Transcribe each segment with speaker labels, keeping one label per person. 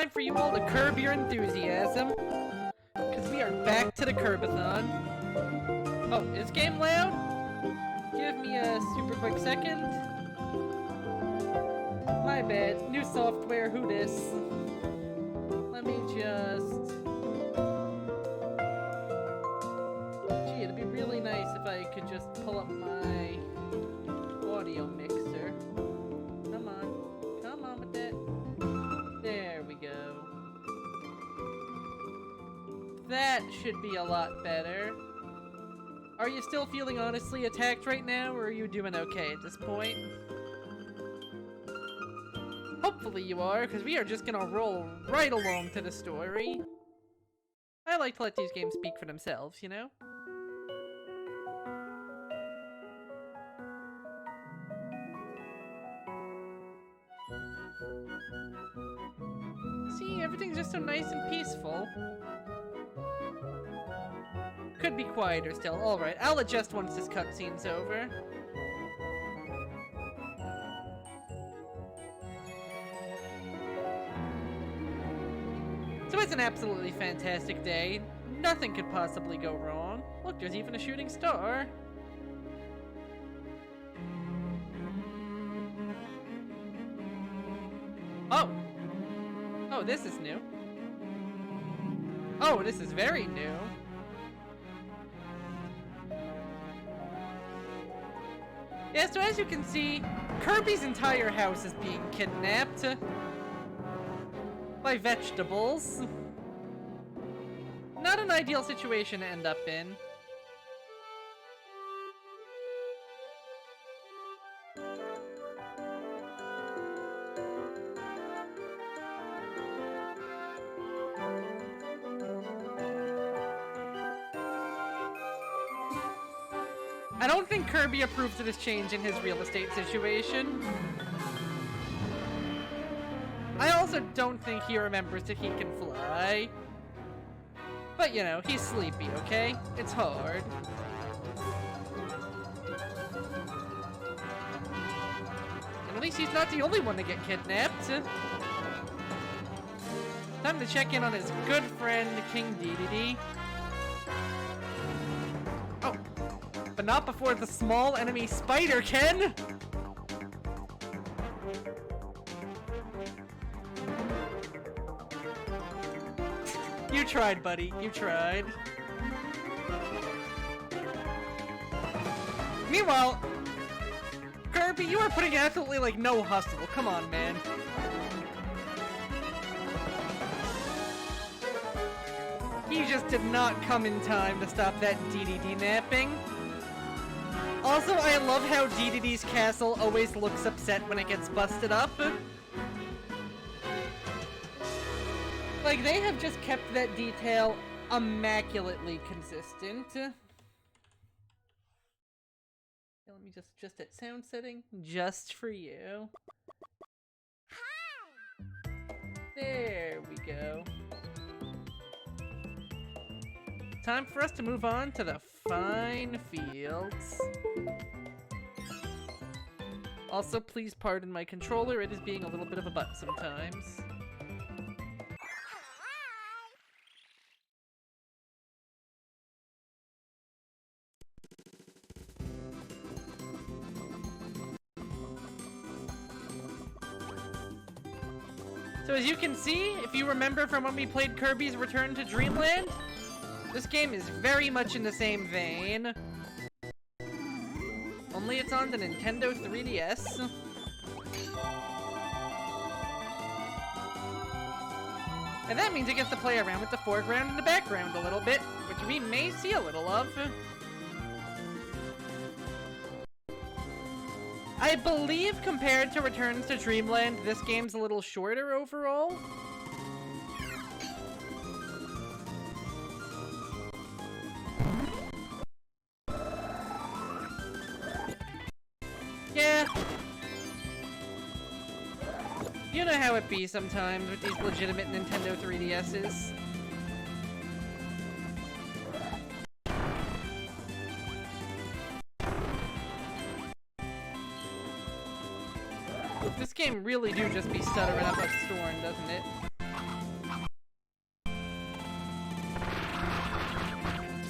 Speaker 1: time for you all to curb your enthusiasm, because we are back to the Kirbathon. Oh, is game loud? Give me a super quick second. My bad. New software, who dis? Let me just... Gee, it'd be really nice if I could just pull up my audio mixer. Come on. Come on with that. There we go. That should be a lot better. Are you still feeling honestly attacked right now, or are you doing okay at this point? Hopefully you are, because we are just gonna roll right along to the story. I like to let these games speak for themselves, you know? See, everything's just so nice and peaceful. Could be quieter still. Alright, I'll adjust once this cutscene's over. So it's an absolutely fantastic day. Nothing could possibly go wrong. Look, there's even a shooting star. Oh! Oh, this is new. Oh, this is very new. Yeah, so as you can see, Kirby's entire house is being kidnapped by vegetables. Not an ideal situation to end up in. I don't think Kirby approves of this change in his real estate situation. I also don't think he remembers that he can fly. But, you know, he's sleepy, okay? It's hard. And at least he's not the only one to get kidnapped. Time to check in on his good friend, King Dedede. Oh, but not before the small enemy spider can! You tried, buddy. You tried. Meanwhile, Kirby Kirby, you are putting absolutely, like, no hustle. Come on, man. He just did not come in time to stop that DDD napping. Also, I love how DDD's castle always looks upset when it gets busted up. Like, they have just kept that detail immaculately consistent. Let me just adjust that sound setting just for you. There we go. Time for us to move on to the fine fields. Also, please pardon my controller, it is being a little bit of a butt sometimes. So as you can see, if you remember from when we played Kirby's Return to Dreamland, this game is very much in the same vein. Only it's on the Nintendo 3DS. And that means it gets to play around with the foreground and the background a little bit, which we may see a little of. I believe compared to Returns to Dreamland, this game's a little shorter overall. Yeah. You know how it be sometimes with these legitimate Nintendo 3DSs. This game really do just be stuttering up a storm, doesn't it?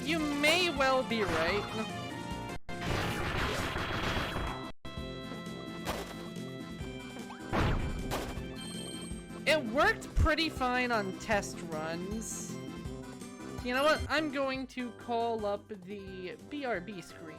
Speaker 1: You may well be right. It worked pretty fine on test runs. You know what? I'm going to call up the BRB screen.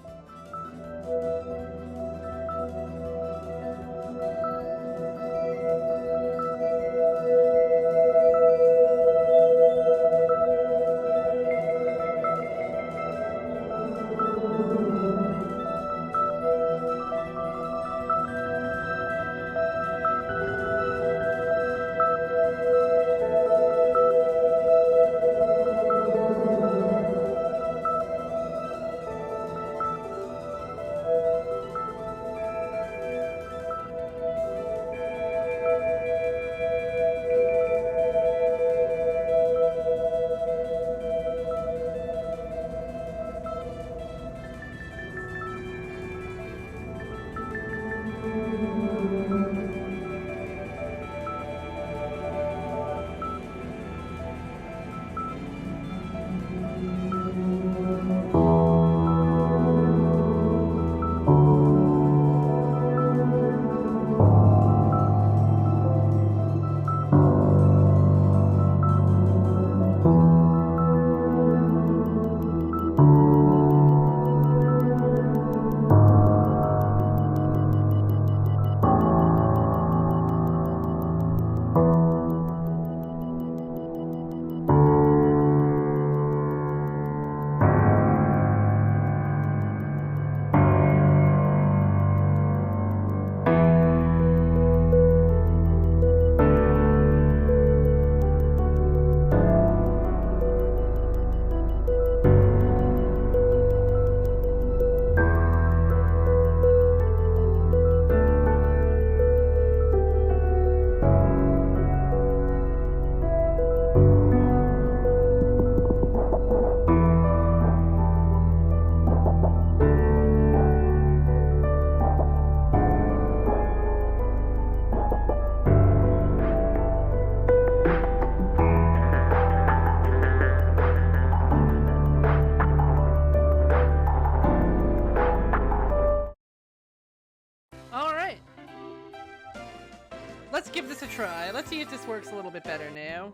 Speaker 1: Let's give this a try. Let's see if this works a little bit better now.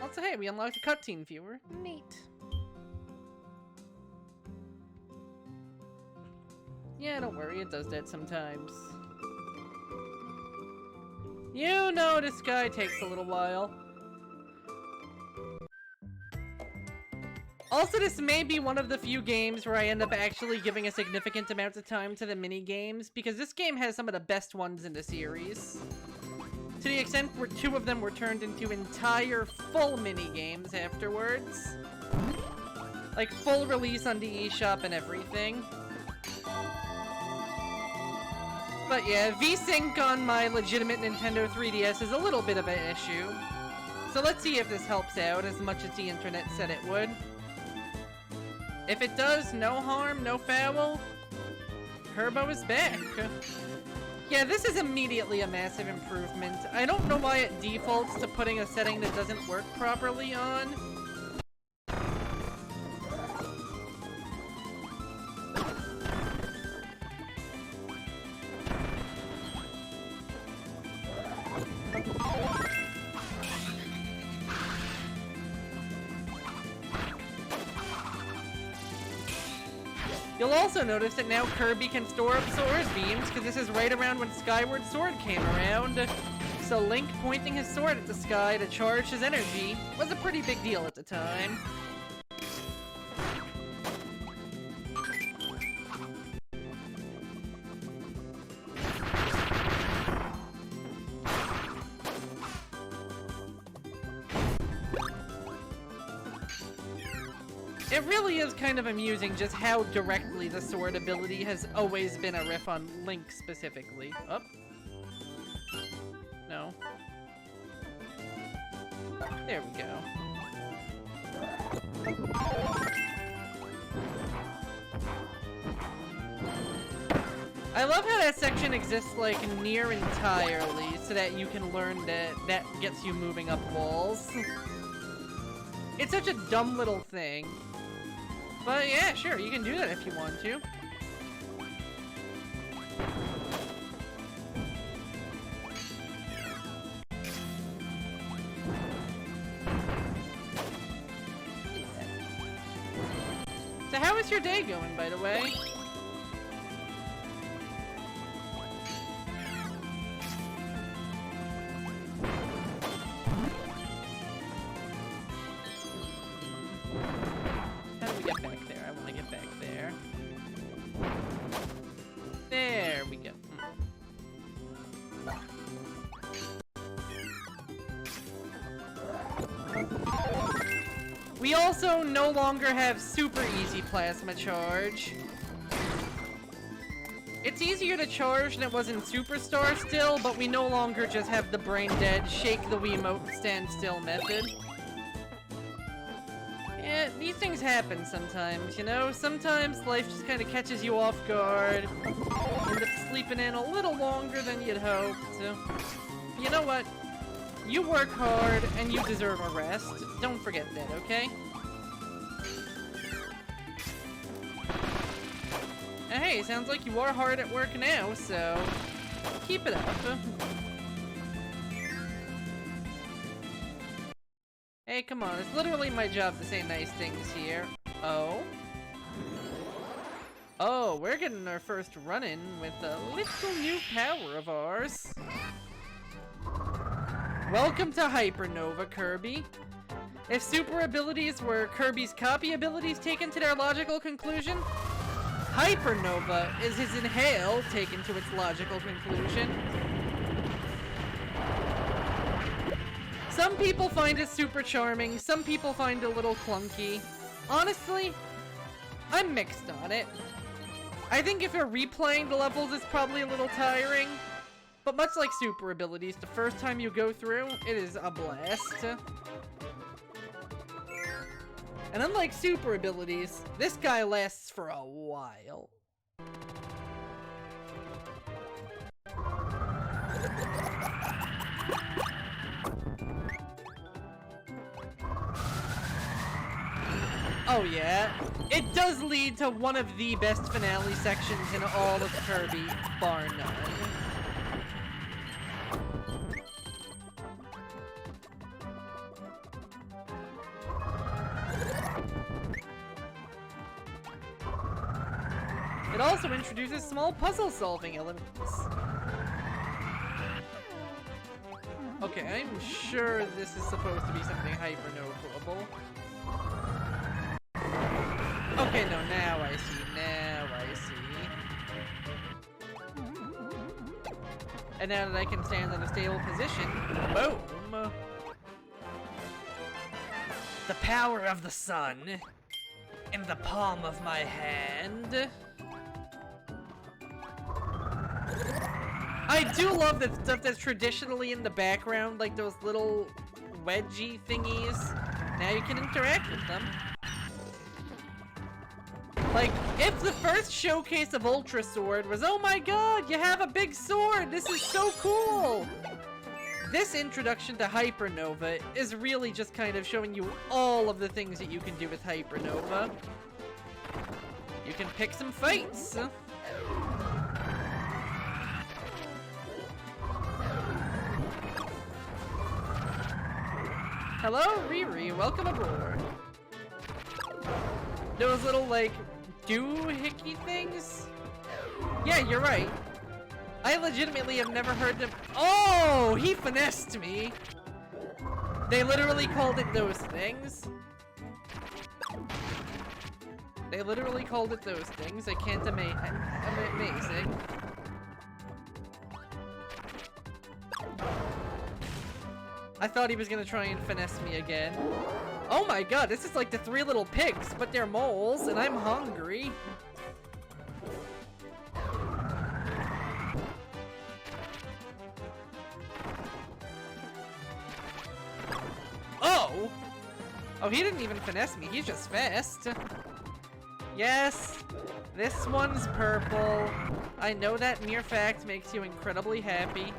Speaker 1: Also, hey, we unlocked a cutscene viewer. Neat. Yeah, don't worry, it does that sometimes. You know this guy takes a little while. Also, this may be one of the few games where I end up actually giving a significant amount of time to the mini-games, because this game has some of the best ones in the series. To the extent where 2 of them were turned into entire full mini-games afterwards. Like, full release on the eShop and everything. But yeah, VSync on my legitimate Nintendo 3DS is a little bit of an issue. So let's see if this helps out as much as the internet said it would. If it does, no harm, no foul. Kirbo is back. Yeah, this is immediately a massive improvement. I don't know why it defaults to putting a setting that doesn't work properly on. You'll also notice that now Kirby can store up Sword Beams, because this is right around when Skyward Sword came around. So Link pointing his sword at the sky to charge his energy was a pretty big deal at the time. It really is kind of amusing just how directly the sword ability has always been a riff on Link specifically. Oh. No. There we go. I love how that section exists like near entirely so that you can learn that that gets you moving up walls. It's such a dumb little thing. But yeah, sure, you can do that if you want to. So how is your day going, by the way? We also no longer have super easy plasma charge. It's easier to charge than it was in Superstar still, but we no longer just have the brain dead, shake the Wiimote, stand still method. Yeah, these things happen sometimes, you know? Sometimes life just kind of catches you off guard. End up sleeping in a little longer than you'd hoped. You know what? You work hard, and you deserve a rest. Don't forget that, okay? And hey, sounds like you are hard at work now, so keep it up. Hey, come on, it's literally my job to say nice things here. Oh? Oh, we're getting our first run-in with a little new power of ours. Welcome to Hypernova, Kirby. If super abilities were Kirby's copy abilities taken to their logical conclusion, Hypernova is his inhale taken to its logical conclusion. Some people find it super charming, some people find it a little clunky. Honestly, I'm mixed on it. I think if you're replaying the levels, it's probably a little tiring. But much like super abilities, the first time you go through, it is a blast. And unlike super abilities, this guy lasts for a while. Oh yeah, it does lead to one of the best finale sections in all of Kirby, bar none. It also introduces small puzzle-solving elements. Okay, I'm sure this is supposed to be something hyper-notable. Okay, no, now I see, now I see. And now that I can stand in a stable position, boom! The power of the sun in the palm of my hand. I do love that stuff that's traditionally in the background, like those little wedgie thingies. Now you can interact with them. Like, if the first showcase of Ultra Sword was, oh my god, you have a big sword, this is so cool! This introduction to Hypernova is really just kind of showing you all of the things that you can do with Hypernova. You can pick some fights. Hello, Riri, welcome aboard. Those little, like, doohickey things? Yeah, you're right. I legitimately have never heard them. Oh, he finessed me. They literally called it those things. They literally called it those things. I can't amazing. I thought he was gonna try and finesse me again. Oh my god, this is like the Three Little Pigs, but they're moles, and I'm hungry. Oh! Oh, he didn't even finesse me, he's just fast. Yes, this one's purple. I know that mere fact makes you incredibly happy.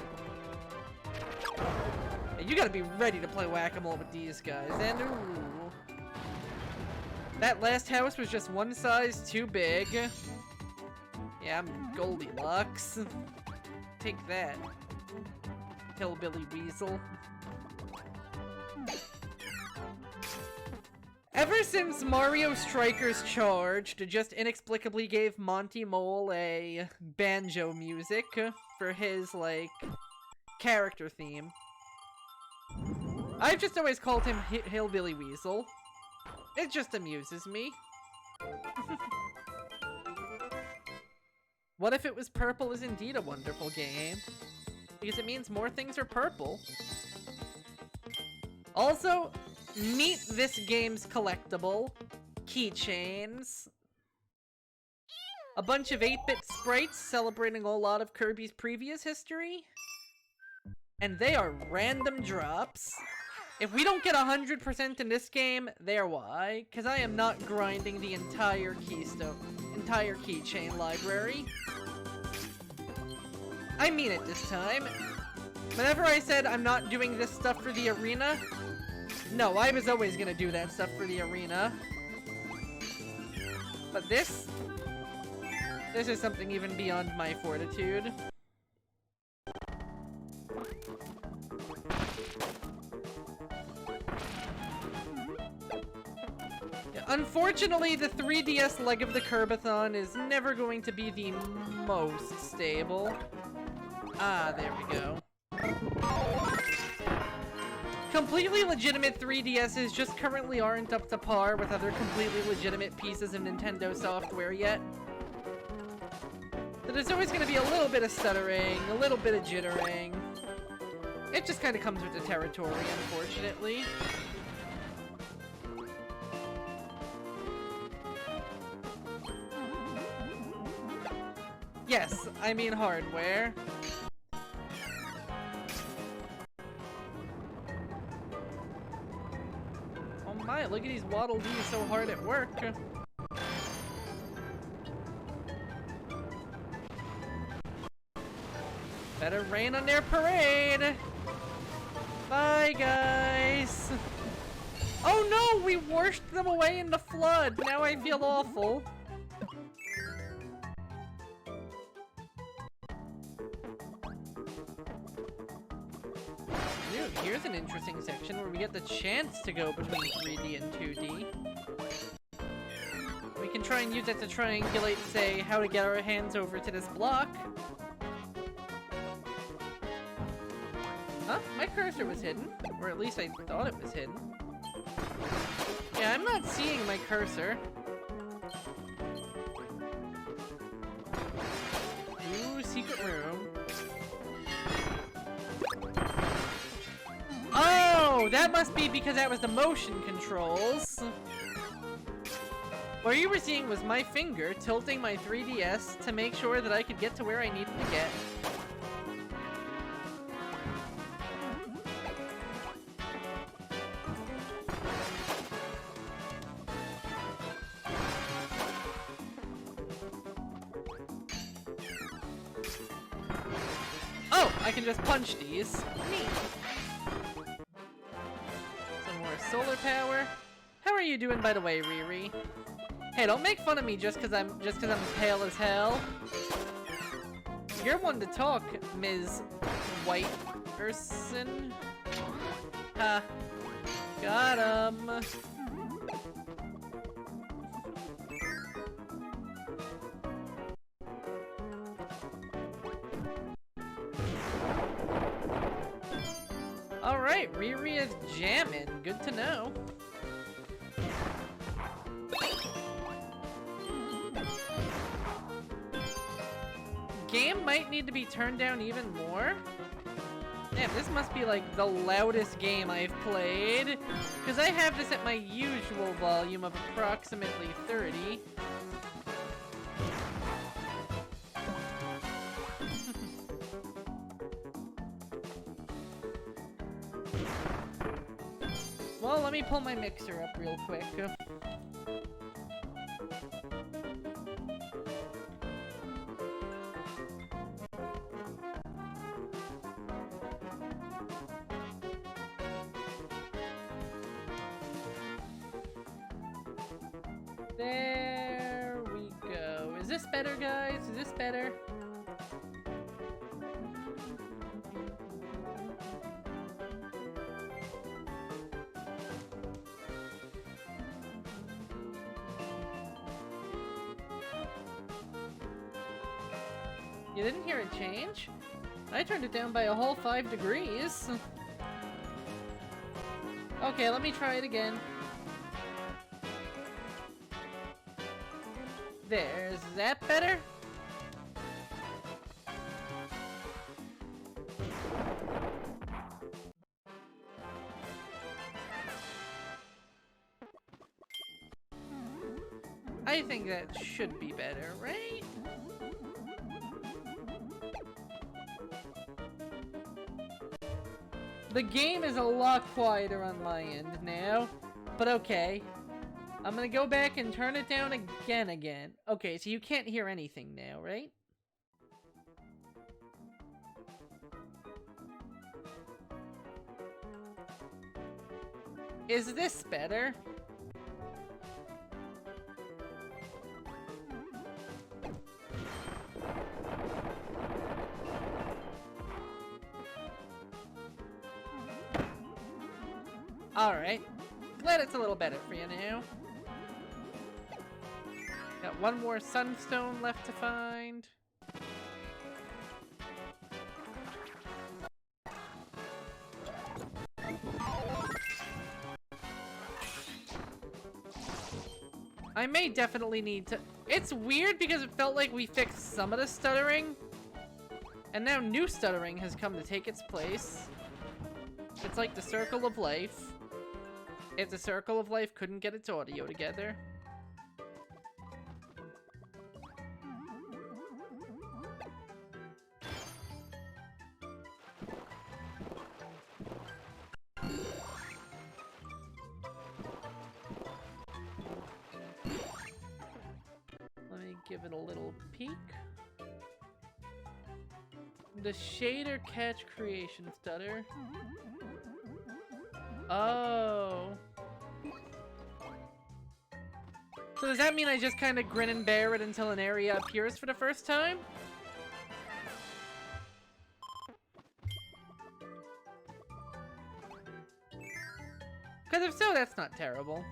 Speaker 1: You gotta be ready to play whack-a-mole with these guys, and ooh. That last house was just one size too big. Yeah, I'm Goldilocks. Take that, hillbilly weasel. Ever since Mario Strikers Charged just inexplicably gave Monty Mole a banjo music for his, like, character theme, I've just always called him Hillbilly Weasel. It just amuses me. What if it was purple is indeed a wonderful game? Because it means more things are purple. Also, meet this game's collectible. Keychains. A bunch of 8-bit sprites celebrating a lot of Kirby's previous history. And they are random drops. If we don't get 100% in this game, there why. Because I am not grinding the entire keychain library. I mean it this time. Whenever I said I'm not doing this stuff for the arena, no, I was always gonna do that stuff for the arena. But this is something even beyond my fortitude. Unfortunately, the 3DS leg of the Kirbathon is never going to be the most stable. Ah, there we go. Completely legitimate 3DSs just currently aren't up to par with other completely legitimate pieces of Nintendo software yet. So there's always going to be a little bit of stuttering, a little bit of jittering. It just kind of comes with the territory, unfortunately. Yes, I mean hardware. Oh my, look at these Waddle Dees so hard at work. Better rain on their parade! Bye, guys! Oh no, we washed them away in the flood! Now I feel awful. Here's an interesting section where we get the chance to go between 3D and 2D. We can can try and use it to triangulate, say, how to get our hands over to this block. Huh? My cursor was hidden. Or at least I thought it was hidden. Yeah, I'm not seeing my cursor. Ooh, secret room. Oh, that must be because that was the motion controls. What you were seeing was my finger tilting my 3DS to make sure that I could get to where I needed to get. Oh, I can just punch these. Neat. Some more solar power. How are you doing, by the way, Riri? Hey, don't make fun of me just cause I'm pale as hell. You're one to talk, Ms. White Person. Ha. Got him. Alright, Riri is jamming. Good to know. Game might need to be turned down even more. Damn, this must be like the loudest game I've played. Because I have this at my usual volume of approximately 30. Well, let me pull my mixer up real quick. There we go. Is this better, guys? Is this better? You didn't hear it change? I turned it down by a whole 5 degrees. Okay, let me try it again. There's that better? I think that should be better, right? The game is a lot quieter on my end now, but okay. I'm gonna go back and turn it down again. Okay, so you can't hear anything now, right? Is this better? Alright. Glad it's a little better for you now. Got one more sunstone left to find. I may definitely need to... It's weird because it felt like we fixed some of the stuttering. And now new stuttering has come to take its place. It's like the circle of life. If the circle of life couldn't get its audio together. Let me give it a little peek. The shader catch creation stutter. Oh. So does that mean I just kind of grin and bear it until an area appears for the first time? Because if so, that's not terrible.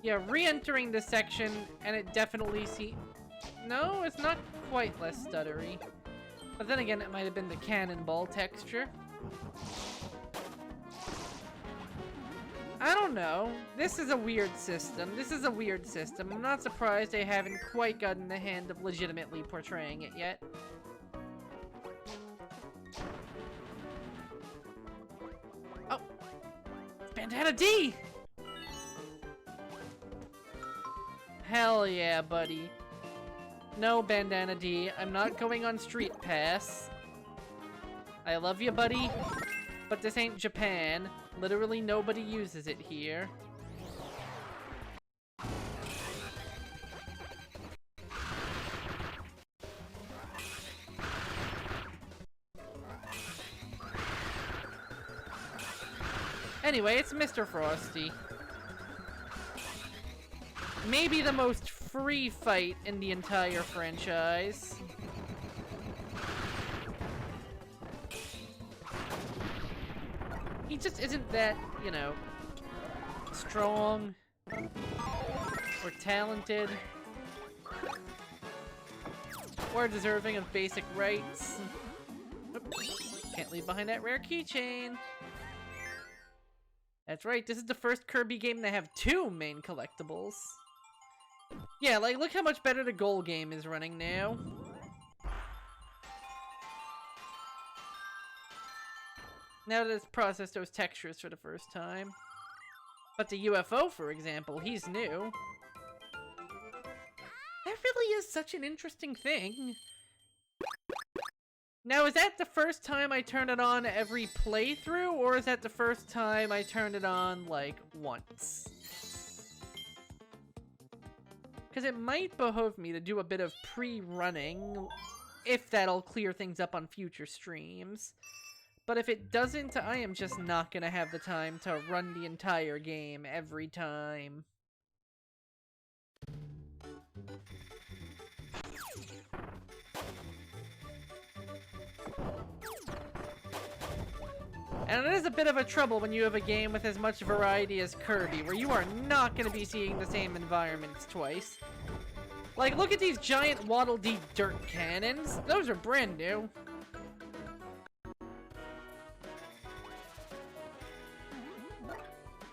Speaker 1: Yeah, re-entering this section, and it definitely No, it's not quite less stuttery. But then again, it might have been the cannonball texture. I don't know. This is a weird system. I'm not surprised they haven't quite gotten the hand of legitimately portraying it yet. Oh! It's Bandana D! Hell yeah, buddy. No, Bandana D, I'm not going on Street Pass. I love you, buddy, but this ain't Japan. Literally nobody uses it here. Anyway, it's Mr. Frosty. Maybe the most free fight in the entire franchise. He just isn't that, you know, strong or talented or deserving of basic rights. Can't leave behind that rare keychain. That's right, this is the first Kirby game to have 2 main collectibles. Yeah, like, look how much better the goal game is running now. Now that it's processed those textures for the first time. But the UFO, for example, he's new. That really is such an interesting thing. Now, is that the first time I turn it on every playthrough, or is that the first time I turn it on, like, once? Because it might behoove me to do a bit of pre-running, if that'll clear things up on future streams. But if it doesn't, I am just not gonna have the time to run the entire game every time. And it is a bit of a trouble when you have a game with as much variety as Kirby, where you are not going to be seeing the same environments twice. Like, look at these giant Waddle Dee dirt cannons. Those are brand new.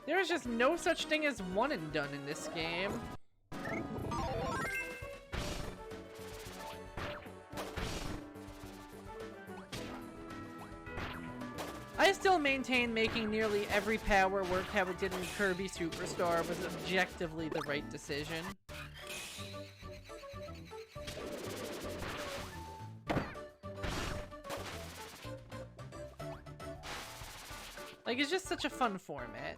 Speaker 1: There is just no such thing as one and done in this game. I still maintain making nearly every power work how it did in Kirby Superstar was objectively the right decision. Like, it's just such a fun format.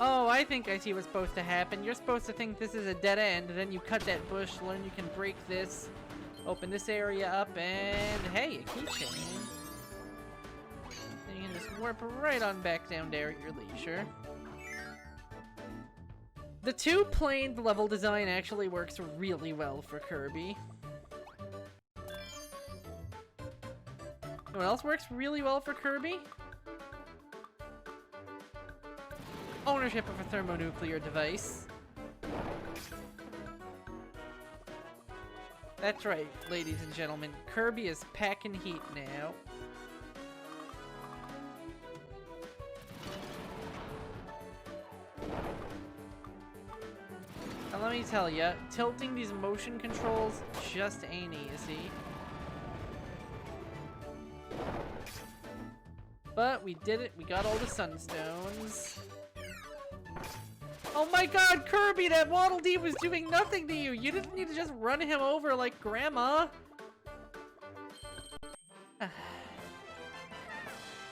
Speaker 1: Oh, I think I see what's supposed to happen. You're supposed to think this is a dead end, then you cut that bush, learn you can break this, open this area up, and hey, a keychain. Then you can just warp right on back down there at your leisure. The 2-planed level design actually works really well for Kirby. What else works really well for Kirby? Ownership of a thermonuclear device. That's right, ladies and gentlemen. Kirby is packing heat now. And let me tell ya, tilting these motion controls just ain't easy. But we did it, we got all the sunstones. Oh my god, Kirby, that Waddle Dee was doing nothing to you! You didn't need to just run him over like Grandma!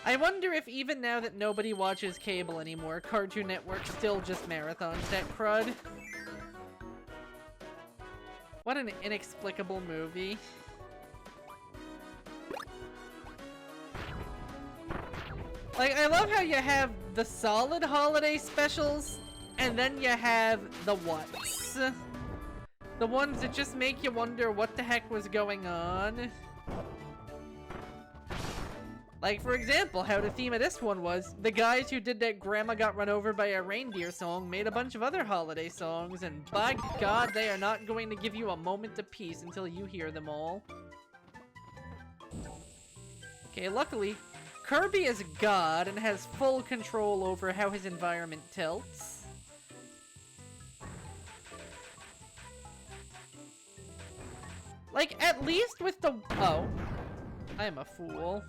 Speaker 1: I wonder if even now that nobody watches cable anymore, Cartoon Network still just marathons that crud. What an inexplicable movie. Like, I love how you have the solid holiday specials, and then you have the what's. The ones that just make you wonder what the heck was going on. Like, for example, how the theme of this one was, the guys who did that Grandma Got Run Over by a Reindeer song made a bunch of other holiday songs, and by God, they are not going to give you a moment of peace until you hear them all. Okay, luckily, Kirby is God and has full control over how his environment tilts. Like, at least with the... Oh. I am a fool.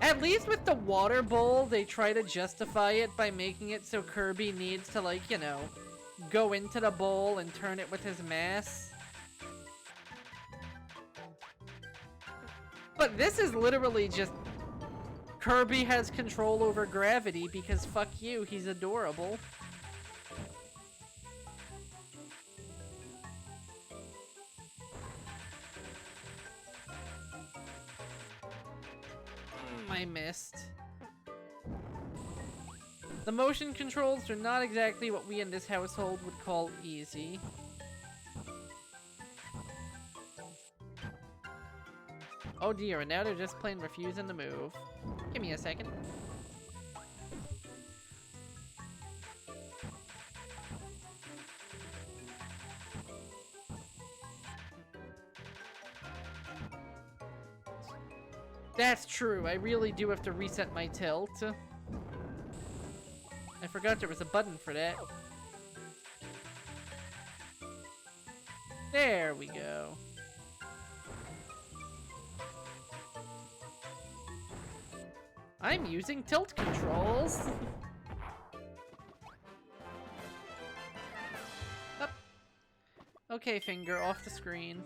Speaker 1: At least with the water bowl, they try to justify it by making it so Kirby needs to, like, you know, go into the bowl and turn it with his mass. But this is literally just... Kirby has control over gravity because fuck you, he's adorable. I missed. The motion controls are not exactly what we in this household would call easy. Oh dear, and now they're just plain refusing to move. Give me a second. That's true, I really do have to reset my tilt. I forgot there was a button for that. There we go. I'm using tilt controls. Up. Okay, finger, off the screen.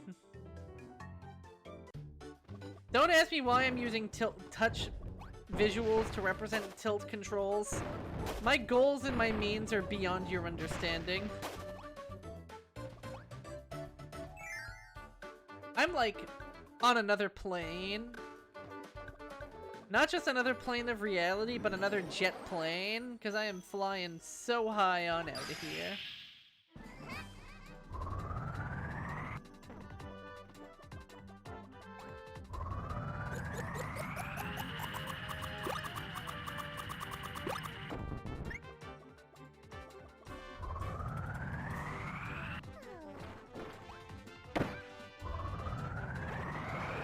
Speaker 1: Don't ask me why I'm using touch visuals to represent tilt controls. My goals and my means are beyond your understanding. I'm like on another plane. Not just another plane of reality, but another jet plane, because I am flying so high on out of here.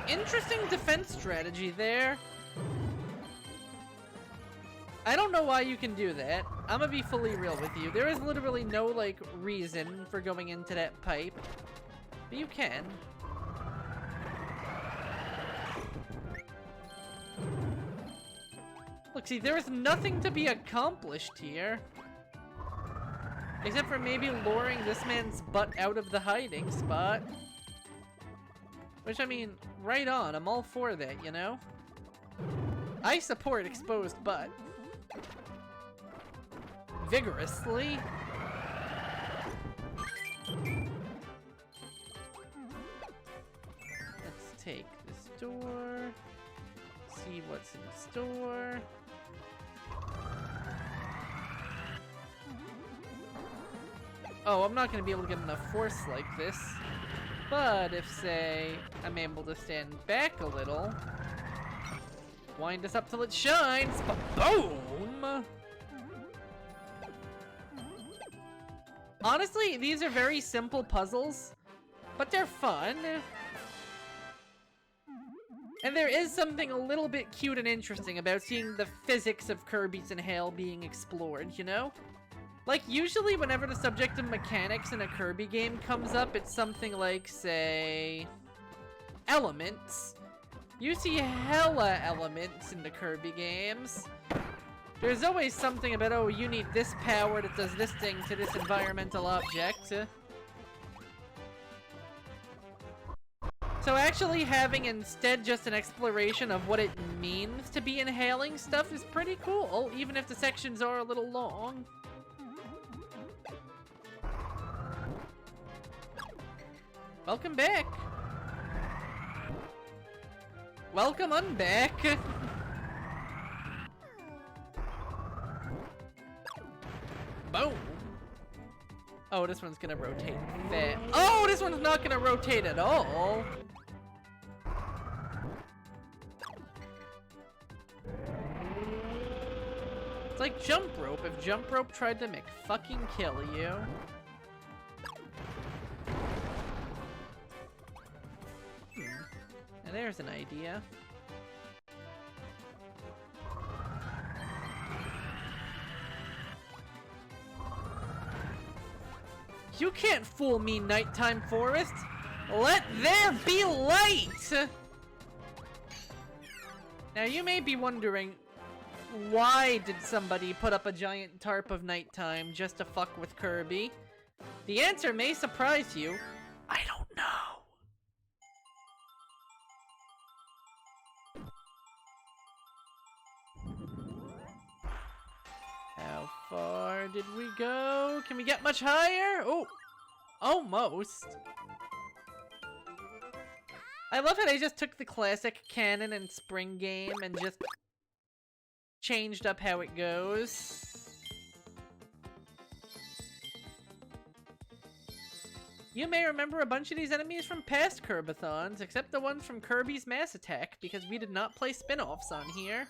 Speaker 1: Interesting defense strategy there. I don't know why you can do that. I'm gonna be fully real with you. There is literally no, like, reason for going into that pipe. But you can. Look, see, there is nothing to be accomplished here. Except for maybe luring this man's butt out of the hiding spot. Which, I mean, right on. I'm all for that, you know? I support exposed butt. Vigorously. Let's take this door. See what's in store. Oh, I'm not gonna be able to get enough force like this. But if, say, I'm able to stand back a little, wind this up till it shines, boom! Honestly, these are very simple puzzles, but they're fun. And there is something a little bit cute and interesting about seeing the physics of Kirby's Inhale being explored, you know? Like, usually whenever the subject of mechanics in a Kirby game comes up, it's something like, say, elements. You see hella elements in the Kirby games. There's always something about, oh, you need this power that does this thing to this environmental object. So actually having instead just an exploration of what it means to be inhaling stuff is pretty cool, even if the sections are a little long. Welcome back. Welcome on back. Boom. Oh, this one's gonna rotate fast. Oh, this one's not gonna rotate at all. It's like jump rope. If jump rope tried to fucking kill you. Now there's an idea. You can't fool me, nighttime forest! Let there be light! Now you may be wondering, why did somebody put up a giant tarp of nighttime just to fuck with Kirby? The answer may surprise you. I don't know. How far did we go? Can we get much higher? Oh, almost. I love how they just took the classic cannon and spring game and just changed up how it goes. You may remember a bunch of these enemies from past Kirbathons, except the ones from Kirby's Mass Attack, because we did not play spin-offs on here.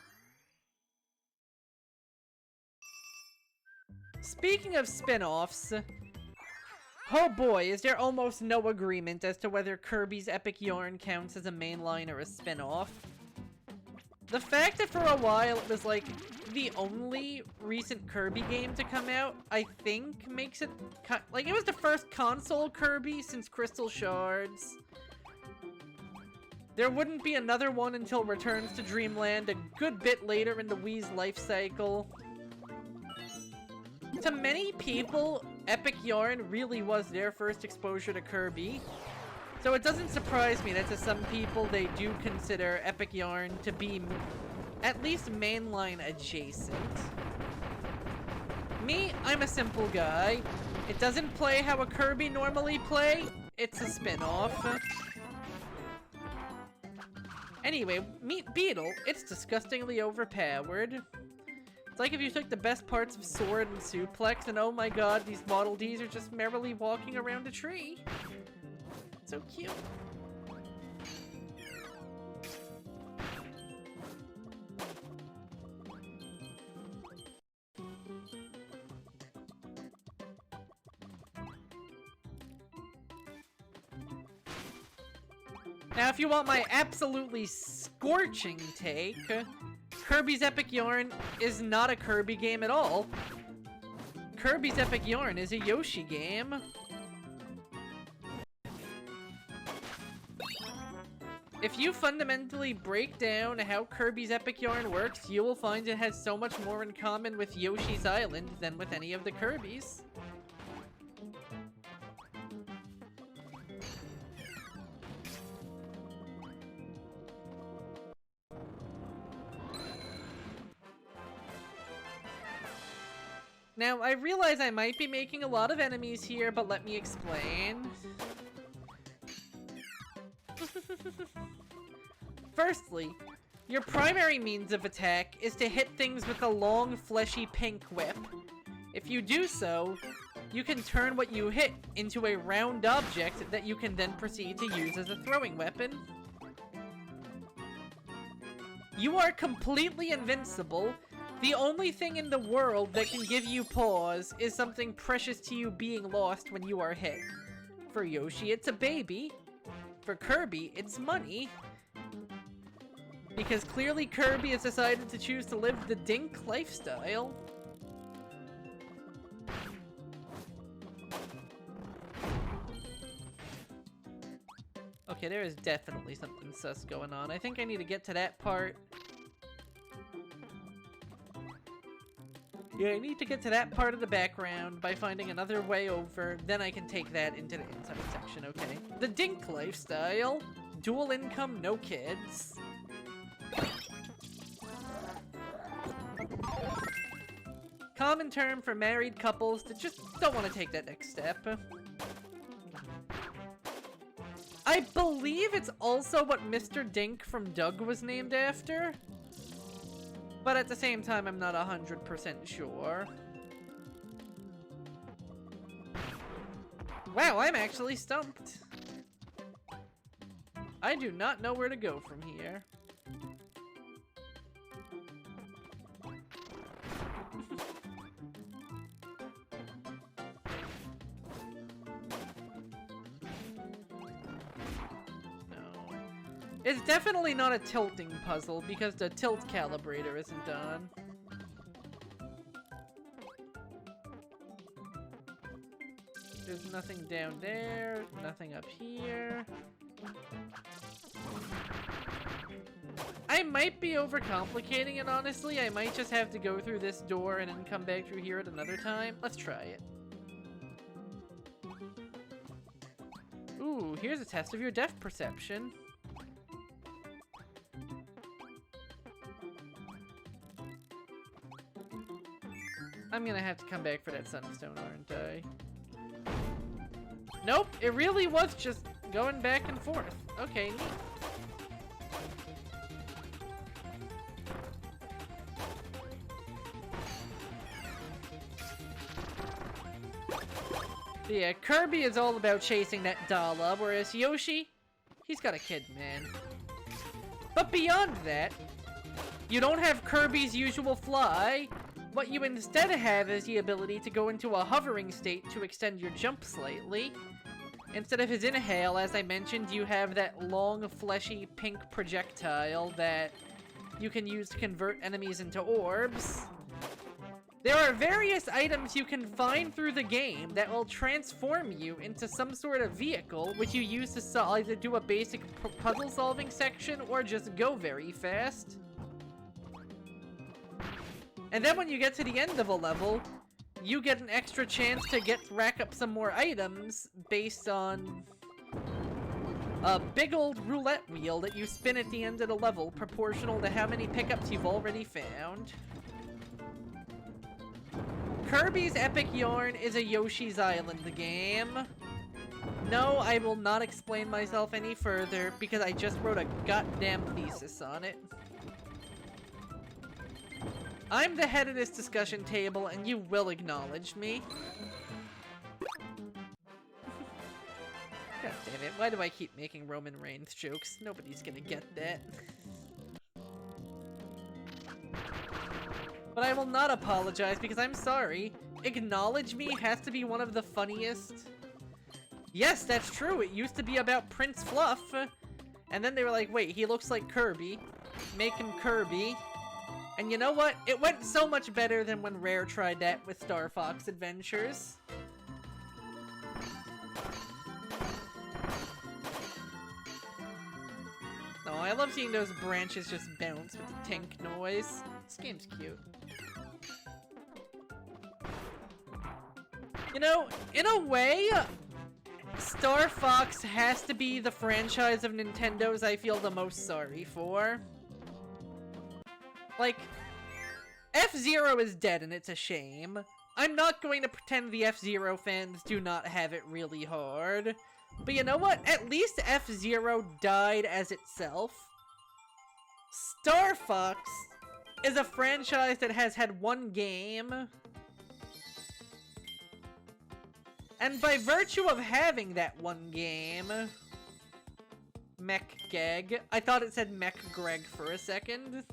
Speaker 1: Speaking of spin-offs, oh boy, is there almost no agreement as to whether Kirby's Epic Yarn counts as a mainline or a spin-off. The fact that for a while it was like the only recent Kirby game to come out, I think makes it like it was the first console Kirby since Crystal Shards. There wouldn't be another one until Returns to Dreamland a good bit later in the Wii's life cycle. To many people, Epic Yarn really was their first exposure to Kirby. So it doesn't surprise me that to some people they do consider Epic Yarn to be at least mainline adjacent. Me, I'm a simple guy. It doesn't play how a Kirby normally play. It's a spin-off. Anyway, meet Beetle. It's disgustingly overpowered. It's like if you took the best parts of Sword and Suplex and oh my god, these Model Ds are just merrily walking around a tree. So cute. Now, if you want my absolutely scorching take, Kirby's Epic Yarn is not a Kirby game at all. Kirby's Epic Yarn is a Yoshi game. If you fundamentally break down how Kirby's Epic Yarn works, you will find it has so much more in common with Yoshi's Island than with any of the Kirbys. Now, I realize I might be making a lot of enemies here, but let me explain. Firstly, your primary means of attack is to hit things with a long, fleshy pink whip. If you do so, you can turn what you hit into a round object that you can then proceed to use as a throwing weapon. You are completely invincible. The only thing in the world that can give you pause is something precious to you being lost when you are hit. For Yoshi, it's a baby. For Kirby, it's money. Because clearly Kirby has decided to choose to live the dink lifestyle. Okay, there is definitely something sus going on. I think I need to get to that part. Yeah, I need to get to that part of the background by finding another way over. Then I can take that into the inside section, okay? The dink lifestyle. Dual income, no kids. Common term for married couples that just don't want to take that next step. I believe it's also what Mr. Dink from Doug was named after. But at the same time, I'm not 100% sure. Wow, I'm actually stumped. I do not know where to go from here. It's definitely not a tilting puzzle because the tilt calibrator isn't on. There's nothing down there, nothing up here. I might be overcomplicating it, honestly. I might just have to go through this door and then come back through here at another time. Let's try it. Ooh, here's a test of your depth perception. I'm gonna have to come back for that sunstone, aren't I? Nope, it really was just going back and forth. Okay, neat. Yeah, Kirby is all about chasing that dollar, whereas Yoshi, he's got a kid, man. But beyond that, you don't have Kirby's usual fly. What you instead have is the ability to go into a hovering state to extend your jump slightly. Instead of his inhale, as I mentioned, you have that long, fleshy, pink projectile that you can use to convert enemies into orbs. There are various items you can find through the game that will transform you into some sort of vehicle, which you use to either do a basic puzzle-solving section or just go very fast. And then when you get to the end of a level, you get an extra chance to rack up some more items based on a big old roulette wheel that you spin at the end of the level, proportional to how many pickups you've already found. Kirby's Epic Yarn is a Yoshi's Island game. No, I will not explain myself any further because I just wrote a goddamn thesis on it. I'm the head of this discussion table, and you will acknowledge me. God damn it, why do I keep making Roman Reigns jokes? Nobody's gonna get that. But I will not apologize, because I'm sorry. Acknowledge Me has to be one of the funniest. Yes, that's true, it used to be about Prince Fluff. And then they were like, wait, he looks like Kirby. Make him Kirby. And you know what? It went so much better than when Rare tried that with Star Fox Adventures. Oh, I love seeing those branches just bounce with the tink noise. This game's cute. You know, in a way, Star Fox has to be the franchise of Nintendo's I feel the most sorry for. Like, F-Zero is dead and it's a shame. I'm not going to pretend the F-Zero fans do not have it really hard. But you know what? At least F-Zero died as itself. Star Fox is a franchise that has had one game. And by virtue of having that one game... Mech Gag. I thought it said Mech Greg for a second.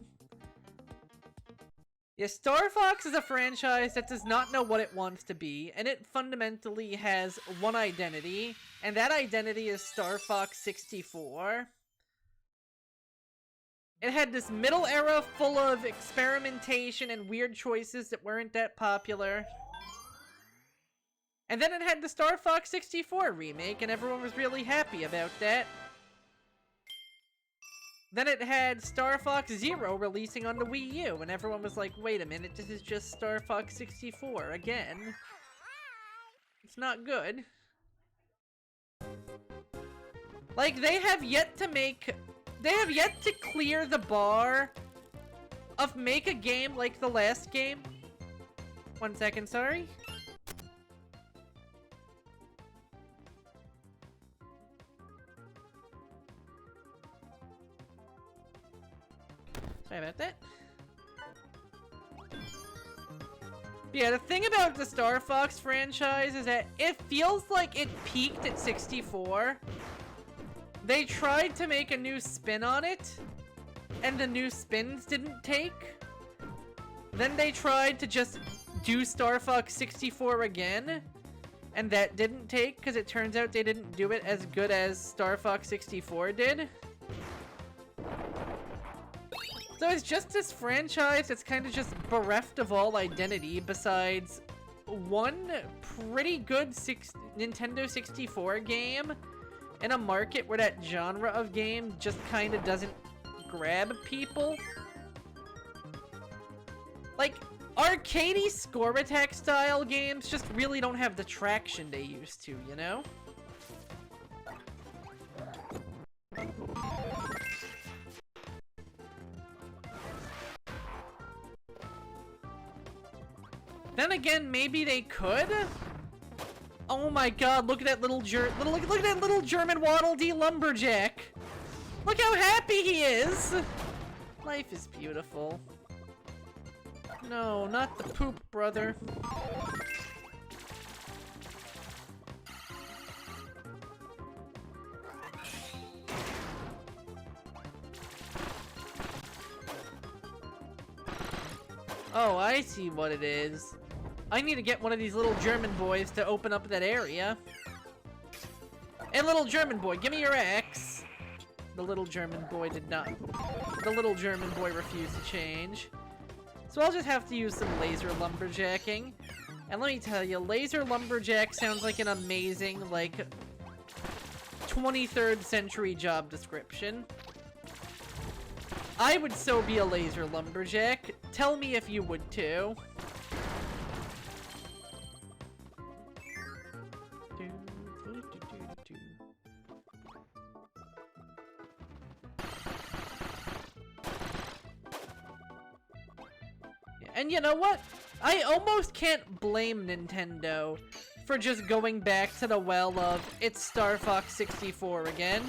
Speaker 1: Yeah, Star Fox is a franchise that does not know what it wants to be, and it fundamentally has one identity, and that identity is Star Fox 64. It had this middle era full of experimentation and weird choices that weren't that popular. And then it had the Star Fox 64 remake, and everyone was really happy about that. Then it had Star Fox Zero releasing on the Wii U, and everyone was like, wait a minute, this is just Star Fox 64 again. It's not good. Like, they have yet to clear the bar of make a game like the last game. 1 second, sorry. Sorry about that. Yeah, the thing about the Star Fox franchise is that it feels like it peaked at 64. They tried to make a new spin on it, and the new spins didn't take. Then they tried to just do Star Fox 64 again, and that didn't take because it turns out they didn't do it as good as Star Fox 64 did. So it's just this franchise that's kind of just bereft of all identity besides one pretty good Nintendo 64 game in a market where that genre of game just kind of doesn't grab people. Like, arcadey score attack style games just really don't have the traction they used to, you know? Then again, maybe they could. Oh my god, look at that look at that little German Waddle Dee lumberjack. Look how happy he is. Life is beautiful. No, not the poop, brother. Oh, I see what it is. I need to get one of these little German boys to open up that area. Hey, little German boy, give me your axe. The little German boy did not. The little German boy refused to change. So I'll just have to use some laser lumberjacking. And let me tell you, laser lumberjack sounds like an amazing, like, 23rd century job description. I would so be a laser lumberjack. Tell me if you would too. And you know what? I almost can't blame Nintendo for just going back to the well of it's Star Fox 64 again.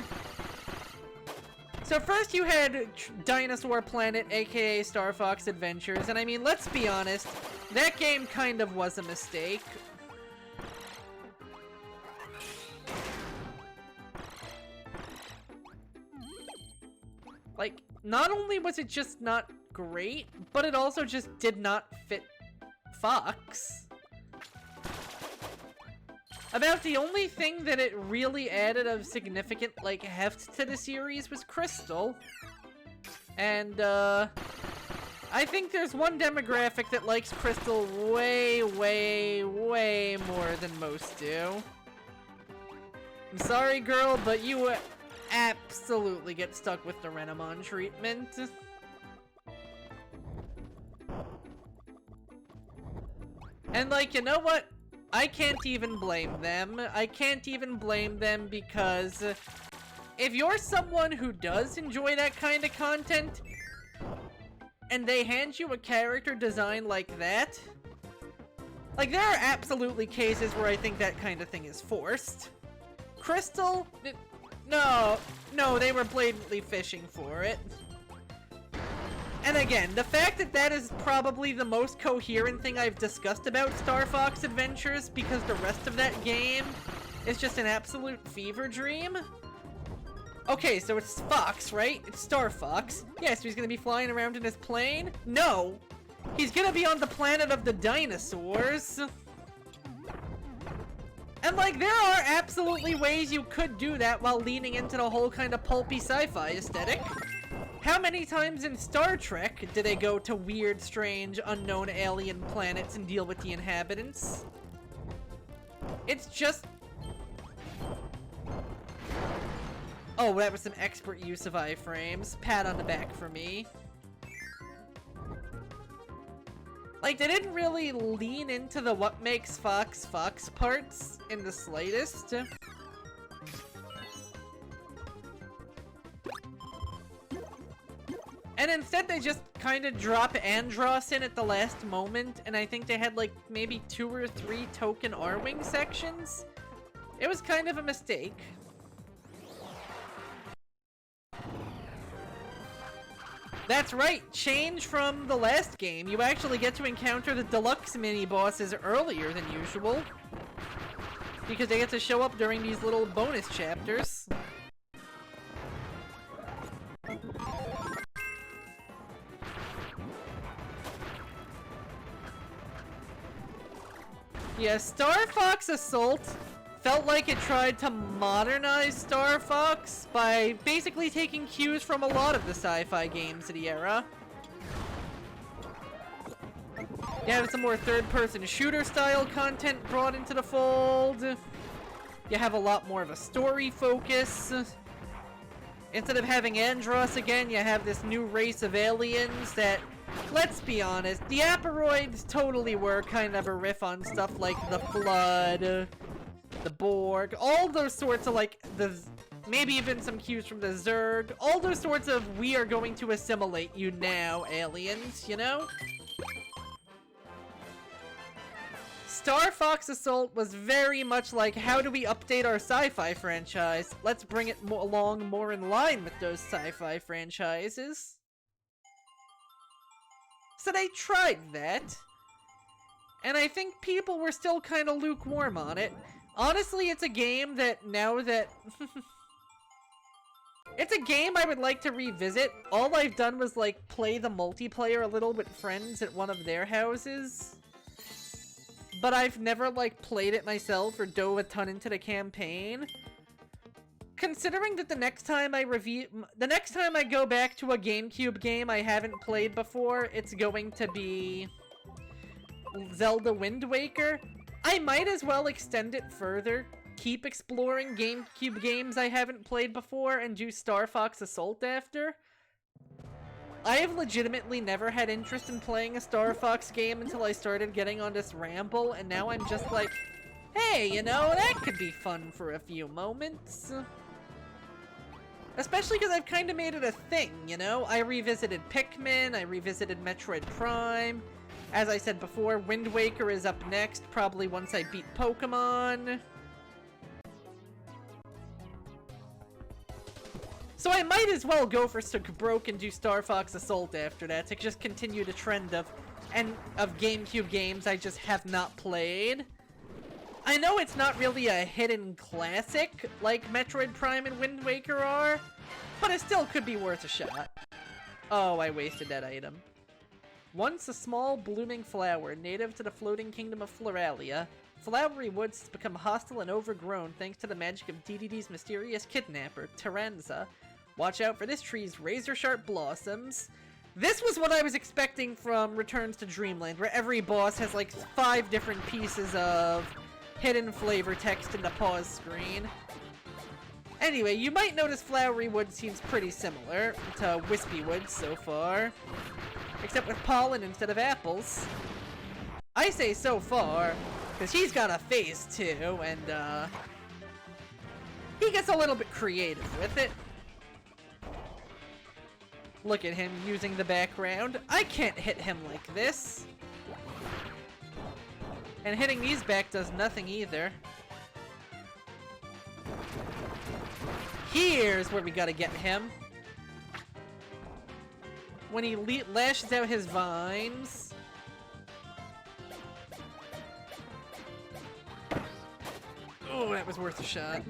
Speaker 1: So first you had Dinosaur Planet, aka Star Fox Adventures, and I mean, let's be honest, that game kind of was a mistake. Like, not only was it just not great, but it also just did not fit Fox. About the only thing that it really added of significant, like, heft to the series was Crystal. And, I think there's one demographic that likes Crystal way, way, way more than most do. I'm sorry, girl, but you absolutely get stuck with the Renamon treatment. And, like, you know what? I can't even blame them. I can't even blame them because if you're someone who does enjoy that kind of content and they hand you a character design like that, like, there are absolutely cases where I think that kind of thing is forced. Crystal? No, they were blatantly fishing for it. And again, the fact that that is probably the most coherent thing I've discussed about Star Fox Adventures because the rest of that game is just an absolute fever dream. Okay, so it's Fox, right? It's Star Fox. Yeah, so he's gonna be flying around in his plane? No! He's gonna be on the planet of the dinosaurs. And, like, there are absolutely ways you could do that while leaning into the whole kind of pulpy sci-fi aesthetic. How many times in Star Trek do they go to weird, strange, unknown alien planets and deal with the inhabitants? It's just... Oh, that was some expert use of iframes. Pat on the back for me. Like, they didn't really lean into the what makes Fox Fox parts in the slightest. And instead they just kind of drop Andross in at the last moment, and I think they had like maybe 2 or 3 token R-Wing sections. It was kind of a mistake. That's right, change from the last game. You actually get to encounter the Deluxe mini-bosses earlier than usual. Because they get to show up during these little bonus chapters. Yeah, Star Fox Assault felt like it tried to modernize Star Fox by basically taking cues from a lot of the sci-fi games of the era. You have some more third-person shooter-style content brought into the fold. You have a lot more of a story focus. Instead of having Andros again, you have this new race of aliens that, let's be honest, the Aperoids totally were kind of a riff on stuff like the Flood, the Borg, all those sorts of like, maybe even some cues from the Zerg, all those sorts of we are going to assimilate you now aliens, you know? Star Fox Assault was very much like, how do we update our sci-fi franchise? Let's bring it along more in line with those sci-fi franchises. So they tried that, and I think people were still kind of lukewarm on it. Honestly, it's a game that, now that... it's a game I would like to revisit. All I've done was, like, play the multiplayer a little with friends at one of their houses. But I've never, like, played it myself or dove a ton into the campaign. Considering that the next time I go back to a GameCube game I haven't played before, it's going to be Zelda Wind Waker, I might as well extend it further, keep exploring GameCube games I haven't played before, and do Star Fox Assault after. I have legitimately never had interest in playing a Star Fox game until I started getting on this ramble, and now I'm just like, hey, you know, that could be fun for a few moments. Especially because I've kind of made it a thing, you know? I revisited Pikmin, I revisited Metroid Prime. As I said before, Wind Waker is up next, probably once I beat Pokemon. So I might as well go for Broke and do Star Fox Assault after that to just continue the trend of GameCube games I just have not played. I know it's not really a hidden classic like Metroid Prime and Wind Waker are, but it still could be worth a shot. Oh, I wasted that item. Once a small blooming flower native to the floating kingdom of Floralia, Flowery Woods has become hostile and overgrown thanks to the magic of DDD's mysterious kidnapper, Taranza. Watch out for this tree's razor-sharp blossoms. This was what I was expecting from Returns to Dreamland, where every boss has like 5 different pieces of hidden flavor text in the pause screen. Anyway, you might notice Flowery Woods seems pretty similar to Wispy Woods so far, except with pollen instead of apples. I say so far, because he's got a face too, and he gets a little bit creative with it. Look at him using the background. I can't hit him like this. And hitting these back does nothing either. Here's where we gotta get him. When he lashes out his vines. Oh, that was worth a shot.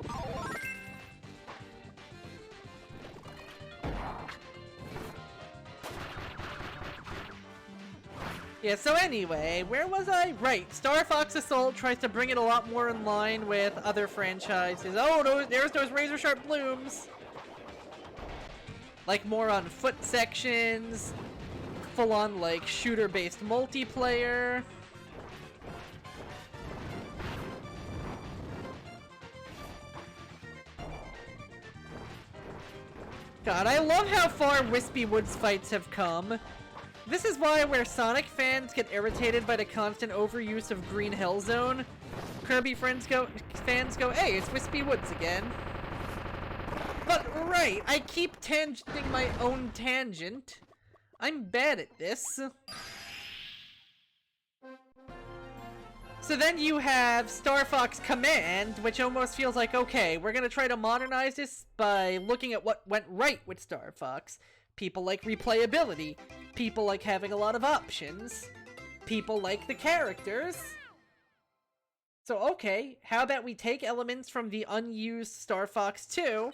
Speaker 1: Yeah, so anyway, where was I? Right, Star Fox Assault tries to bring it a lot more in line with other franchises. Oh, there's those razor-sharp blooms! Like, more on foot sections, full-on, like, shooter-based multiplayer. God, I love how far Wispy Woods fights have come. This is why where Sonic fans get irritated by the constant overuse of Green Hill Zone, Kirby fans go, hey, it's Wispy Woods again. But right, I keep tangenting my own tangent. I'm bad at this. So then you have Star Fox Command, which almost feels like, okay, we're gonna try to modernize this by looking at what went right with Star Fox. People like replayability. People like having a lot of options. People like the characters. So okay, how about we take elements from the unused Star Fox 2,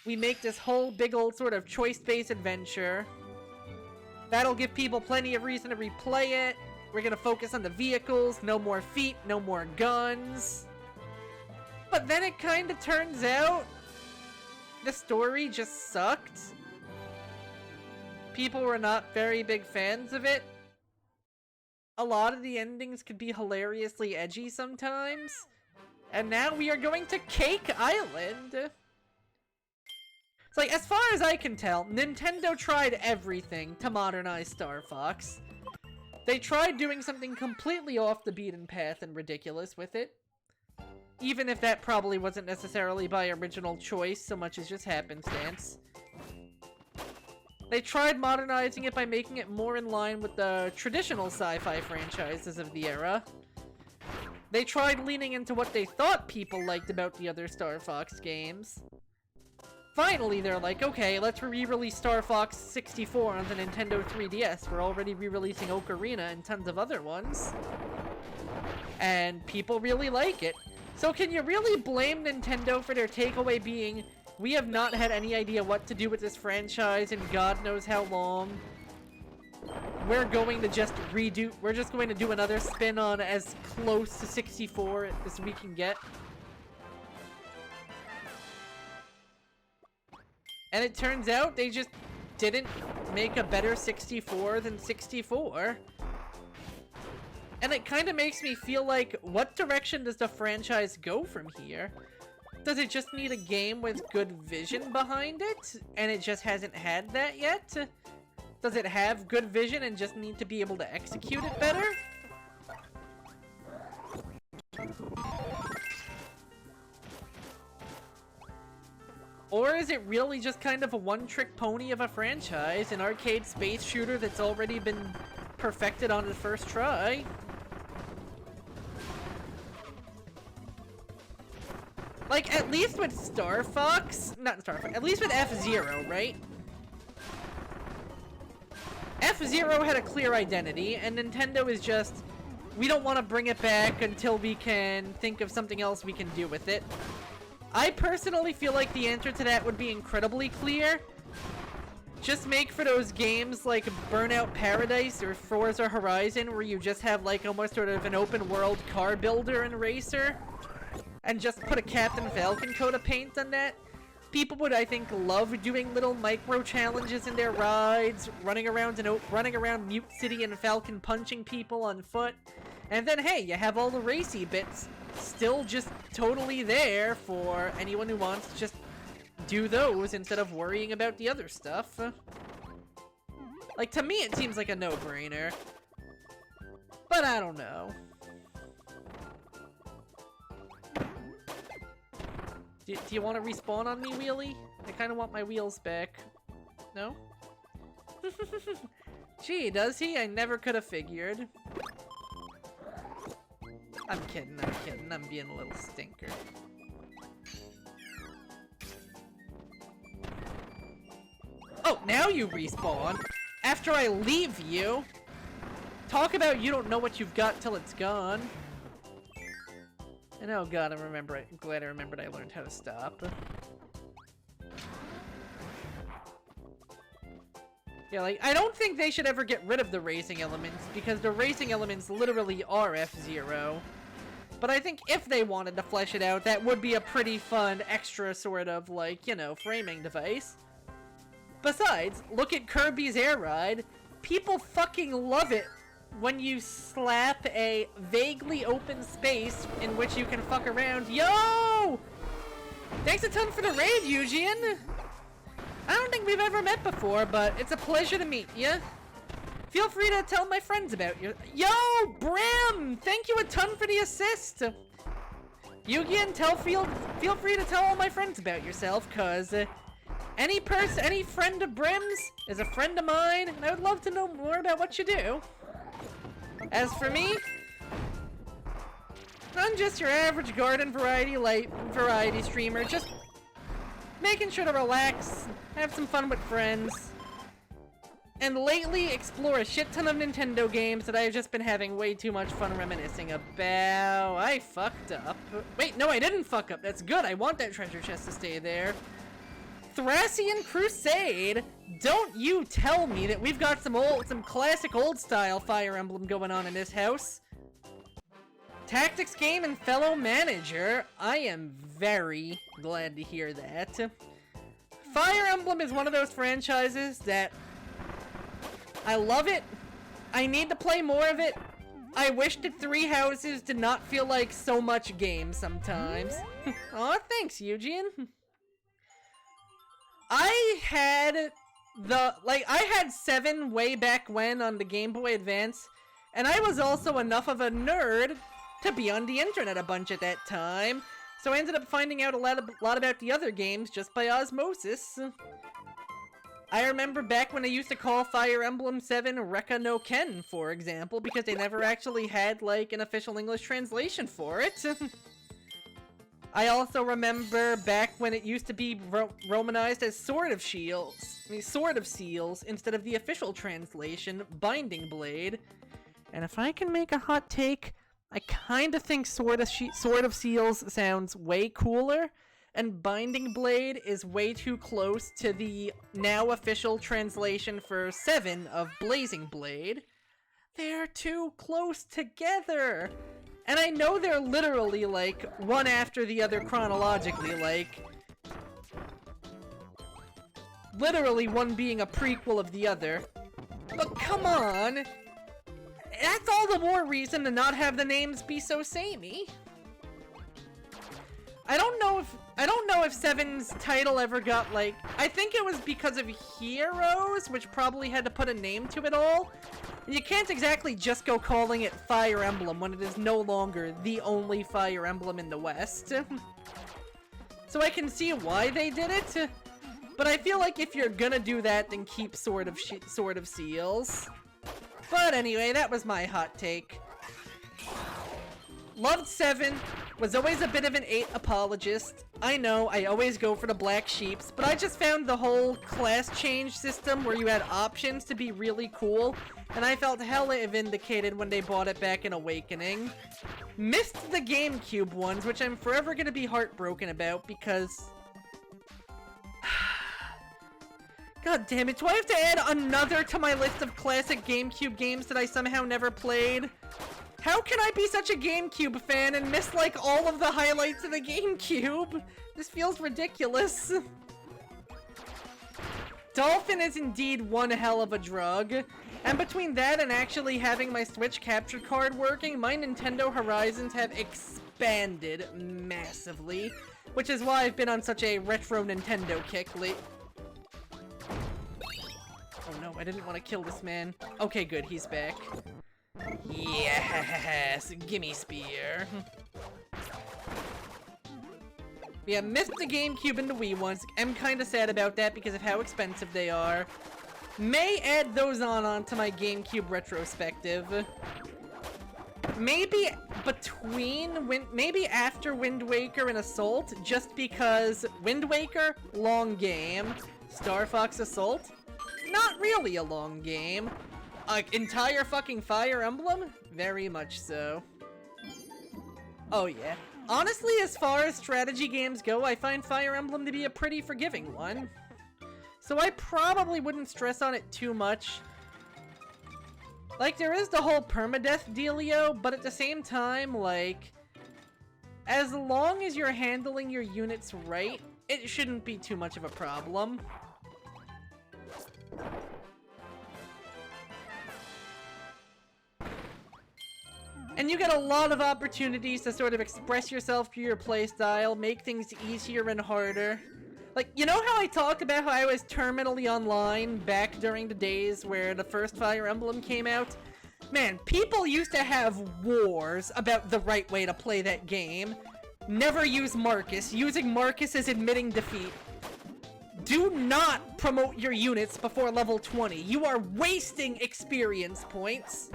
Speaker 1: we make this whole big old sort of choice-based adventure. That'll give people plenty of reason to replay it. We're gonna focus on the vehicles, no more feet, no more guns. But then it kinda turns out the story just sucked. People were not very big fans of it. A lot of the endings could be hilariously edgy sometimes. And now we are going to Cake Island. It's like, as far as I can tell, Nintendo tried everything to modernize Star Fox. They tried doing something completely off the beaten path and ridiculous with it. Even if that probably wasn't necessarily by original choice so much as just happenstance. They tried modernizing it by making it more in line with the traditional sci-fi franchises of the era. They tried leaning into what they thought people liked about the other Star Fox games. Finally, they're like, okay, let's re-release Star Fox 64 on the Nintendo 3DS. We're already re-releasing Ocarina and tons of other ones. And people really like it. So can you really blame Nintendo for their takeaway being, we have not had any idea what to do with this franchise in God knows how long. We're going to just we're just going to do another spin on as close to 64 as we can get. And it turns out they just didn't make a better 64 than 64. And it kind of makes me feel like, what direction does the franchise go from here? Does it just need a game with good vision behind it? And it just hasn't had that yet? Does it have good vision and just need to be able to execute it better? Or is it really just kind of a one-trick pony of a franchise, an arcade space shooter that's already been perfected on the first try? Like, at least with Star Fox, not Star Fox, at least with F-Zero, right? F-Zero had a clear identity, and Nintendo is just, we don't want to bring it back until we can think of something else we can do with it. I personally feel like the answer to that would be incredibly clear. Just make for those games like Burnout Paradise or Forza Horizon where you just have like almost sort of an open world car builder and racer. And just put a Captain Falcon coat of paint on that. People would, I think, love doing little micro challenges in their rides, running around Mute City and Falcon punching people on foot. And then, hey, you have all the racy bits still just totally there for anyone who wants to just do those instead of worrying about the other stuff. Like, to me, it seems like a no-brainer. But I don't know. Do you want to respawn on me, Wheelie? I kind of want my wheels back. No? Gee, does he? I never could have figured. I'm kidding, I'm kidding. I'm being a little stinker. Oh, now you respawn? After I leave you? Talk about you don't know what you've got till it's gone. And oh god, I'm glad I remembered I learned how to stop. Yeah, like, I don't think they should ever get rid of the racing elements, because the racing elements literally are F-Zero. But I think if they wanted to flesh it out, that would be a pretty fun extra sort of, like, you know, framing device. Besides, look at Kirby's Air Ride. People fucking love it when you slap a vaguely open space in which you can fuck around. Yo! Thanks a ton for the raid, Eugene! I don't think we've ever met before, but it's a pleasure to meet you. Feel free to tell my friends about you. Yo, Brim! Thank you a ton for the assist! Eugene, feel free to tell all my friends about yourself, cause any friend of Brim's is a friend of mine, and I would love to know more about what you do. As for me, I'm just your average garden variety streamer, just making sure to relax, have some fun with friends, and lately explore a shit ton of Nintendo games that I've just been having way too much fun reminiscing about. I fucked up. Wait, no, I didn't fuck up. That's good. I want that treasure chest to stay there. Thracian Crusade! Don't you tell me that we've got some classic old style Fire Emblem going on in this house. Tactics game and fellow manager. I am very glad to hear that. Fire Emblem is one of those franchises that I love it. I need to play more of it. I wish that Three Houses did not feel like so much game sometimes. Aw, thanks, Eugene. I had 7 way back when on the Game Boy Advance, and I was also enough of a nerd to be on the internet a bunch at that time, so I ended up finding out a lot about the other games just by osmosis. I remember back when I used to call Fire Emblem 7 Rekka no Ken, for example, because they never actually had, like, an official English translation for it. I also remember back when it used to be romanized as Sword of Seals, instead of the official translation, Binding Blade. And if I can make a hot take, I kinda think Sword of Seals sounds way cooler, and Binding Blade is way too close to the now official translation for 7 of Blazing Blade. They're too close together! And I know they're literally, like, one after the other chronologically, like, literally one being a prequel of the other. But come on! That's all the more reason to not have the names be so samey. I don't know if 7's title ever got, like, I think it was because of Heroes, which probably had to put a name to it all. You can't exactly just go calling it Fire Emblem when it is no longer the only Fire Emblem in the West. So I can see why they did it, but I feel like if you're gonna do that, then keep Sword of Seals. But anyway, that was my hot take. Loved 7, was always a bit of an 8 apologist. I know, I always go for the black sheeps, but I just found the whole class change system where you had options to be really cool, and I felt hella vindicated when they brought it back in Awakening. Missed the GameCube ones, which I'm forever gonna be heartbroken about because... God damn it, do I have to add another to my list of classic GameCube games that I somehow never played? How can I be such a GameCube fan and miss, like, all of the highlights of the GameCube? This feels ridiculous. Dolphin is indeed one hell of a drug. And between that and actually having my Switch capture card working, my Nintendo horizons have expanded massively. Which is why I've been on such a retro Nintendo kick lately. Oh no, I didn't want to kill this man. Okay, good, he's back. Yes, gimme spear. Yeah, missed the GameCube and the Wii ones. I'm kinda sad about that because of how expensive they are. May add those onto my GameCube retrospective. Maybe maybe after Wind Waker and Assault, just because Wind Waker, long game. Star Fox Assault, not really a long game. Entire fucking Fire Emblem? Very much so. Oh yeah. Honestly, as far as strategy games go, I find Fire Emblem to be a pretty forgiving one. So I probably wouldn't stress on it too much. Like, there is the whole permadeath dealio, but at the same time, like, as long as you're handling your units right, it shouldn't be too much of a problem. And you get a lot of opportunities to sort of express yourself through your playstyle, make things easier and harder. Like, you know how I talked about how I was terminally online back during the days where the first Fire Emblem came out? Man, people used to have wars about the right way to play that game. Never use Marcus. Using Marcus is admitting defeat. Do not promote your units before level 20. You are wasting experience points.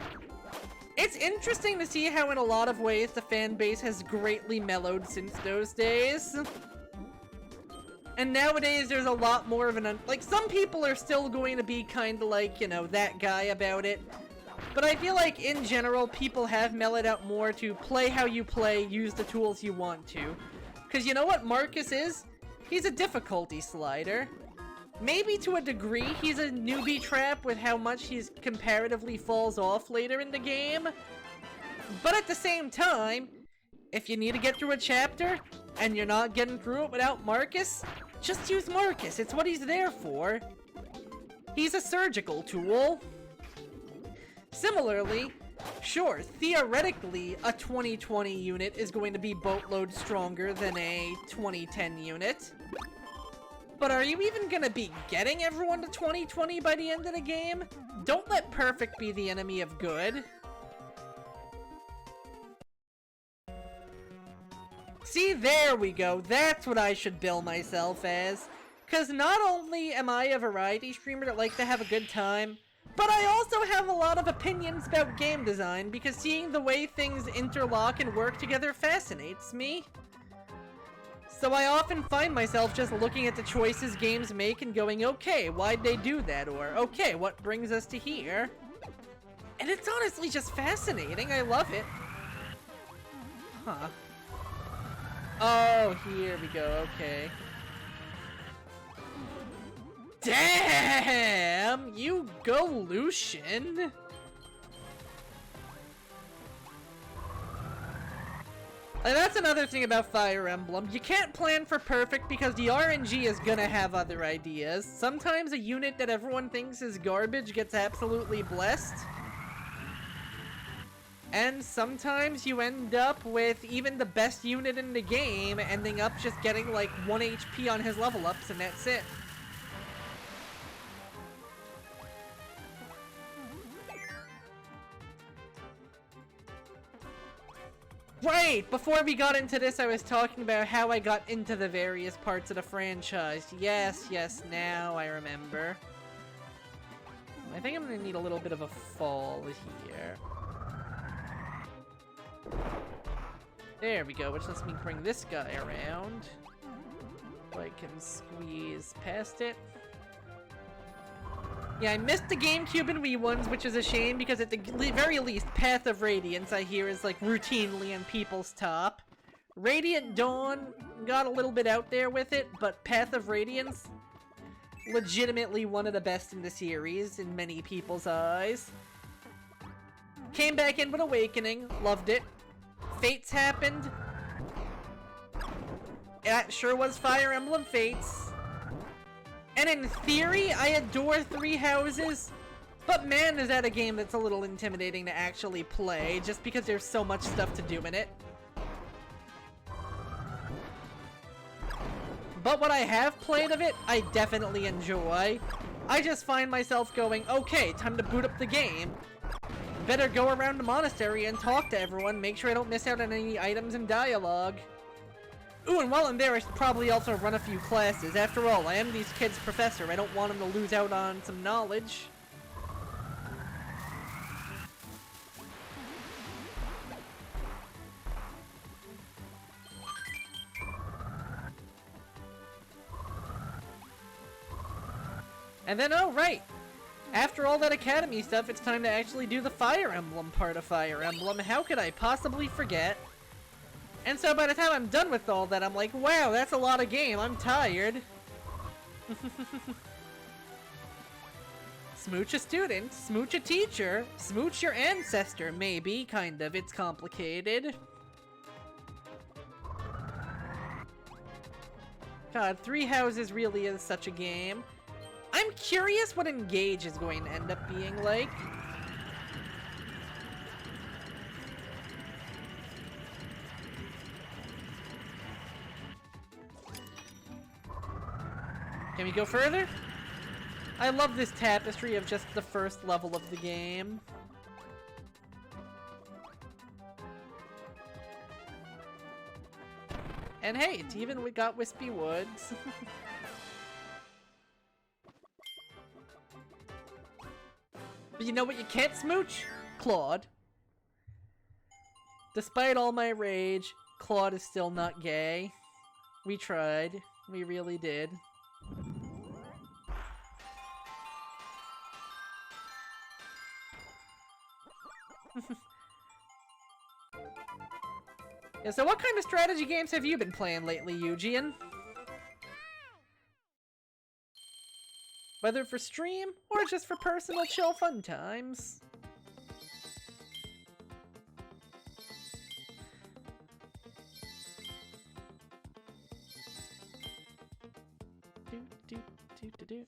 Speaker 1: It's interesting to see how in a lot of ways the fan base has greatly mellowed since those days. And nowadays, there's a lot more of an... like, some people are still going to be kind of like, you know, that guy about it. But I feel like, in general, people have mellowed out more to play how you play, use the tools you want to. Because you know what Marcus is? He's a difficulty slider. Maybe to a degree, he's a newbie trap with how much he comparatively falls off later in the game. But at the same time, if you need to get through a chapter, and you're not getting through it without Marcus, just use Marcus. It's what he's there for. He's a surgical tool. Similarly, sure, theoretically, a 2020 unit is going to be boatloads stronger than a 2010 unit. But are you even gonna be getting everyone to 2020 by the end of the game? Don't let perfect be the enemy of good. See, there we go. That's what I should bill myself as. Because not only am I a variety streamer that likes to have a good time, but I also have a lot of opinions about game design because seeing the way things interlock and work together fascinates me. So I often find myself just looking at the choices games make and going, okay, why'd they do that? Or, okay, what brings us to here? And it's honestly just fascinating. I love it. Huh. Oh, here we go. Okay. Damn! You go, Lucian! And that's another thing about Fire Emblem. You can't plan for perfect because the RNG is gonna have other ideas. Sometimes a unit that everyone thinks is garbage gets absolutely blessed. And sometimes you end up with even the best unit in the game ending up just getting like 1 HP on his level ups and that's it. Right! Before we got into this, I was talking about how I got into the various parts of the franchise. Yes, now I remember. I think I'm gonna need a little bit of a fall here. There we go, which lets me bring this guy around. So I can squeeze past it. Yeah, I missed the GameCube and Wii ones, which is a shame, because at the very least, Path of Radiance, I hear, is, like, routinely in people's top. Radiant Dawn got a little bit out there with it, but Path of Radiance, legitimately one of the best in the series, in many people's eyes. Came back in with Awakening, loved it. Fates happened. That sure was Fire Emblem Fates. And in theory, I adore Three Houses, but man, is that a game that's a little intimidating to actually play, just because there's so much stuff to do in it. But what I have played of it, I definitely enjoy. I just find myself going, okay, time to boot up the game. Better go around the monastery and talk to everyone, make sure I don't miss out on any items and dialogue. Ooh, and while I'm there, I should probably also run a few classes. After all, I am these kids' professor. I don't want them to lose out on some knowledge. And then, oh, right! After all that Academy stuff, it's time to actually do the Fire Emblem part of Fire Emblem. How could I possibly forget? And so by the time I'm done with all that, I'm like, wow, that's a lot of game. I'm tired. Smooch a student, smooch a teacher, smooch your ancestor, maybe, kind of. It's complicated. God, Three Houses really is such a game. I'm curious what Engage is going to end up being like. Can we go further? I love this tapestry of just the first level of the game. And hey, it's even we got Wispy Woods. But you know what you can't smooch? Claude. Despite all my rage, Claude is still not gay. We tried. We really did. Yeah, so what kind of strategy games have you been playing lately, Eugean? Whether for stream, or just for personal chill fun times. Do.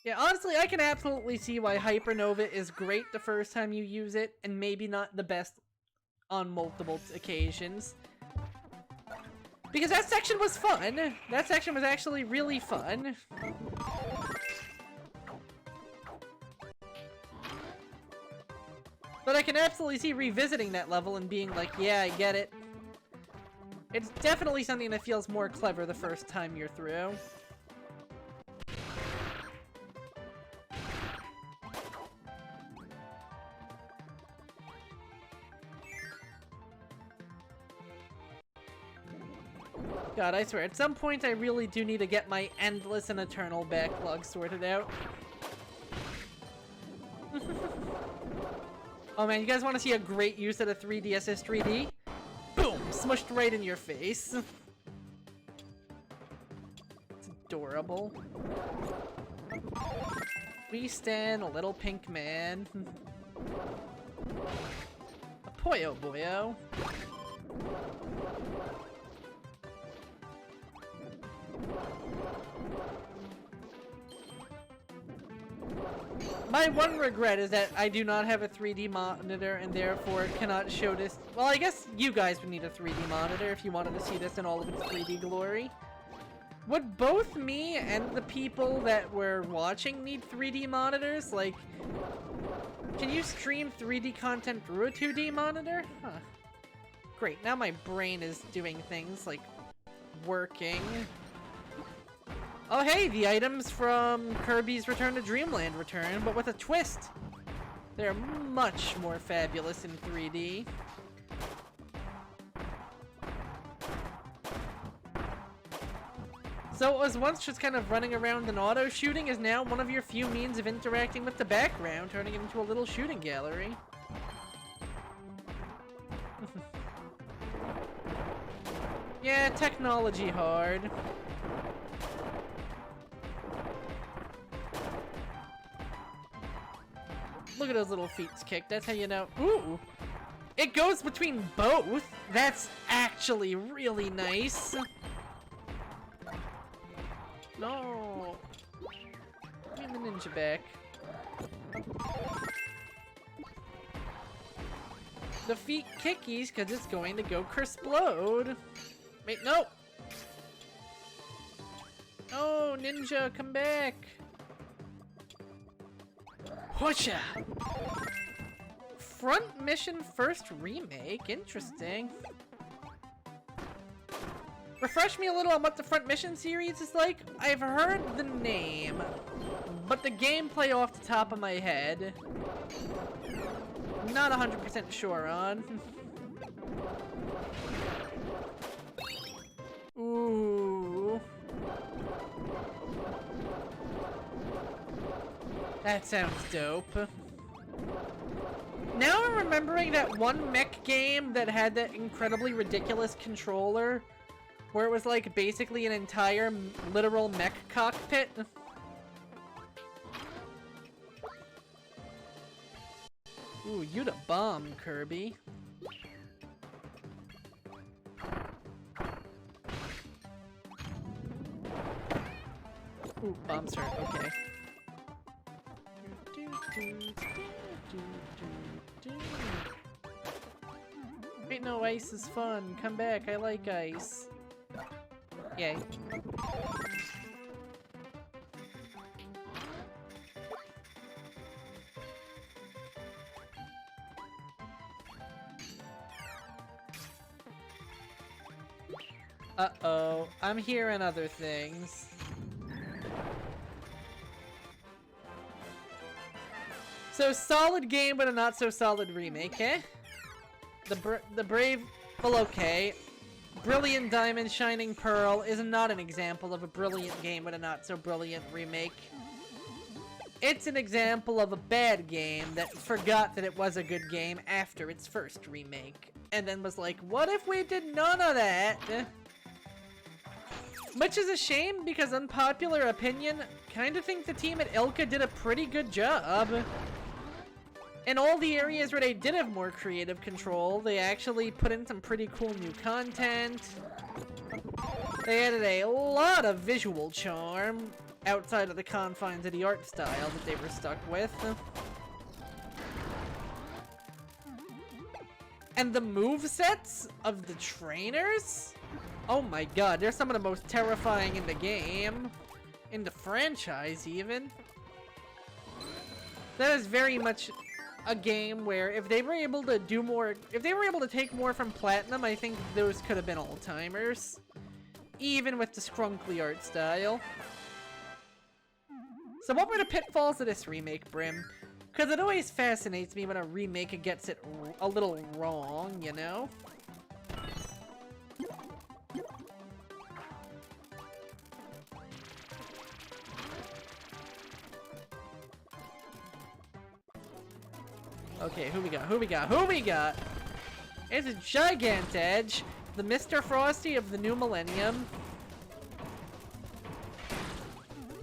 Speaker 1: Yeah, honestly, I can absolutely see why Hypernova is great the first time you use it, and maybe not the best on multiple occasions. Because that section was fun. That section was actually really fun. But I can absolutely see revisiting that level and being like, yeah, I get it. It's definitely something that feels more clever the first time you're through. God, I swear, at some point I really do need to get my endless and eternal backlog sorted out. Oh man, you guys want to see a great use of the 3DS's 3D? Boom! Smushed right in your face. It's adorable. We stand a little pink man. A poyo boyo. My one regret is that I do not have a 3D monitor and therefore cannot show this. Well, I guess you guys would need a 3D monitor if you wanted to see this in all of its 3D glory. Would both me and the people that were watching need 3D monitors? Like, can you stream 3D content through a 2D monitor? Huh. Great, now my brain is doing things like working. Oh hey, the items from Kirby's Return to Dreamland return, but with a twist. They're much more fabulous in 3D. So what was once just kind of running around and auto-shooting is now one of your few means of interacting with the background, turning it into a little shooting gallery. Yeah, technology hard. Look at those little feet kick. That's how you know. Ooh! It goes between both! That's actually really nice. No! Give me the ninja back. The feet kickies because it's going to go Kersplode. Wait, no! Oh, ninja, come back! Whatcha? Front Mission First Remake? Interesting. Refresh me a little on what the Front Mission series is like. I've heard the name, but the gameplay off the top of my head, not 100% sure on. Ooh. That sounds dope. Now I'm remembering that one mech game that had that incredibly ridiculous controller where it was like basically an entire literal mech cockpit. Ooh, you the bomb, Kirby. Ooh, bombs hurt, okay. Wait, no, ice is fun. Come back, I like ice. Yay. Uh-oh, I'm hearing other things. So, solid game, but a not-so-solid remake, eh? The Brave... Well, okay. Brilliant Diamond Shining Pearl is not an example of a brilliant game with a not-so-brilliant remake. It's an example of a bad game that forgot that it was a good game after its first remake. And then was like, what if we did none of that? Which is a shame, because unpopular opinion, kinda think the team at Ilka did a pretty good job. In all the areas where they did have more creative control, they actually put in some pretty cool new content. They added a lot of visual charm outside of the confines of the art style that they were stuck with. And the movesets of the trainers? Oh my god, they're some of the most terrifying in the game. In the franchise, even. That is very much a game where if they were able to do more, if they were able to take more from Platinum, I think those could have been all-timers. Even with the scrunkly art style. So what were the pitfalls of this remake, Brim? Because it always fascinates me when a remake gets it a little wrong, you know? Okay, who we got? Who we got? Who we got? It's a Gigantedge, the Mr. Frosty of the new millennium.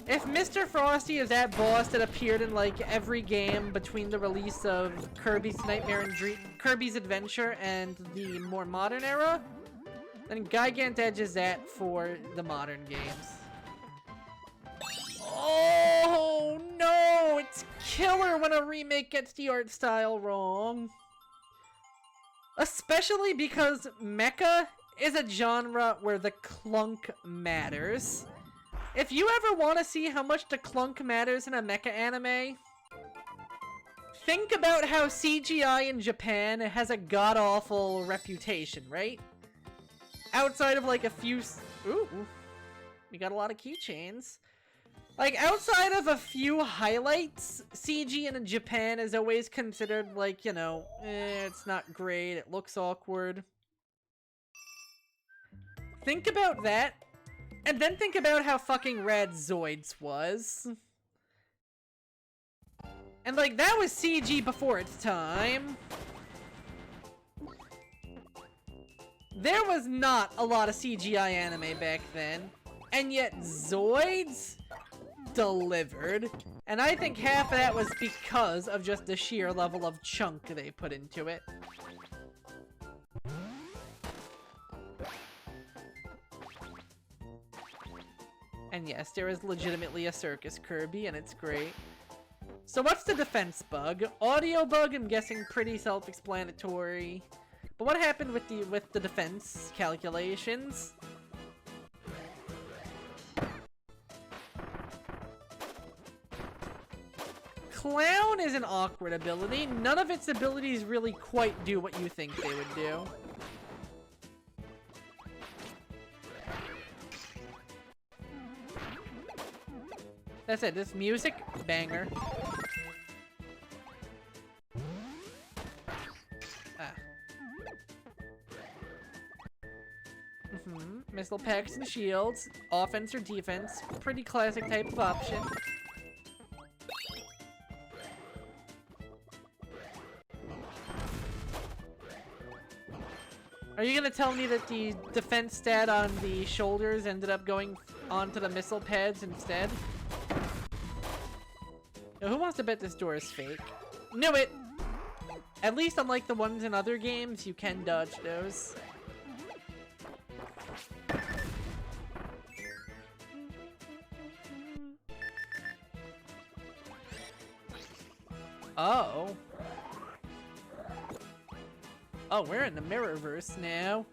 Speaker 1: If Mr. Frosty is that boss that appeared in like every game between the release of Kirby's Nightmare and Kirby's Adventure and the more modern era, then Gigantedge is that for the modern games. Oh no! It's killer when a remake gets the art style wrong. Especially because mecha is a genre where the clunk matters. If you ever want to see how much the clunk matters in a mecha anime, think about how CGI in Japan has a god-awful reputation, right? Outside of like a few... Ooh, we got a lot of keychains. Like, outside of a few highlights, CG in Japan is always considered like, you know, it's not great, it looks awkward. Think about that. And then think about how fucking rad Zoids was. And like, that was CG before its time. There was not a lot of CGI anime back then. And yet Zoids delivered. And I think half of that was because of just the sheer level of chunk they put into it. And yes, there is legitimately a circus Kirby, and it's great. So what's the defense bug? Audio bug, I'm guessing pretty self-explanatory. But what happened with the defense calculations? Clown is an awkward ability. None of its abilities really quite do what you think they would do. That's it, this music, banger. Ah. Missile packs and shields, offense or defense, pretty classic type of option. Are you gonna tell me that the defense stat on the shoulders ended up going onto the missile pads instead? Now, who wants to bet this door is fake? Knew it! At least unlike the ones in other games, you can dodge those. Oh. Oh, we're in the Mirrorverse now.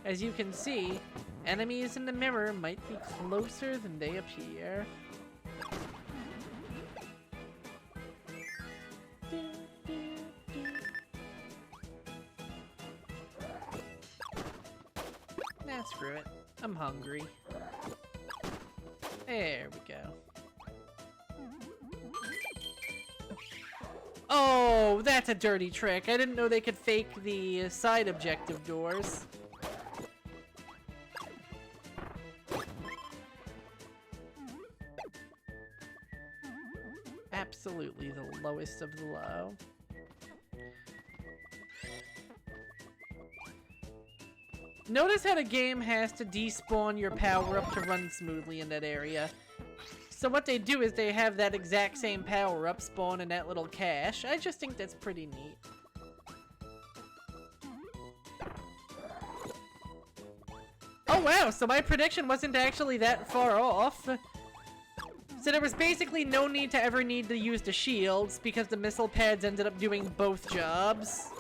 Speaker 1: As you can see, enemies in the mirror might be closer than they appear. Nah, screw it. I'm hungry. There we go. Oh, that's a dirty trick. I didn't know they could fake the side objective doors. Absolutely the lowest of the low. Notice how the game has to despawn your power-up to run smoothly in that area. So what they do is they have that exact same power-up spawn in that little cache. I just think that's pretty neat. Oh wow, so my prediction wasn't actually that far off. So there was basically no need to ever need to use the shields because the missile pads ended up doing both jobs.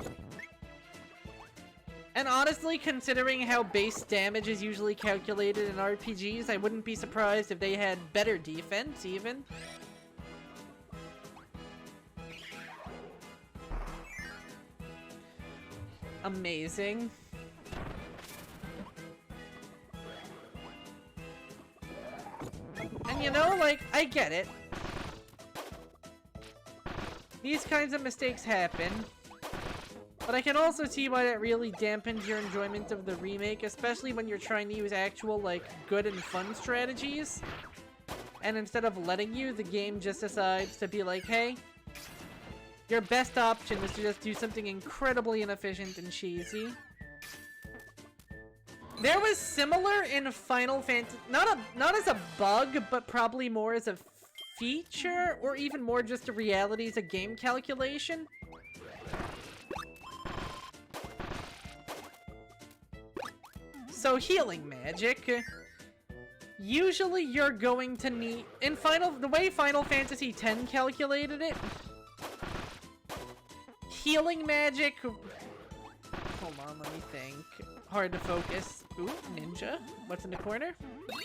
Speaker 1: And honestly, considering how base damage is usually calculated in RPGs, I wouldn't be surprised if they had better defense, even. Amazing. And you know, like, I get it. These kinds of mistakes happen. But I can also see why that really dampens your enjoyment of the remake, especially when you're trying to use actual, like, good and fun strategies. And instead of letting you, the game just decides to be like, hey, your best option is to just do something incredibly inefficient and cheesy. There was similar in Final Fantasy, not as a bug, but probably more as a feature, or even more just the realities of game calculation. So healing magic, usually you're going to need, the way Final Fantasy X calculated it, healing magic, hold on, let me think, hard to focus. Ooh, ninja, what's in the corner?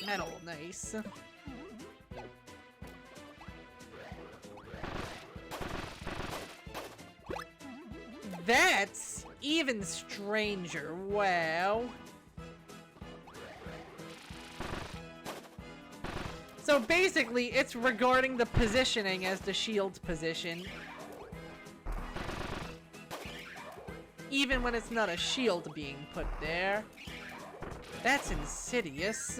Speaker 1: Metal, nice. That's even stranger, wow. So basically, it's regarding the positioning as the shield's position. Even when it's not a shield being put there. That's insidious.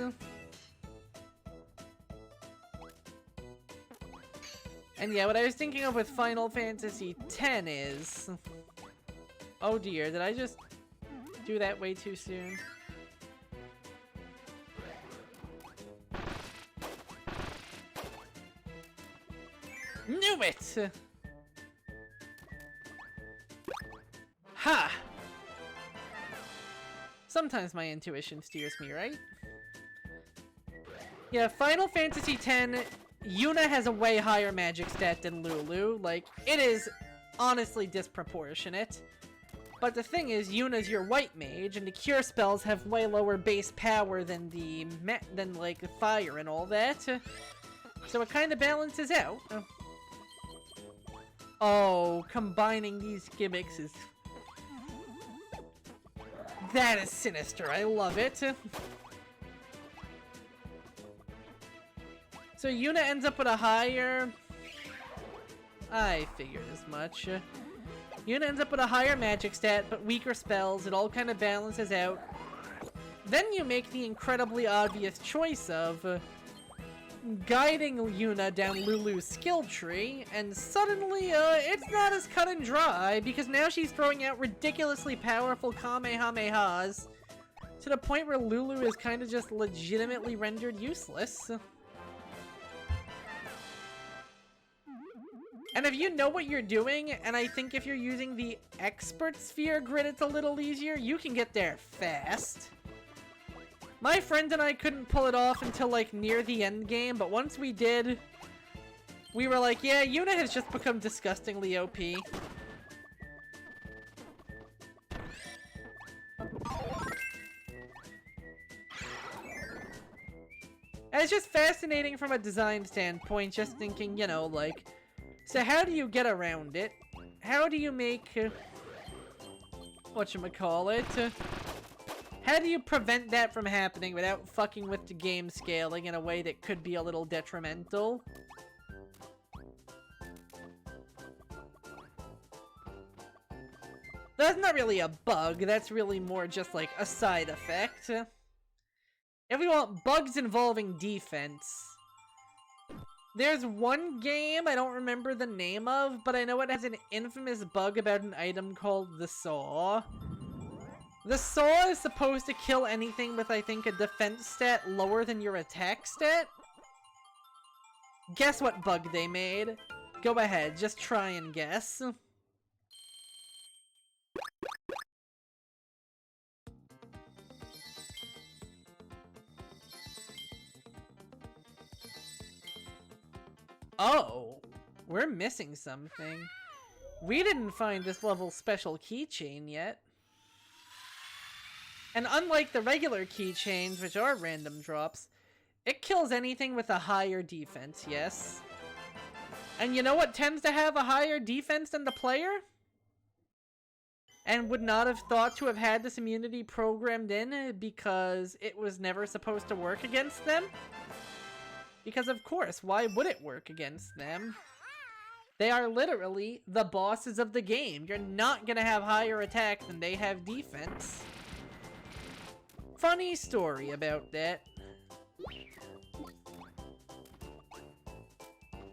Speaker 1: And yeah, what I was thinking of with Final Fantasy X is... Oh dear, did I just do that way too soon? Knew it! Ha! Sometimes my intuition steers me right. Yeah, Final Fantasy X, Yuna has a way higher magic stat than Lulu. Like, it is honestly disproportionate. But the thing is, Yuna's your white mage, and the cure spells have way lower base power than the like the fire and all that. So it kind of balances out. Oh, combining these gimmicks is... That is sinister, I love it. So Yuna ends up with a higher... I figured as much. Yuna ends up with a higher magic stat, but weaker spells. It all kind of balances out. Then you make the incredibly obvious choice of guiding Yuna down Lulu's skill tree, and suddenly, it's not as cut and dry, because now she's throwing out ridiculously powerful Kamehamehas, to the point where Lulu is kind of just legitimately rendered useless. And if you know what you're doing, and I think if you're using the expert sphere grid it's a little easier, you can get there fast. My friend and I couldn't pull it off until like near the end game, but once we did, we were like, yeah, Yuna has just become disgustingly OP. And it's just fascinating from a design standpoint, just thinking, you know, like, so how do you get around it? How do you make, whatchamacallit? How do you prevent that from happening without fucking with the game scaling in a way that could be a little detrimental? That's not really a bug, that's really more just like a side effect. If we want bugs involving defense, there's one game I don't remember the name of, but I know it has an infamous bug about an item called the Saw. The Saw is supposed to kill anything with, I think, a defense stat lower than your attack stat. Guess what bug they made? Go ahead, just try and guess. Oh, we're missing something. We didn't find this level's special keychain yet. And unlike the regular keychains, which are random drops, it kills anything with a higher defense, yes? And you know what tends to have a higher defense than the player? And would not have thought to have had this immunity programmed in because it was never supposed to work against them? Because of course, why would it work against them? They are literally the bosses of the game. You're not gonna have higher attack than they have defense. Funny story about that.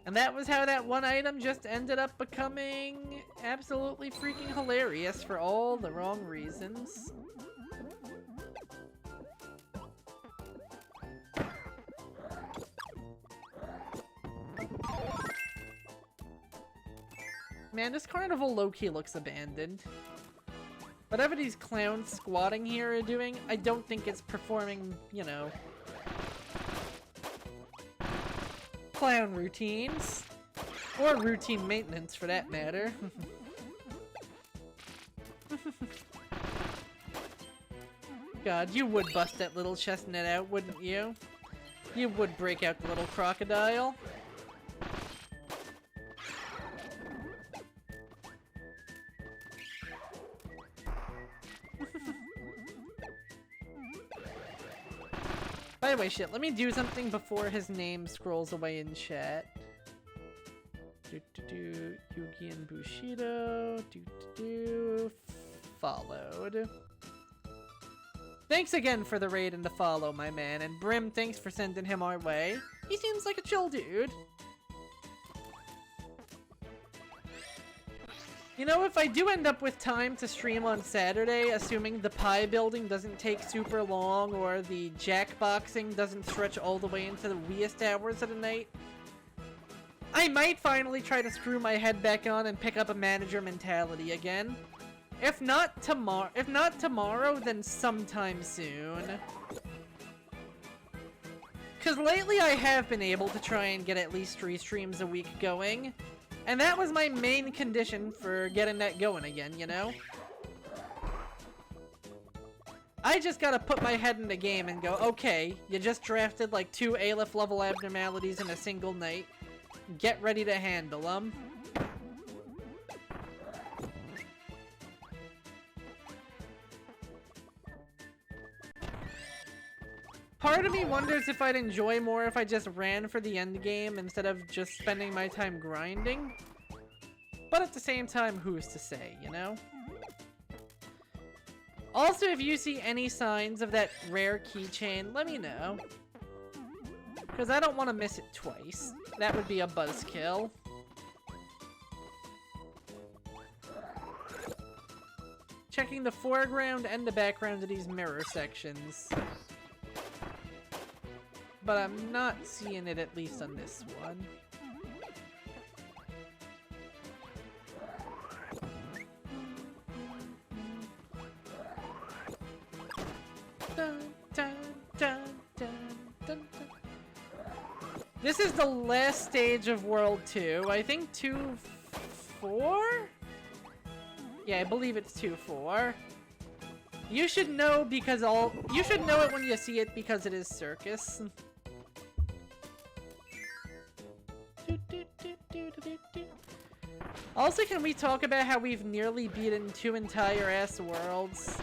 Speaker 1: And that was how that one item just ended up becoming absolutely freaking hilarious for all the wrong reasons. Man, this carnival low-key looks abandoned. Whatever these clowns squatting here are doing, I don't think it's performing, you know, clown routines. Or routine maintenance, for that matter. God, you would bust that little chestnut out, wouldn't you? You would break out the little crocodile. By the way, shit, let me do something before his name scrolls away in chat. Yugi and Bushido. Followed. Thanks again for the raid and the follow, my man. And Brim, thanks for sending him our way. He seems like a chill dude. You know, if I do end up with time to stream on Saturday, assuming the pie building doesn't take super long or the jackboxing doesn't stretch all the way into the weeest hours of the night, I might finally try to screw my head back on and pick up a manager mentality again. If not tomorrow, then sometime soon. Cause lately I have been able to try and get at least 3 streams a week going. And that was my main condition for getting that going again, you know? I just gotta put my head in the game and go, okay, you just drafted like 2 Aleph level abnormalities in a single night. Get ready to handle them. Part of me wonders if I'd enjoy more if I just ran for the end game instead of just spending my time grinding. But at the same time, who's to say, you know? Also, if you see any signs of that rare keychain, let me know. Because I don't want to miss it twice. That would be a buzzkill. Checking the foreground and the background of these mirror sections. But I'm not seeing it, at least on this one. Dun, dun, dun, dun, dun, dun. This is the last stage of World 2. I think 2-4? Yeah, I believe it's 2-4. You should know because you should know it when you see it because it is circus. Also, can we talk about how we've nearly beaten 2 entire ass worlds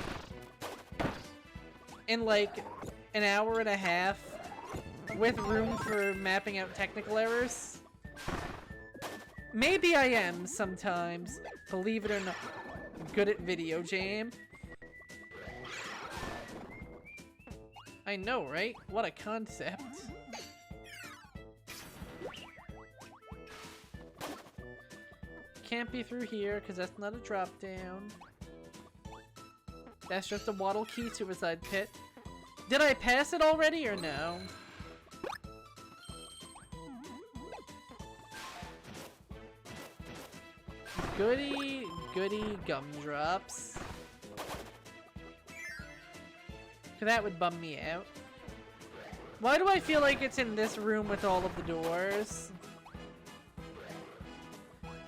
Speaker 1: in like an hour and a half with room for mapping out technical errors? Maybe I am sometimes, believe it or not. good at video game. I know, right? What a concept. Can't be through here, because that's not a drop down. That's just a Waddle Key suicide pit. Did I pass it already, or no? Goody, goody gumdrops. That would bum me out. Why do I feel like it's in this room with all of the doors?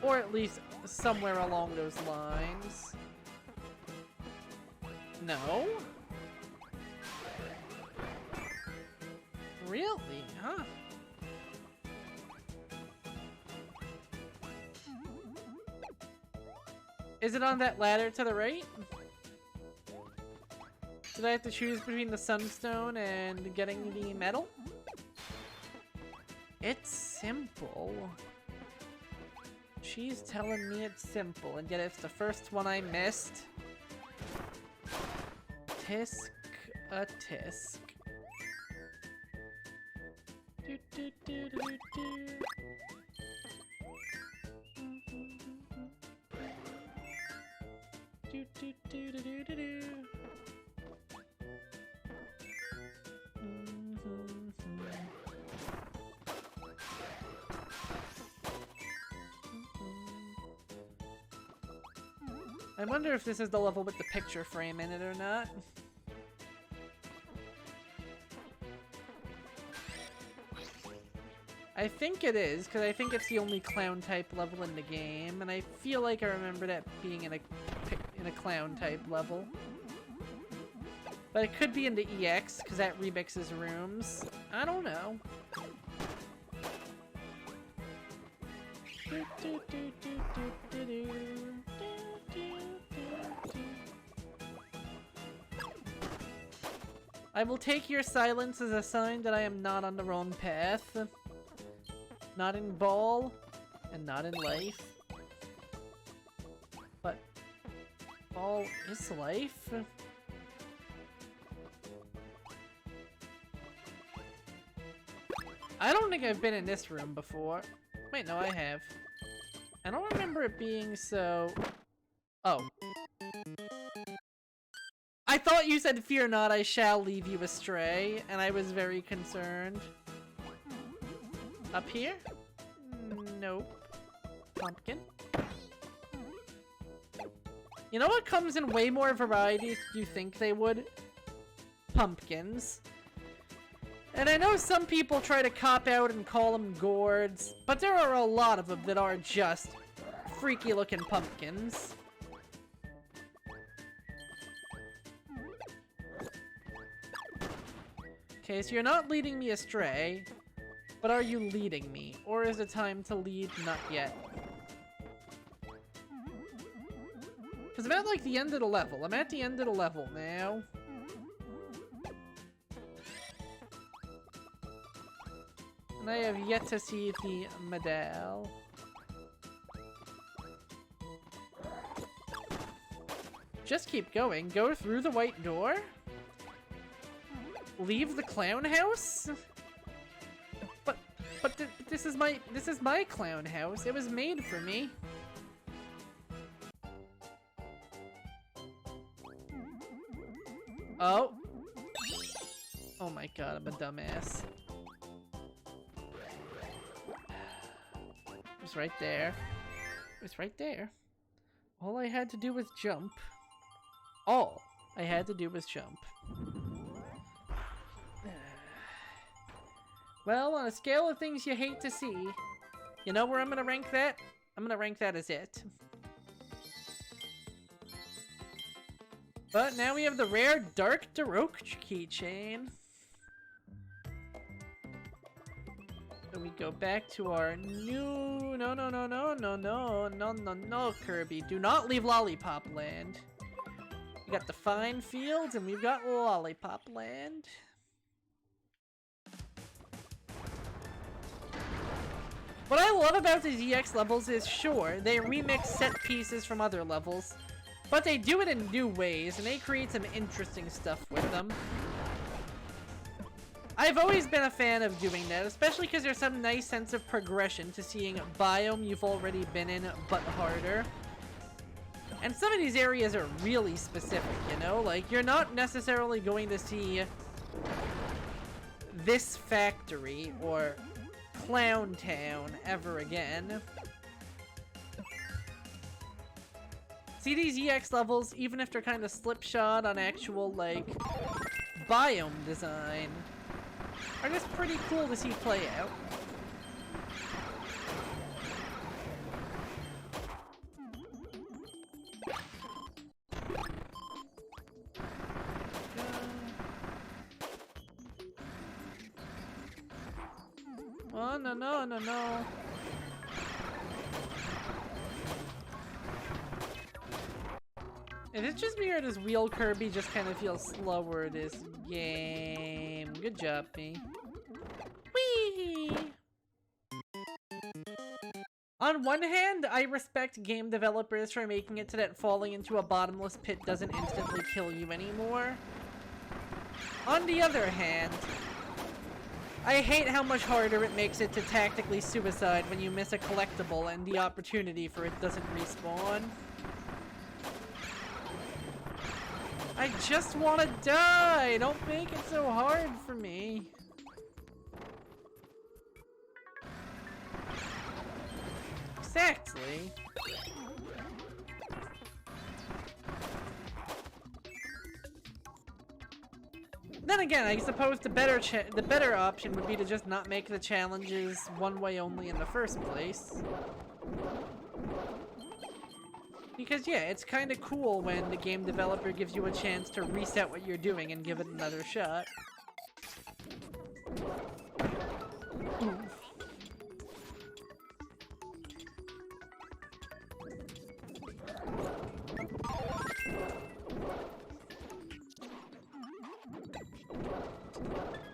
Speaker 1: Or at least somewhere along those lines. No? Really? Huh? Is it on that ladder to the right? Did I have to choose between the sunstone and getting the metal? It's simple. She's telling me it's simple, and yet it's the first one I missed. Tisk a tisk. Do, do, do, do, do. Do, do, do, do, do, do, do. I wonder if this is the level with the picture frame in it or not. I think it is, because I think it's the only clown type level in the game, and I feel like I remember that being in a clown type level. But it could be in the EX, because that remixes rooms. I don't know. I will take your silence as a sign that I am not on the wrong path. Not in ball, and not in life. But ball is life. I don't think I've been in this room before. Wait, no, I have. I don't remember it being so... Oh. I thought you said, "Fear not, I shall leave you astray," and I was very concerned. Up here? Nope. Pumpkin? You know what comes in way more varieties than you think they would? Pumpkins. And I know some people try to cop out and call them gourds, but there are a lot of them that are just freaky looking pumpkins. Okay, so you're not leading me astray, but are you leading me? Or is it time to lead? Not yet. Because I'm at like the end of the level. I'm at the end of the level now. And I have yet to see the medal. Just keep going. Go through the white door. Leave the clown house? But this is my clown house. It was made for me. Oh. Oh my god, I'm a dumbass. It was right there. It was right there. All I had to do was jump. All I had to do was jump. Well, on a scale of things you hate to see, you know where I'm gonna rank that? I'm gonna rank that as it. But now we have the rare Dark Daroke keychain. So we go back to our new... No, Kirby. Do not leave Lollipop Land. We got the fine fields and we've got Lollipop Land. What I love about these EX levels is, sure, they remix set pieces from other levels, But they do it in new ways, and they create some interesting stuff with them. I've always been a fan of doing that, especially because there's some nice sense of progression to seeing a biome you've already been in, but harder. And some of these areas are really specific, you know? Like, you're not necessarily going to see this factory or Clown Town ever again. See these EX levels, even if they're kind of slipshod on actual, like, biome design, are just pretty cool to see play out. Oh, no, no, no, no. Is it just me or does Wheel Kirby just kind of feel slower this game? Good job, me. Whee! On one hand, I respect game developers for making it so that falling into a bottomless pit doesn't instantly kill you anymore. On the other hand, I hate how much harder it makes it to tactically suicide when you miss a collectible and the opportunity for it doesn't respawn. I just want to die! Don't make it so hard for me. Exactly. Then again, I suppose the better option would be to just not make the challenges one way only in the first place. Because yeah, it's kind of cool when the game developer gives you a chance to reset what you're doing and give it another shot.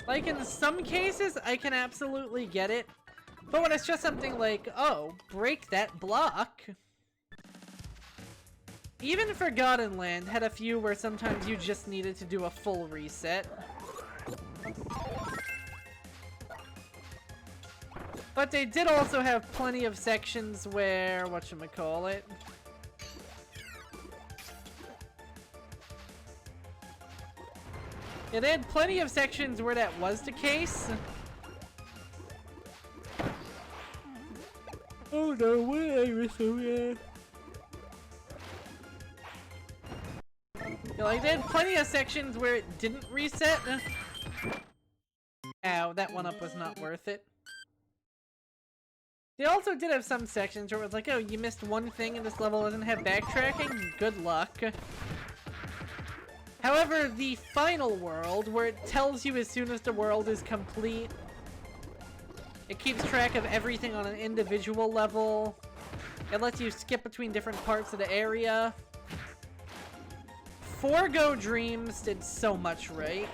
Speaker 1: Like, in some cases, I can absolutely get it. But when it's just something like, oh, break that block. Even Forgotten Land had a few where sometimes you just needed to do a full reset. But they did also have plenty of sections where, whatchamacallit, yeah, they had plenty of sections where that was the case. Oh no way, yeah. Like, they had plenty of sections where it didn't reset. Ow, that one up was not worth it. They also did have some sections where it was like, oh, you missed one thing and this level doesn't have backtracking? Good luck. However, the final world, where it tells you as soon as the world is complete, it keeps track of everything on an individual level, it lets you skip between different parts of the area. Forgo Dreams did so much right.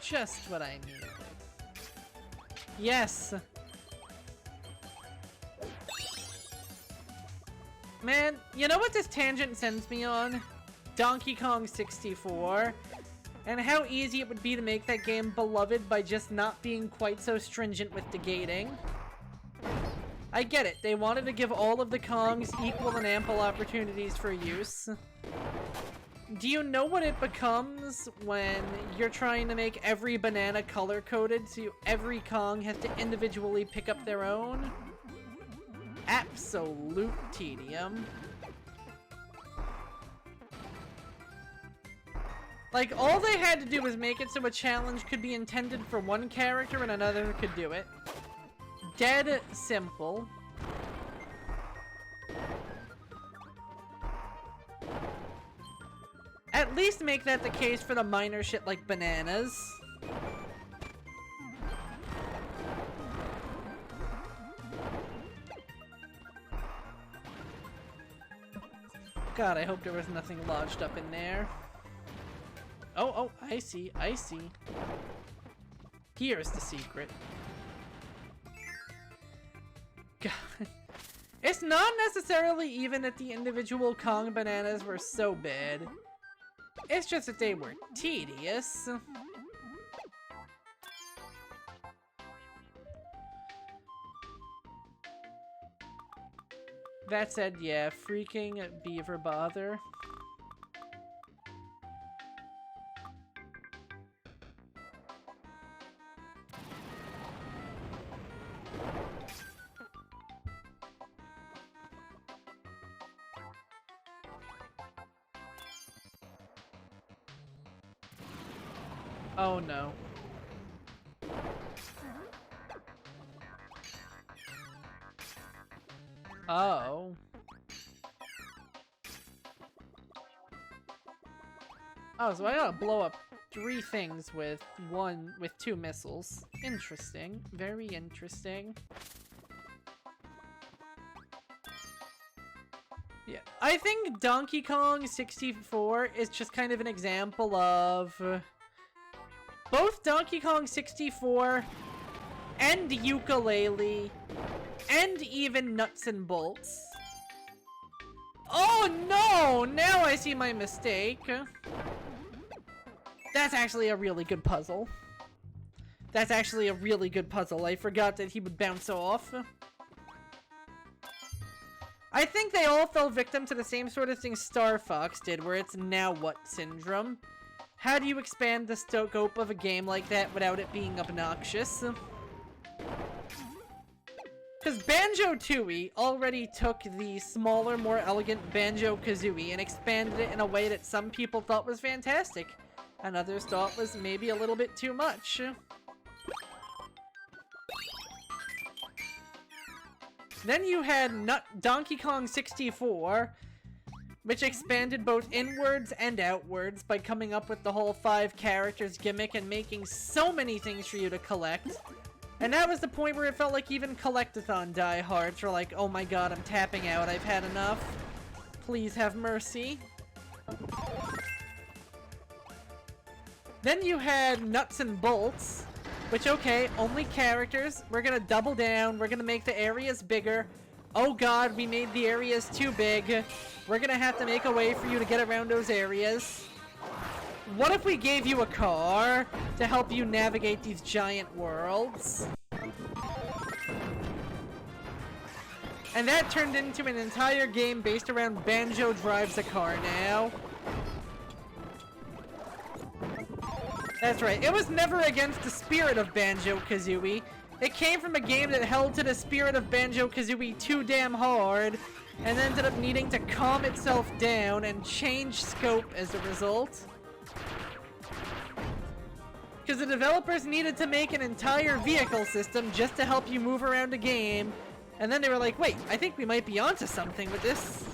Speaker 1: Just what I needed. Yes! Man, you know what this tangent sends me on? Donkey Kong 64. And how easy it would be to make that game beloved by just not being quite so stringent with the gating. I get it, they wanted to give all of the Kongs equal and ample opportunities for use. Do you know what it becomes when you're trying to make every banana color-coded so every Kong has to individually pick up their own? Absolute tedium. Like, all they had to do was make it so a challenge could be intended for one character and another could do it. Dead simple. At least make that the case for the minor shit like bananas. God, I hope there was nothing lodged up in there. Oh, I see, I see. Here's the secret. God. It's not necessarily even that the individual Kong bananas were so bad. It's just that they were tedious. That said, yeah, freaking beaver bother. Oh no. Oh. Oh, so I gotta blow up 3 things with 2 missiles. Interesting. Very interesting. Yeah, I think Donkey Kong 64 is just kind of an example of both Donkey Kong 64 and Yooka-Laylee and even Nuts and Bolts. Oh no! Now I see my mistake. That's actually a really good puzzle. That's actually a really good puzzle. I forgot that he would bounce off. I think they all fell victim to the same sort of thing Star Fox did, where it's now what syndrome. How do you expand the scope of a game like that without it being obnoxious? Because Banjo-Tooie already took the smaller, more elegant Banjo-Kazooie and expanded it in a way that some people thought was fantastic, and others thought was maybe a little bit too much. Then you had Donkey Kong 64, which expanded both inwards and outwards by coming up with the whole 5 characters gimmick and making so many things for you to collect. And that was the point where it felt like even Collectathon diehards were like, oh my god, I'm tapping out, I've had enough. Please have mercy. Then you had Nuts and Bolts, which, okay, only characters. We're gonna double down, we're gonna make the areas bigger. Oh god, we made the areas too big. We're gonna have to make a way for you to get around those areas. What if we gave you a car to help you navigate these giant worlds? And that turned into an entire game based around Banjo drives a car now. That's right, it was never against the spirit of Banjo-Kazooie. It came from a game that held to the spirit of Banjo-Kazooie too damn hard, and ended up needing to calm itself down and change scope as a result. Because the developers needed to make an entire vehicle system just to help you move around a game, and then they were like, wait, I think we might be onto something with this.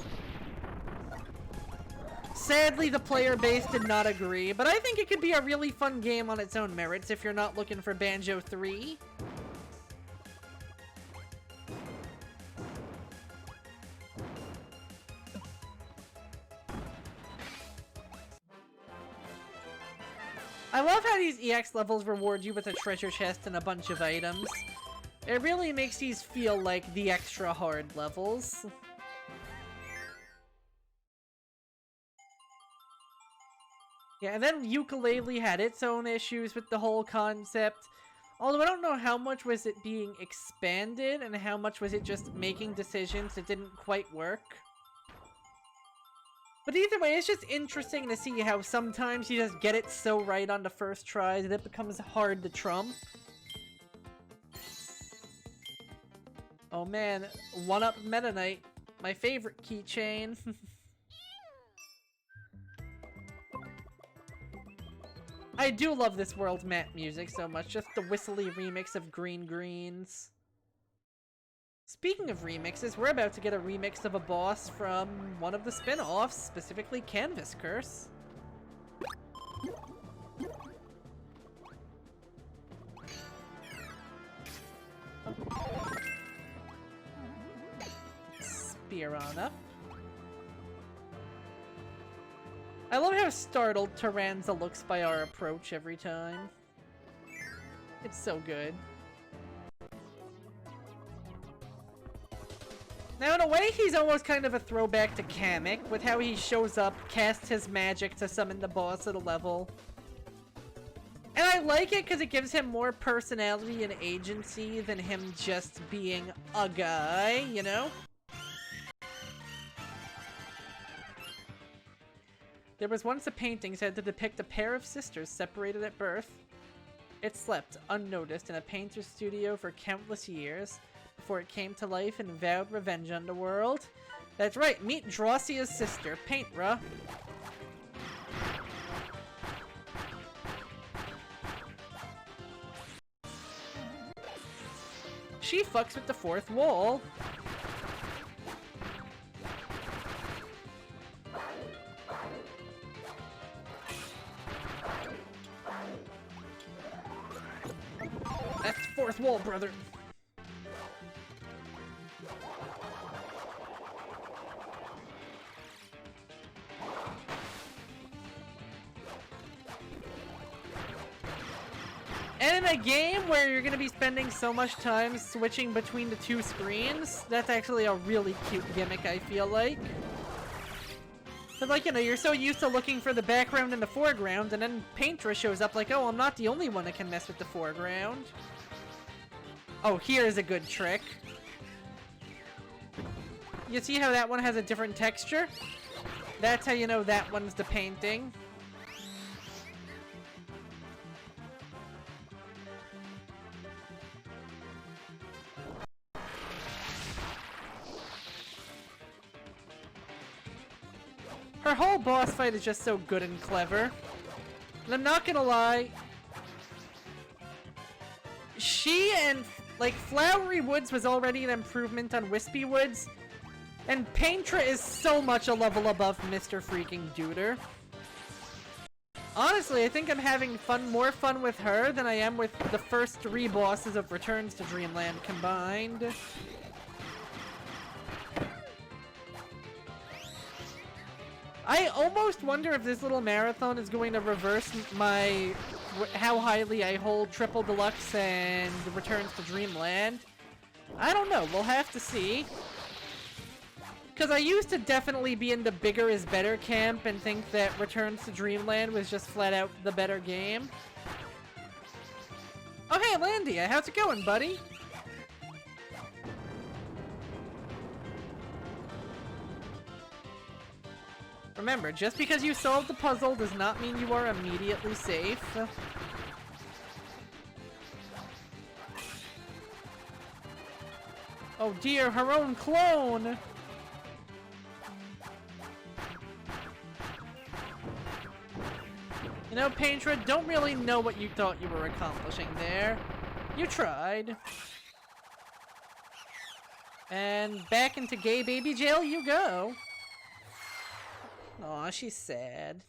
Speaker 1: Sadly, the player base did not agree, but I think it could be a really fun game on its own merits if you're not looking for Banjo 3. I love how these EX levels reward you with a treasure chest and a bunch of items. It really makes these feel like the extra hard levels. Yeah, and then Yooka-Laylee had its own issues with the whole concept. Although I don't know how much was it being expanded and how much was it just making decisions that didn't quite work. But either way, it's just interesting to see how sometimes you just get it so right on the first try that it becomes hard to trump. Oh man, 1-up Meta Knight, my favorite keychain. I do love this world's map music so much, just the whistly remix of Green Greens. Speaking of remixes, we're about to get a remix of a boss from one of the spin-offs, specifically Canvas Curse. Spear on up. I love how startled Taranza looks by our approach every time. It's so good. Now, in a way, he's almost kind of a throwback to Kamek, with how he shows up, casts his magic to summon the boss at a level. And I like it because it gives him more personality and agency than him just being a guy, you know? There was once a painting said to depict a pair of sisters separated at birth. It slept, unnoticed, in a painter's studio for countless years before it came to life and vowed revenge on the world. That's right, meet Drossia's sister, Paintra. She fucks with the fourth wall. That's fourth wall, brother. And in a game where you're going to be spending so much time switching between the two screens, that's actually a really cute gimmick, I feel like. But like, you know, you're so used to looking for the background and the foreground, and then Paintra shows up like, oh, I'm not the only one that can mess with the foreground. Oh, here's a good trick. You see how that one has a different texture? That's how you know that one's the painting. Her whole boss fight is just so good and clever. And I'm not gonna lie, she and, like, Flowery Woods was already an improvement on Wispy Woods, and Paintra is so much a level above Mr. Freaking Duder. Honestly, I think I'm having more fun with her than I am with the first 3 bosses of Returns to Dreamland combined. I almost wonder if this little marathon is going to reverse my how highly I hold Triple Deluxe and Returns to Dreamland. I don't know, we'll have to see. Because I used to definitely be in the bigger is better camp and think that Returns to Dreamland was just flat out the better game. Oh hey Landia, how's it going, buddy? Remember, just because you solved the puzzle does not mean you are immediately safe. Oh dear, her own clone! You know, Paintra, don't really know what you thought you were accomplishing there. You tried. And back into gay baby jail you go. Aw, she's sad.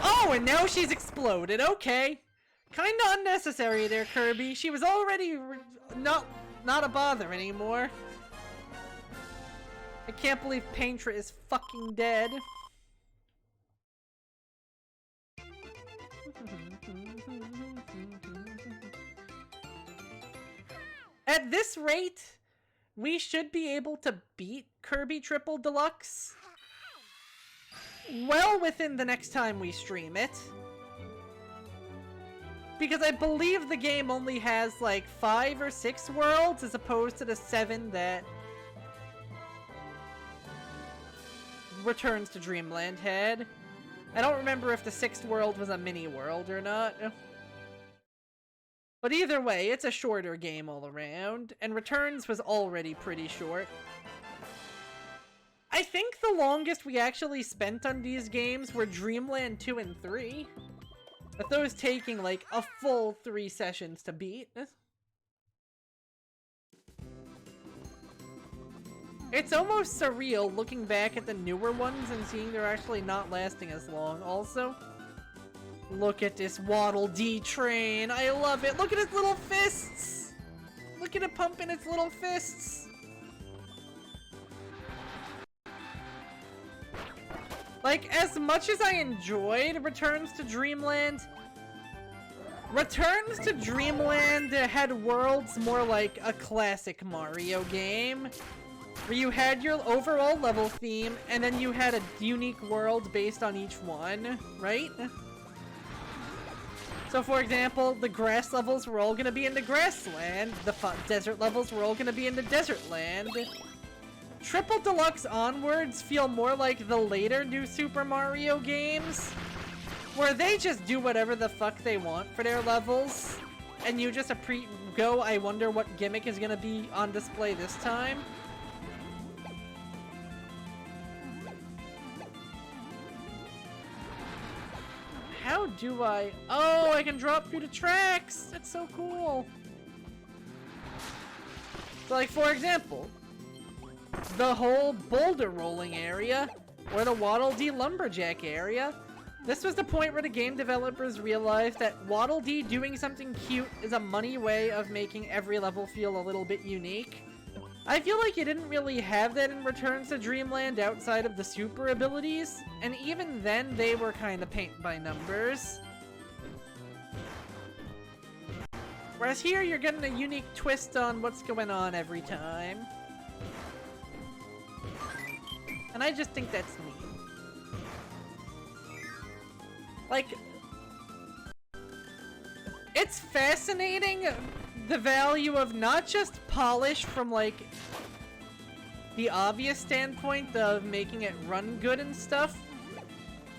Speaker 1: Oh, and now she's exploded. Okay. Kinda unnecessary there, Kirby. She was already not a bother anymore. I can't believe Paintra is fucking dead. At this rate, we should be able to beat Kirby Triple Deluxe well within the next time we stream it. Because I believe the game only has like 5 or 6 worlds as opposed to the 7 that Returns to Dreamland had. I don't remember if the 6th world was a mini world or not. But either way, it's a shorter game all around, and Returns was already pretty short. I think the longest we actually spent on these games were Dreamland 2 and 3. With those taking like a full 3 sessions to beat. It's almost surreal looking back at the newer ones and seeing they're actually not lasting as long. Also, look at this Waddle Dee train. I love it. Look at its little fists. Look at it pumping its little fists. Like, as much as I enjoyed Returns to Dreamland had worlds more like a classic Mario game, where you had your overall level theme, and then you had a unique world based on each one, right? So for example, the grass levels were all gonna be in the grassland, the desert levels were all gonna be in the desert land. Triple Deluxe onwards feel more like the later New Super Mario games, where they just do whatever the fuck they want for their levels, and you just go, I wonder what gimmick is gonna be on display this time. How do I... Oh, I can drop through the tracks! That's so cool! So, like, for example, the whole boulder rolling area, or the Waddle Dee Lumberjack area, this was the point where the game developers realized that Waddle Dee doing something cute is a money way of making every level feel a little bit unique. I feel like you didn't really have that in Returns to Dreamland outside of the super abilities, and even then they were kind of paint by numbers. Whereas here you're getting a unique twist on what's going on every time. And I just think that's neat. Like, it's fascinating the value of not just polish from, like, the obvious standpoint of making it run good and stuff,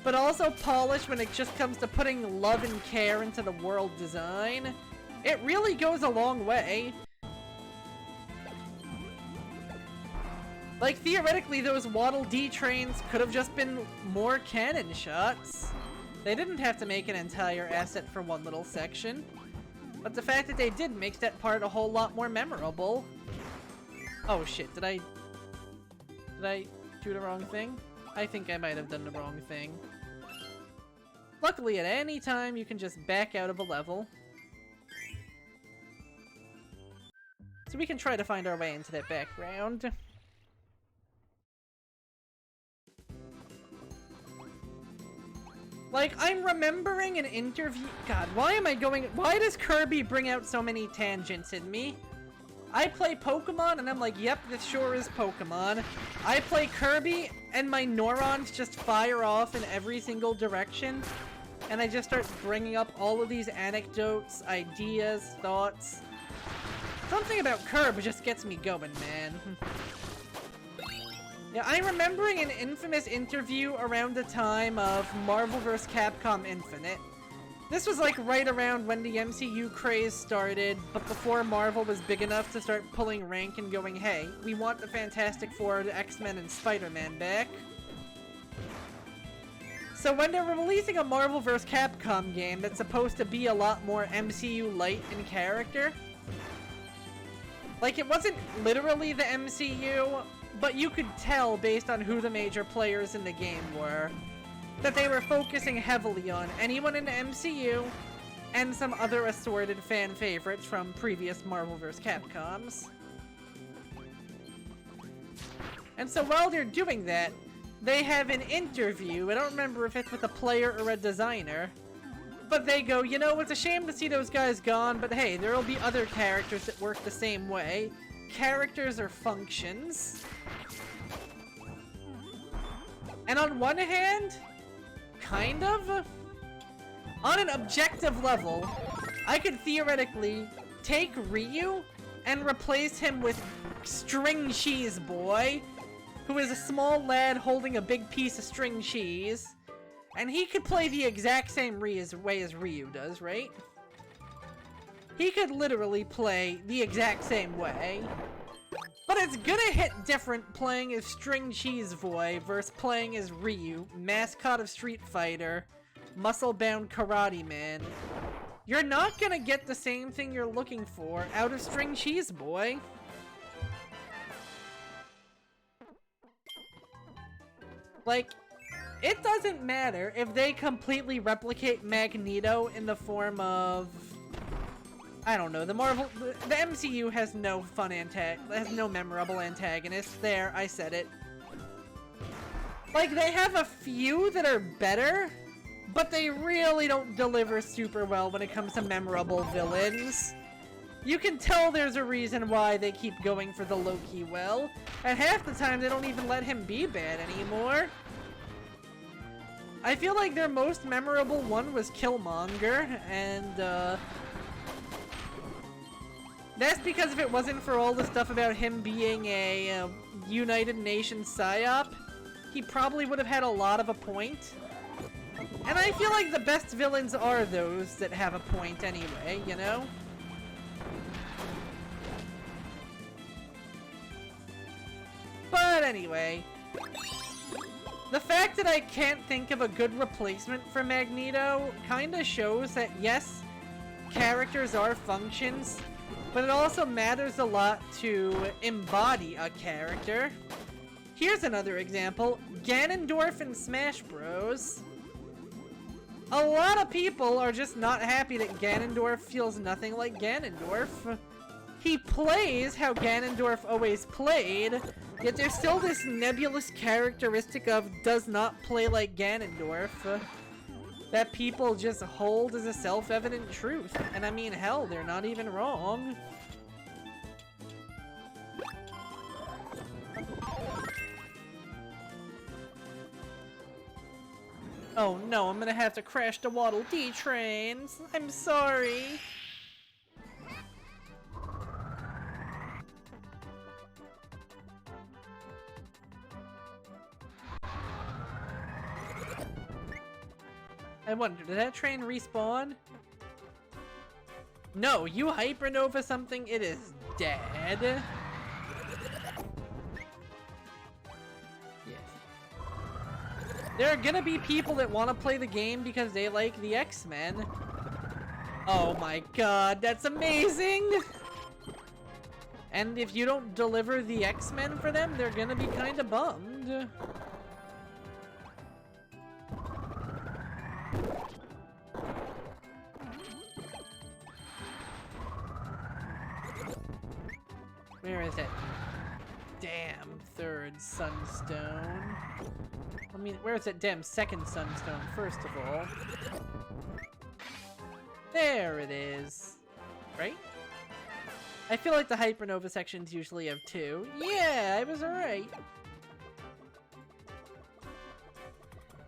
Speaker 1: but also polish when it just comes to putting love and care into the world design. It really goes a long way. Like, theoretically, those Waddle Dee trains could have just been more cannon shots. They didn't have to make an entire asset for one little section. But the fact that they did makes that part a whole lot more memorable. Oh shit, did I do the wrong thing? I think I might have done the wrong thing. Luckily, at any time, you can just back out of a level. So we can try to find our way into that background. Like, I'm remembering an interview- God, why does Kirby bring out so many tangents in me? I play Pokemon and I'm like, yep, this sure is Pokemon. I play Kirby and my neurons just fire off in every single direction. And I just start bringing up all of these anecdotes, ideas, thoughts. Something about Kirby just gets me going, man. Yeah, I'm remembering an infamous interview around the time of Marvel vs. Capcom Infinite. This was like right around when the MCU craze started, but before Marvel was big enough to start pulling rank and going, hey, we want the Fantastic Four, the X-Men, and Spider-Man back. So when they were releasing a Marvel vs. Capcom game that's supposed to be a lot more MCU light in character, like, it wasn't literally the MCU, but you could tell based on who the major players in the game were, that they were focusing heavily on anyone in the MCU and some other assorted fan favorites from previous Marvel vs. Capcoms. And so while they're doing that, they have an interview, I don't remember if it's with a player or a designer, but they go, you know, it's a shame to see those guys gone, but hey, there'll be other characters that work the same way. Characters are functions. And on one hand, kind of, on an objective level, I could theoretically take Ryu and replace him with String Cheese Boy, who is a small lad holding a big piece of string cheese, and he could play the exact same way as Ryu does, right? He could literally play the exact same way. But it's gonna hit different playing as String Cheese Boy versus playing as Ryu, mascot of Street Fighter, muscle-bound karate man. You're not gonna get the same thing you're looking for out of String Cheese Boy. Like, it doesn't matter if they completely replicate Magneto in the form of, I don't know, the MCU has no memorable antagonists. There, I said it. Like, they have a few that are better, but they really don't deliver super well when it comes to memorable villains. You can tell there's a reason why they keep going for the low-key well, and half the time they don't even let him be bad anymore. I feel like their most memorable one was Killmonger, and that's because if it wasn't for all the stuff about him being a United Nations psyop, he probably would have had a lot of a point. And I feel like the best villains are those that have a point anyway, you know? But anyway, the fact that I can't think of a good replacement for Magneto kinda shows that yes, characters are functions, but it also matters a lot to embody a character. Here's another example, Ganondorf in Smash Bros. A lot of people are just not happy that Ganondorf feels nothing like Ganondorf. He plays how Ganondorf always played, yet there's still this nebulous characteristic of does not play like Ganondorf that people just hold as a self-evident truth. And I mean, hell, they're not even wrong. Oh no, I'm gonna have to crash the Waddle Dee trains. I'm sorry. I wonder, did that train respawn? No, you hypernova something, it is dead. Yes. There are gonna be people that want to play the game because they like the X-Men. Oh my god, that's amazing! And if you don't deliver the X-Men for them, they're gonna be kinda bummed. Where is it? Damn, third sunstone. I mean, where's that damn second sunstone, first of all? There it is. Right? I feel like the hypernova sections usually have two. Yeah, I was right.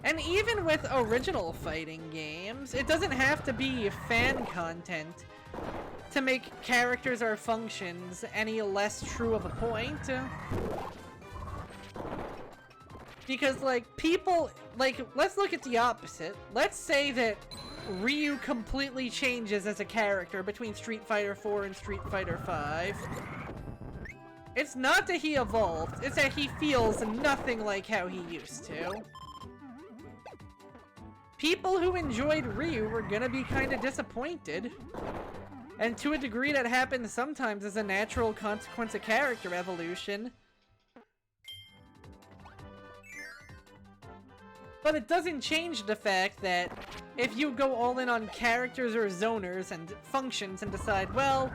Speaker 1: And even with original fighting games, it doesn't have to be fan content to make characters or functions any less true of a point. Because, like, people, like, let's look at the opposite. Let's say that Ryu completely changes as a character between Street Fighter 4 and Street Fighter 5. It's not that he evolved, it's that he feels nothing like how he used to. People who enjoyed Ryu were gonna be kinda disappointed. And to a degree that happens sometimes as a natural consequence of character evolution. But it doesn't change the fact that if you go all in on characters or zoners and functions and decide, well,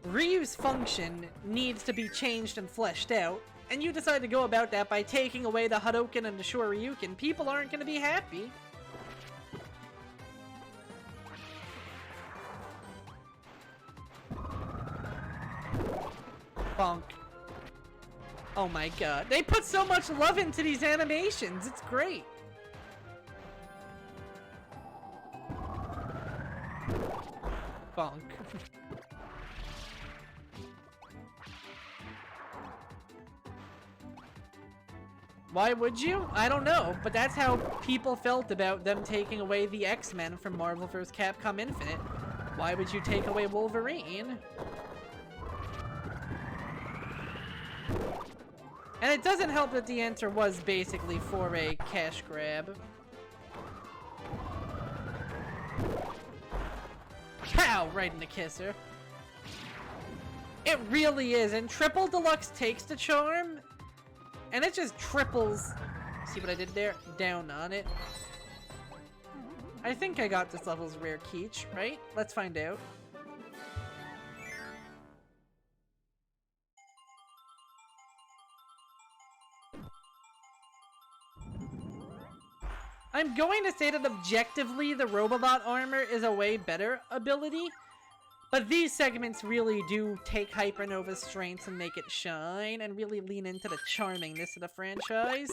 Speaker 1: Ryu's function needs to be changed and fleshed out, and you decide to go about that by taking away the Hadoken and the Shoryuken, people aren't going to be happy. Bonk. Oh my god. They put so much love into these animations. It's great. Bonk. Why would you? I don't know, but that's how people felt about them taking away the X-Men from Marvel vs. Capcom Infinite. Why would you take away Wolverine? And it doesn't help that the answer was basically for a cash grab. Pow! Right in the kisser. It really is, and Triple Deluxe takes the charm, and it just triples. See what I did there? Down on it. I think I got this level's rare Keech, right? Let's find out. I'm going to say that objectively the Robobot armor is a way better ability, but these segments really do take Hypernova's strengths and make it shine, and really lean into the charmingness of the franchise.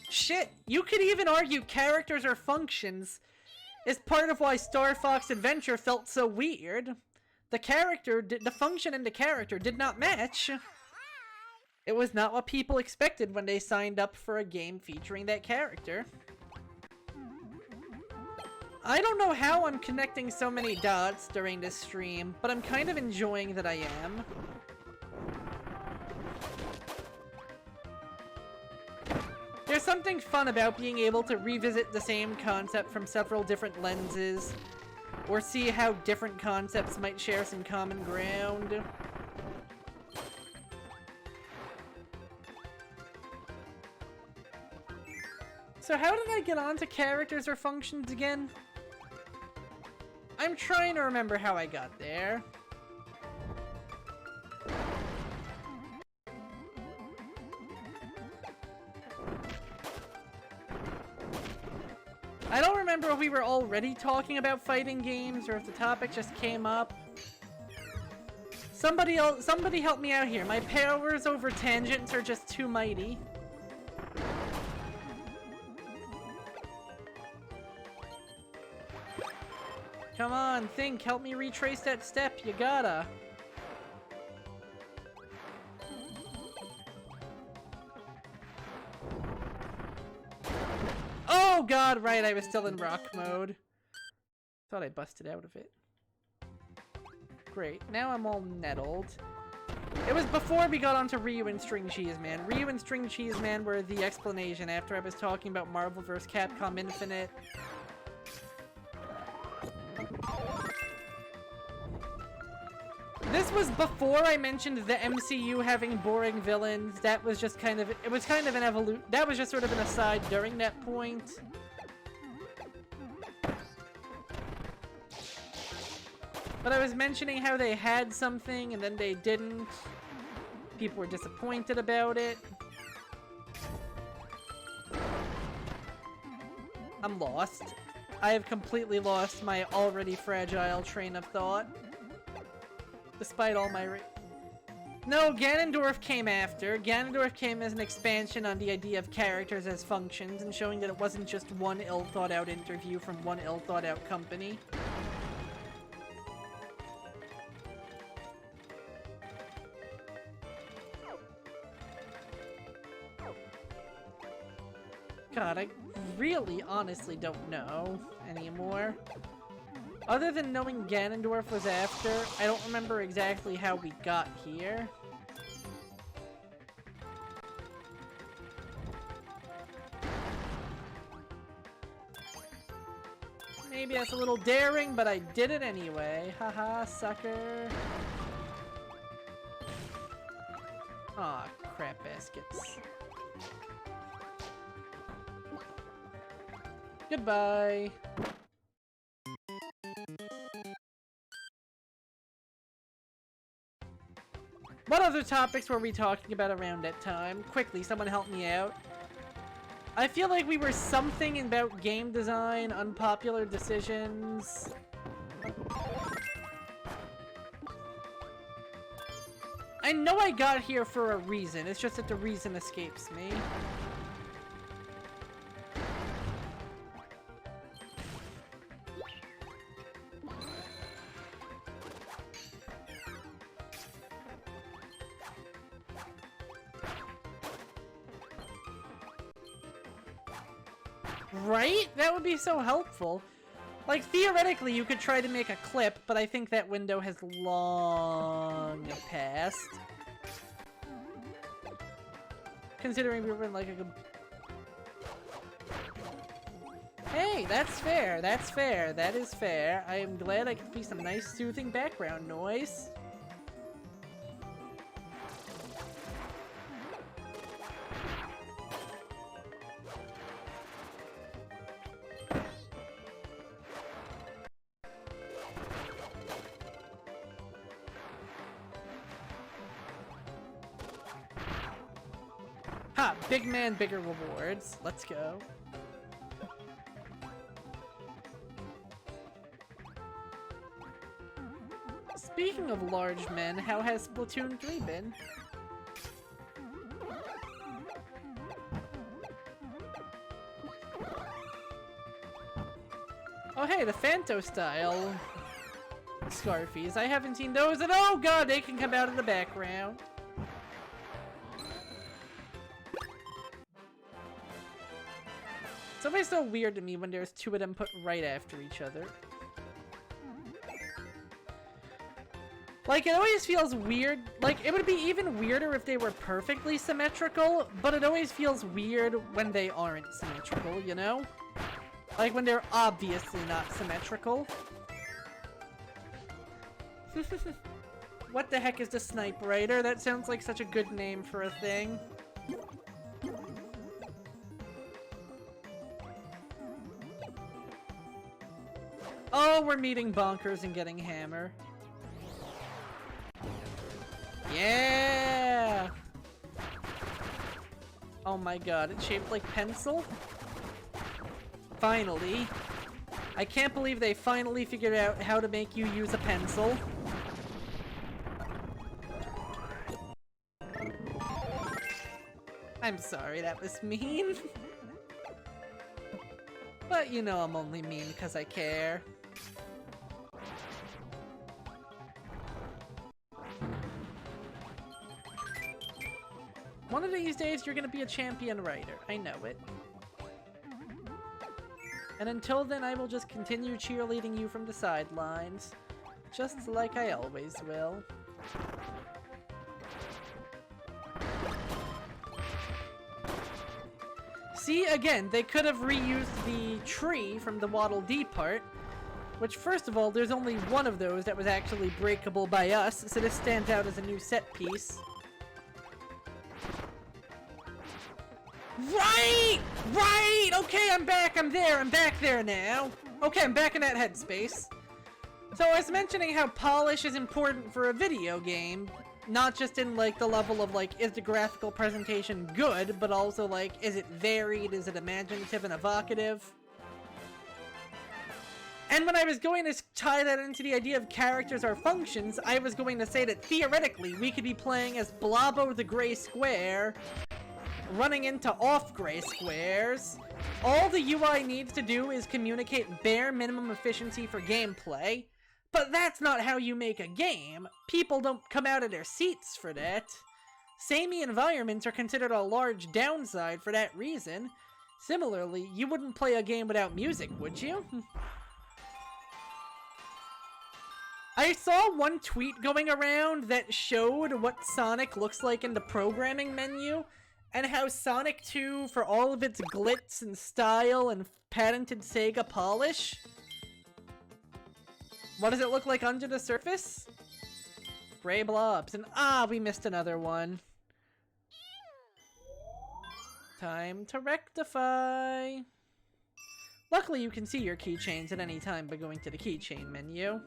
Speaker 1: Shit, you could even argue characters or functions is part of why Star Fox Adventure felt so weird. The function and the character did not match. It was not what people expected when they signed up for a game featuring that character. I don't know how I'm connecting so many dots during this stream, but I'm kind of enjoying that I am. There's something fun about being able to revisit the same concept from several different lenses, or see how different concepts might share some common ground. So how did I get onto characters or functions again? I'm trying to remember how I got there. I don't remember if we were already talking about fighting games or if the topic just came up. Somebody help me out here. My powers over tangents are just too mighty. Come on, think. Help me retrace that step. You gotta. Oh god, right, I was still in rock mode. Thought I busted out of it. Great, now I'm all nettled. It was before we got onto Ryu and String Cheese Man. Ryu and String Cheese Man were the explanation after I was talking about Marvel vs. Capcom Infinite. This was before I mentioned the MCU having boring villains. That was just kind of, it was kind of an evolution. That was just sort of an aside during that point. But I was mentioning how they had something and then they didn't. People were disappointed about it. I'm lost. I have completely lost my already fragile train of thought. Despite all my No, Ganondorf came after. Ganondorf came as an expansion on the idea of characters as functions and showing that it wasn't just one ill-thought-out interview from one ill-thought-out company. God, I really honestly don't know anymore. Other than knowing Ganondorf was after, I don't remember exactly how we got here. Maybe that's a little daring, but I did it anyway. Haha, sucker. Aw, crap baskets. Goodbye. What other topics were we talking about around that time? Quickly, someone help me out. I feel like we were something about game design, unpopular decisions. I know I got here for a reason, it's just that the reason escapes me. Right? That would be so helpful. Like, theoretically, you could try to make a clip, but I think that window has long passed. Considering we were in, like, a... Hey, that's fair. That's fair. That is fair. I am glad I could be some nice, soothing background noise. Ha! Big man, bigger rewards. Let's go. Speaking of large men, how has Splatoon 3 been? Oh hey, the Phanto style Scarfies. I haven't seen those, and oh god, they can come out of the background. It's always so weird to me when there's two of them put right after each other. Like, it always feels weird. Like, it would be even weirder if they were perfectly symmetrical, but it always feels weird when they aren't symmetrical, you know? Like, when they're obviously not symmetrical. What the heck is the Snipe Rider? That sounds like such a good name for a thing. Oh, we're meeting Bonkers and getting Hammer. Yeah! Oh my god, it's shaped like pencil? Finally. I can't believe they finally figured out how to make you use a pencil. I'm sorry, that was mean. But you know I'm only mean because I care. One of these days you're gonna be a champion writer. I know it. And until then I will just continue cheerleading you from the sidelines. Just like I always will. See, again, they could have reused the tree from the Waddle Dee part. Which, first of all, there's only one of those that was actually breakable by us, so this stands out as a new set piece. Right! Right! Okay, I'm back, I'm there, I'm back there now. Okay, I'm back in that headspace. So I was mentioning how polish is important for a video game. Not just in, like, the level of, like, is the graphical presentation good, but also, like, is it varied, is it imaginative and evocative? And when I was going to tie that into the idea of characters or functions, I was going to say that theoretically we could be playing as Blobbo the Gray Square, running into off-gray squares. All the UI needs to do is communicate bare minimum efficiency for gameplay. But that's not how you make a game. People don't come out of their seats for that. Samey environments are considered a large downside for that reason. Similarly, you wouldn't play a game without music, would you? I saw one tweet going around that showed what Sonic looks like in the programming menu, and how Sonic 2, for all of its glitz and style and patented Sega polish, what does it look like under the surface? Gray blobs. And we missed another one. Time to rectify. Luckily, you can see your keychains at any time by going to the keychain menu.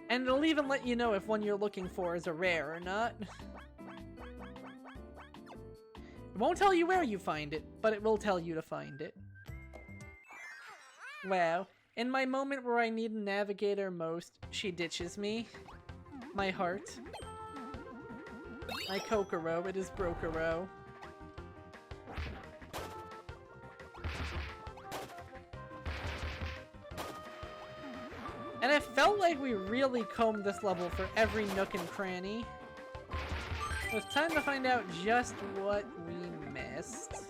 Speaker 1: And it'll even let you know if one you're looking for is a rare or not. It won't tell you where you find it, but it will tell you to find it. Wow. In my moment where I need a navigator most, she ditches me. My heart. My Kokoro, it is Brokero. And it felt like we really combed this level for every nook and cranny. It was time to find out just what we missed.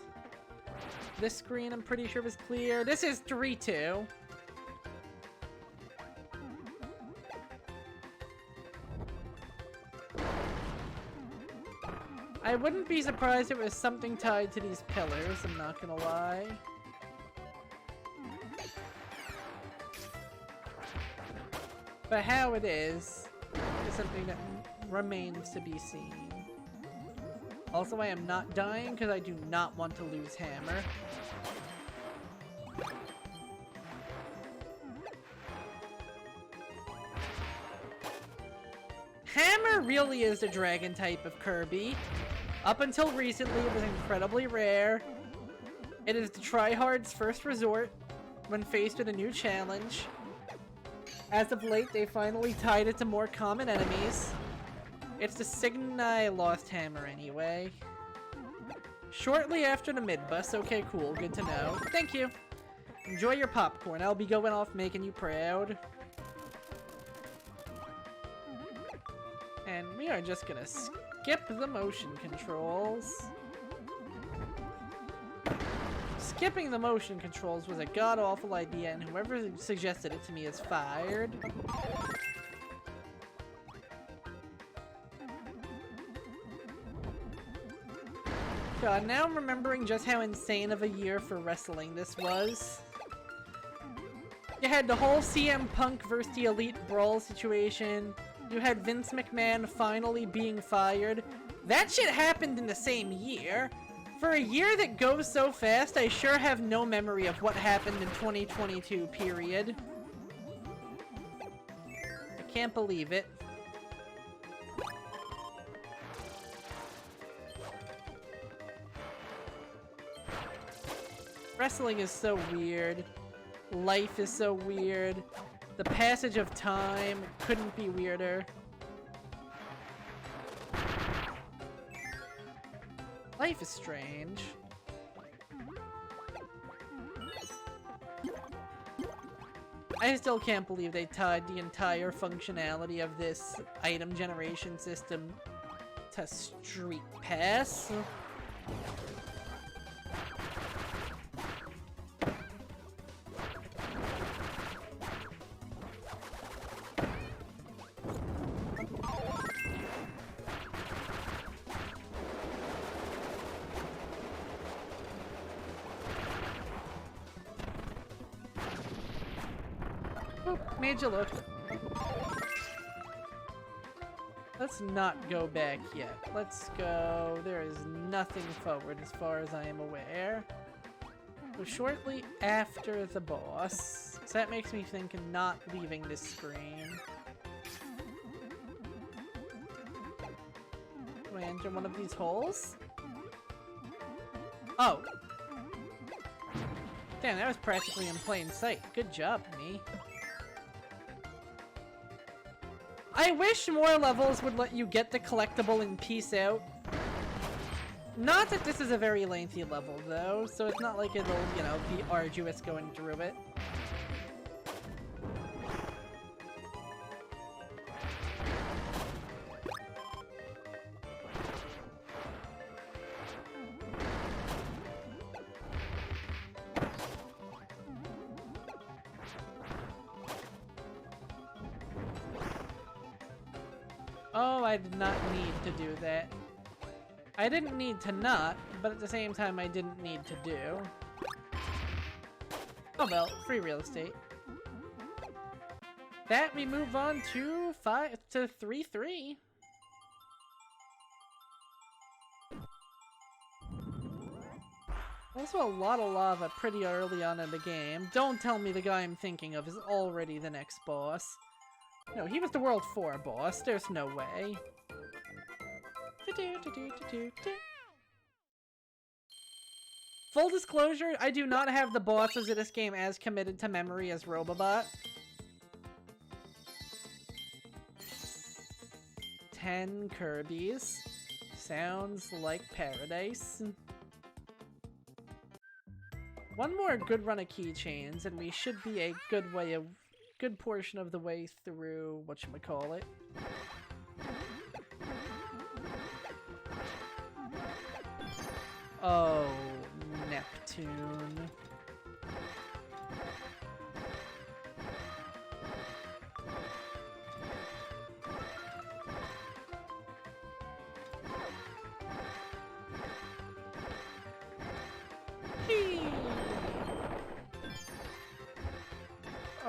Speaker 1: This screen I'm pretty sure was clear. This is 3-2. I wouldn't be surprised if it was something tied to these pillars, I'm not gonna lie. But how it is something that remains to be seen. Also, I am not dying because I do not want to lose Hammer. Hammer really is the dragon type of Kirby. Up until recently, it was incredibly rare. It is the tryhard's first resort when faced with a new challenge. As of late, they finally tied it to more common enemies. It's the Signai Lost Hammer anyway. Shortly after the mid-bus. Okay, cool. Good to know. Thank you. Enjoy your popcorn. I'll be going off making you proud. And we are just gonna skip the motion controls. Skipping the motion controls was a god-awful idea, and whoever suggested it to me is fired. God, now I'm remembering just how insane of a year for wrestling this was. You had the whole CM Punk versus the Elite Brawl situation. You had Vince McMahon finally being fired. That shit happened in the same year. For a year that goes so fast, I sure have no memory of what happened in 2022, period. I can't believe it. Wrestling is so weird. Life is so weird. The passage of time couldn't be weirder. Life is strange. I still can't believe they tied the entire functionality of this item generation system to Street Pass. Made you look. Let's not go back yet. Let's go. There is nothing forward as far as I am aware. So shortly after the boss. So that makes me think of not leaving this screen. Do I enter one of these holes? Oh. Damn, that was practically in plain sight. Good job, me. I wish more levels would let you get the collectible and peace out. Not that this is a very lengthy level, though, so it's not like it'll, you know, be arduous going through it. Oh, I did not need to do that. I didn't need to not, but at the same time I didn't need to do. Oh well, free real estate. That we move on to 3-3. Also a lot of lava pretty early on in the game. Don't tell me the guy I'm thinking of is already the next boss. No, he was the World 4 boss. There's no way. Full disclosure, I do not have the bosses of this game as committed to memory as Robobot. 10 Kirbys. Sounds like paradise. One more good run of keychains, and we should be a good portion of the way through whatchamacallit. Oh, Neptune.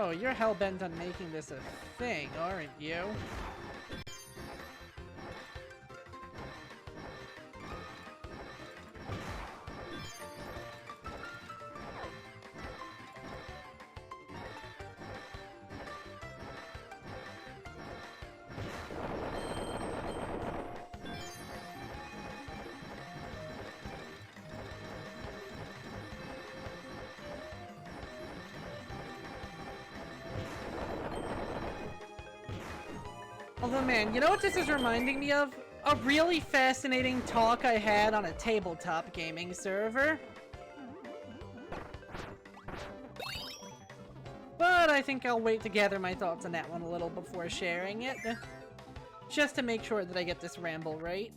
Speaker 1: Oh, you're hell-bent on making this a thing, aren't you? Although, man, you know what this is reminding me of? A really fascinating talk I had on a tabletop gaming server. But I think I'll wait to gather my thoughts on that one a little before sharing it. Just to make sure that I get this ramble right.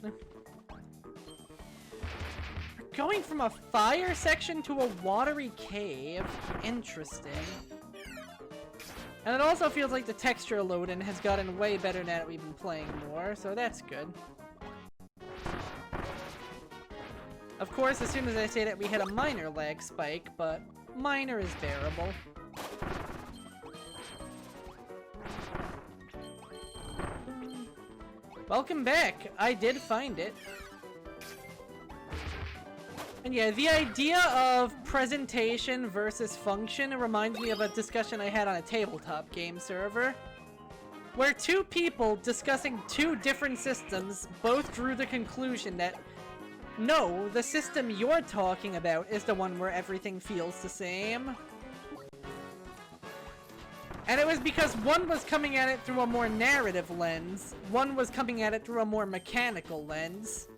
Speaker 1: Going from a fire section to a watery cave. Interesting. And it also feels like the texture load-in has gotten way better now that we've been playing more, so that's good. Of course, as soon as I say that, we hit a minor lag spike, but minor is bearable. Welcome back! I did find it. And yeah, the idea of presentation versus function reminds me of a discussion I had on a tabletop game server, where two people discussing two different systems both drew the conclusion that, no, the system you're talking about is the one where everything feels the same. And it was because one was coming at it through a more narrative lens, one was coming at it through a more mechanical lens.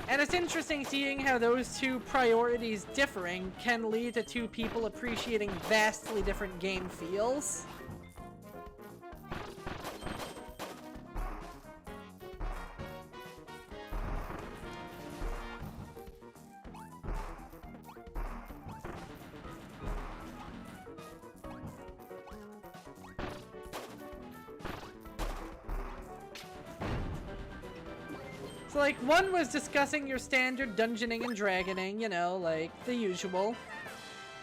Speaker 1: And it's interesting seeing how those two priorities differing can lead to two people appreciating vastly different game feels. So, like, one was discussing your standard dungeoning and dragoning, you know, like, the usual.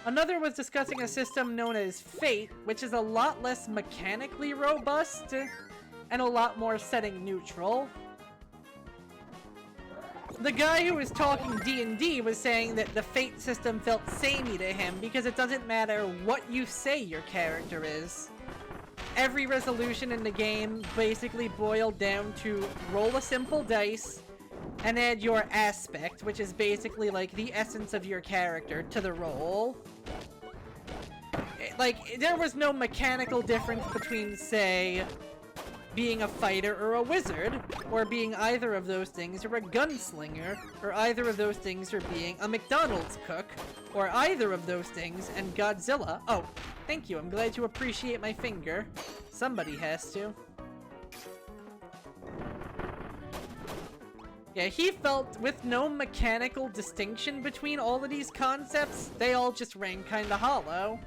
Speaker 1: Another was discussing a system known as Fate, which is a lot less mechanically robust, and a lot more setting neutral. The guy who was talking D&D was saying that the Fate system felt samey to him because it doesn't matter what you say your character is. Every resolution in the game basically boiled down to roll a simple dice and add your aspect, which is basically like the essence of your character, to the roll. Like, there was no mechanical difference between, say, being a fighter or a wizard, or being either of those things or a gunslinger, or either of those things or being a McDonald's cook, or either of those things and Godzilla. Oh, thank you, I'm glad you appreciate my finger. Somebody has to. Yeah, he felt with no mechanical distinction between all of these concepts, they all just rang kinda hollow.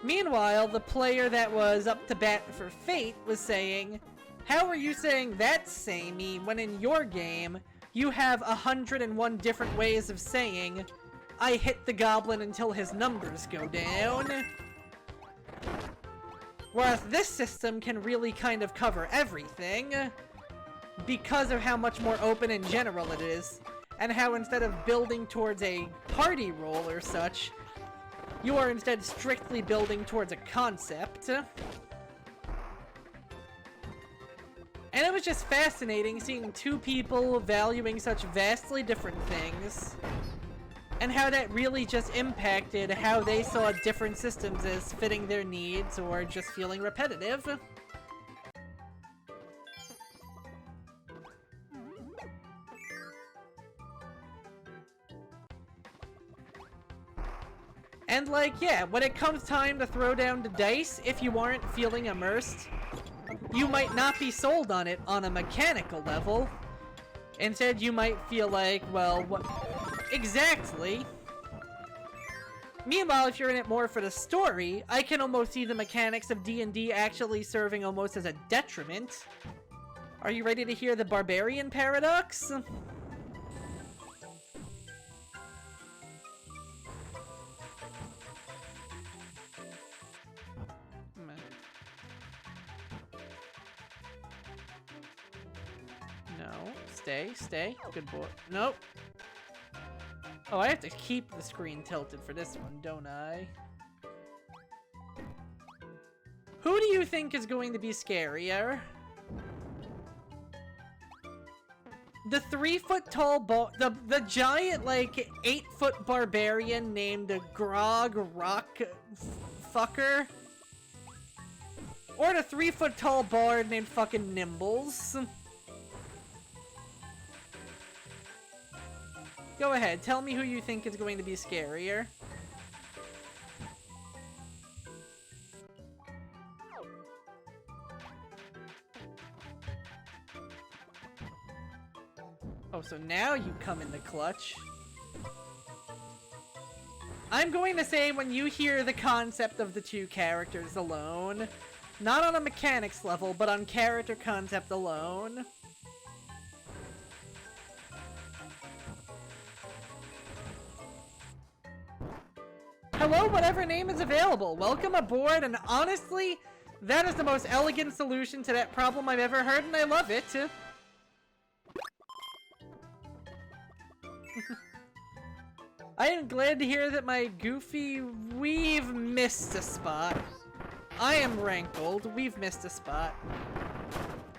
Speaker 1: Meanwhile, the player that was up to bat for Fate was saying, how are you saying that's samey when in your game, you have 101 different ways of saying, I hit the goblin until his numbers go down? Whereas this system can really kind of cover everything, because of how much more open and general it is, and how instead of building towards a party roll or such, you are instead strictly building towards a concept. And it was just fascinating seeing two people valuing such vastly different things, and how that really just impacted how they saw different systems as fitting their needs or just feeling repetitive. And like, yeah, when it comes time to throw down the dice, if you aren't feeling immersed, you might not be sold on it on a mechanical level. Instead, you might feel like, well, what exactly? Meanwhile, if you're in it more for the story, I can almost see the mechanics of D&D actually serving almost as a detriment. Are you ready to hear the barbarian paradox? No, stay, good boy. Nope. Oh, I have to keep the screen tilted for this one, don't I? Who do you think is going to be scarier? The 3-foot-tall the giant, like, 8-foot barbarian named Grog Rock Fucker? Or the 3-foot-tall bard named fucking Nimbles. Go ahead, tell me who you think is going to be scarier. Oh, so now you come in the clutch. I'm going to say when you hear the concept of the two characters alone, not on a mechanics level, but on character concept alone. Hello, whatever name is available. Welcome aboard, and honestly, that is the most elegant solution to that problem I've ever heard, and I love it. I am glad to hear that my goofy... We've missed a spot. I am rankled. We've missed a spot.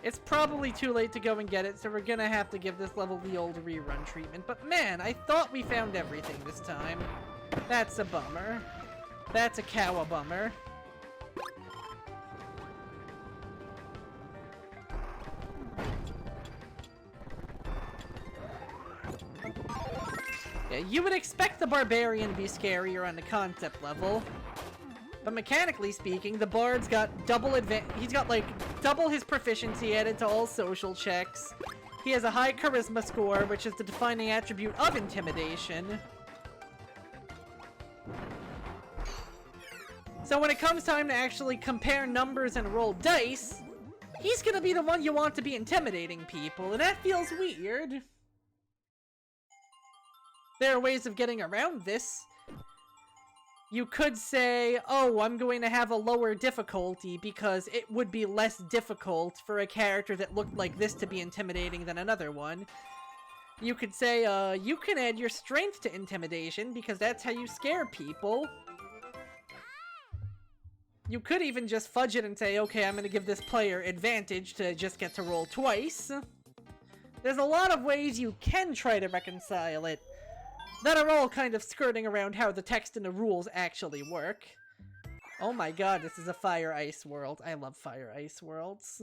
Speaker 1: It's probably too late to go and get it, so we're gonna have to give this level the old rerun treatment. But man, I thought we found everything this time. That's a bummer. That's a cow bummer. Yeah, you would expect the barbarian to be scarier on the concept level. But mechanically speaking, the bard's got he's got like double his proficiency added to all social checks. He has a high charisma score, which is the defining attribute of intimidation. So when it comes time to actually compare numbers and roll dice, he's gonna be the one you want to be intimidating people, and that feels weird. There are ways of getting around this. You could say, oh, I'm going to have a lower difficulty because it would be less difficult for a character that looked like this to be intimidating than another one. You could say, you can add your strength to intimidation because that's how you scare people. You could even just fudge it and say, okay, I'm going to give this player advantage to just get to roll twice. There's a lot of ways you can try to reconcile it that are all kind of skirting around how the text and the rules actually work. Oh my god, this is a fire ice world. I love fire ice worlds.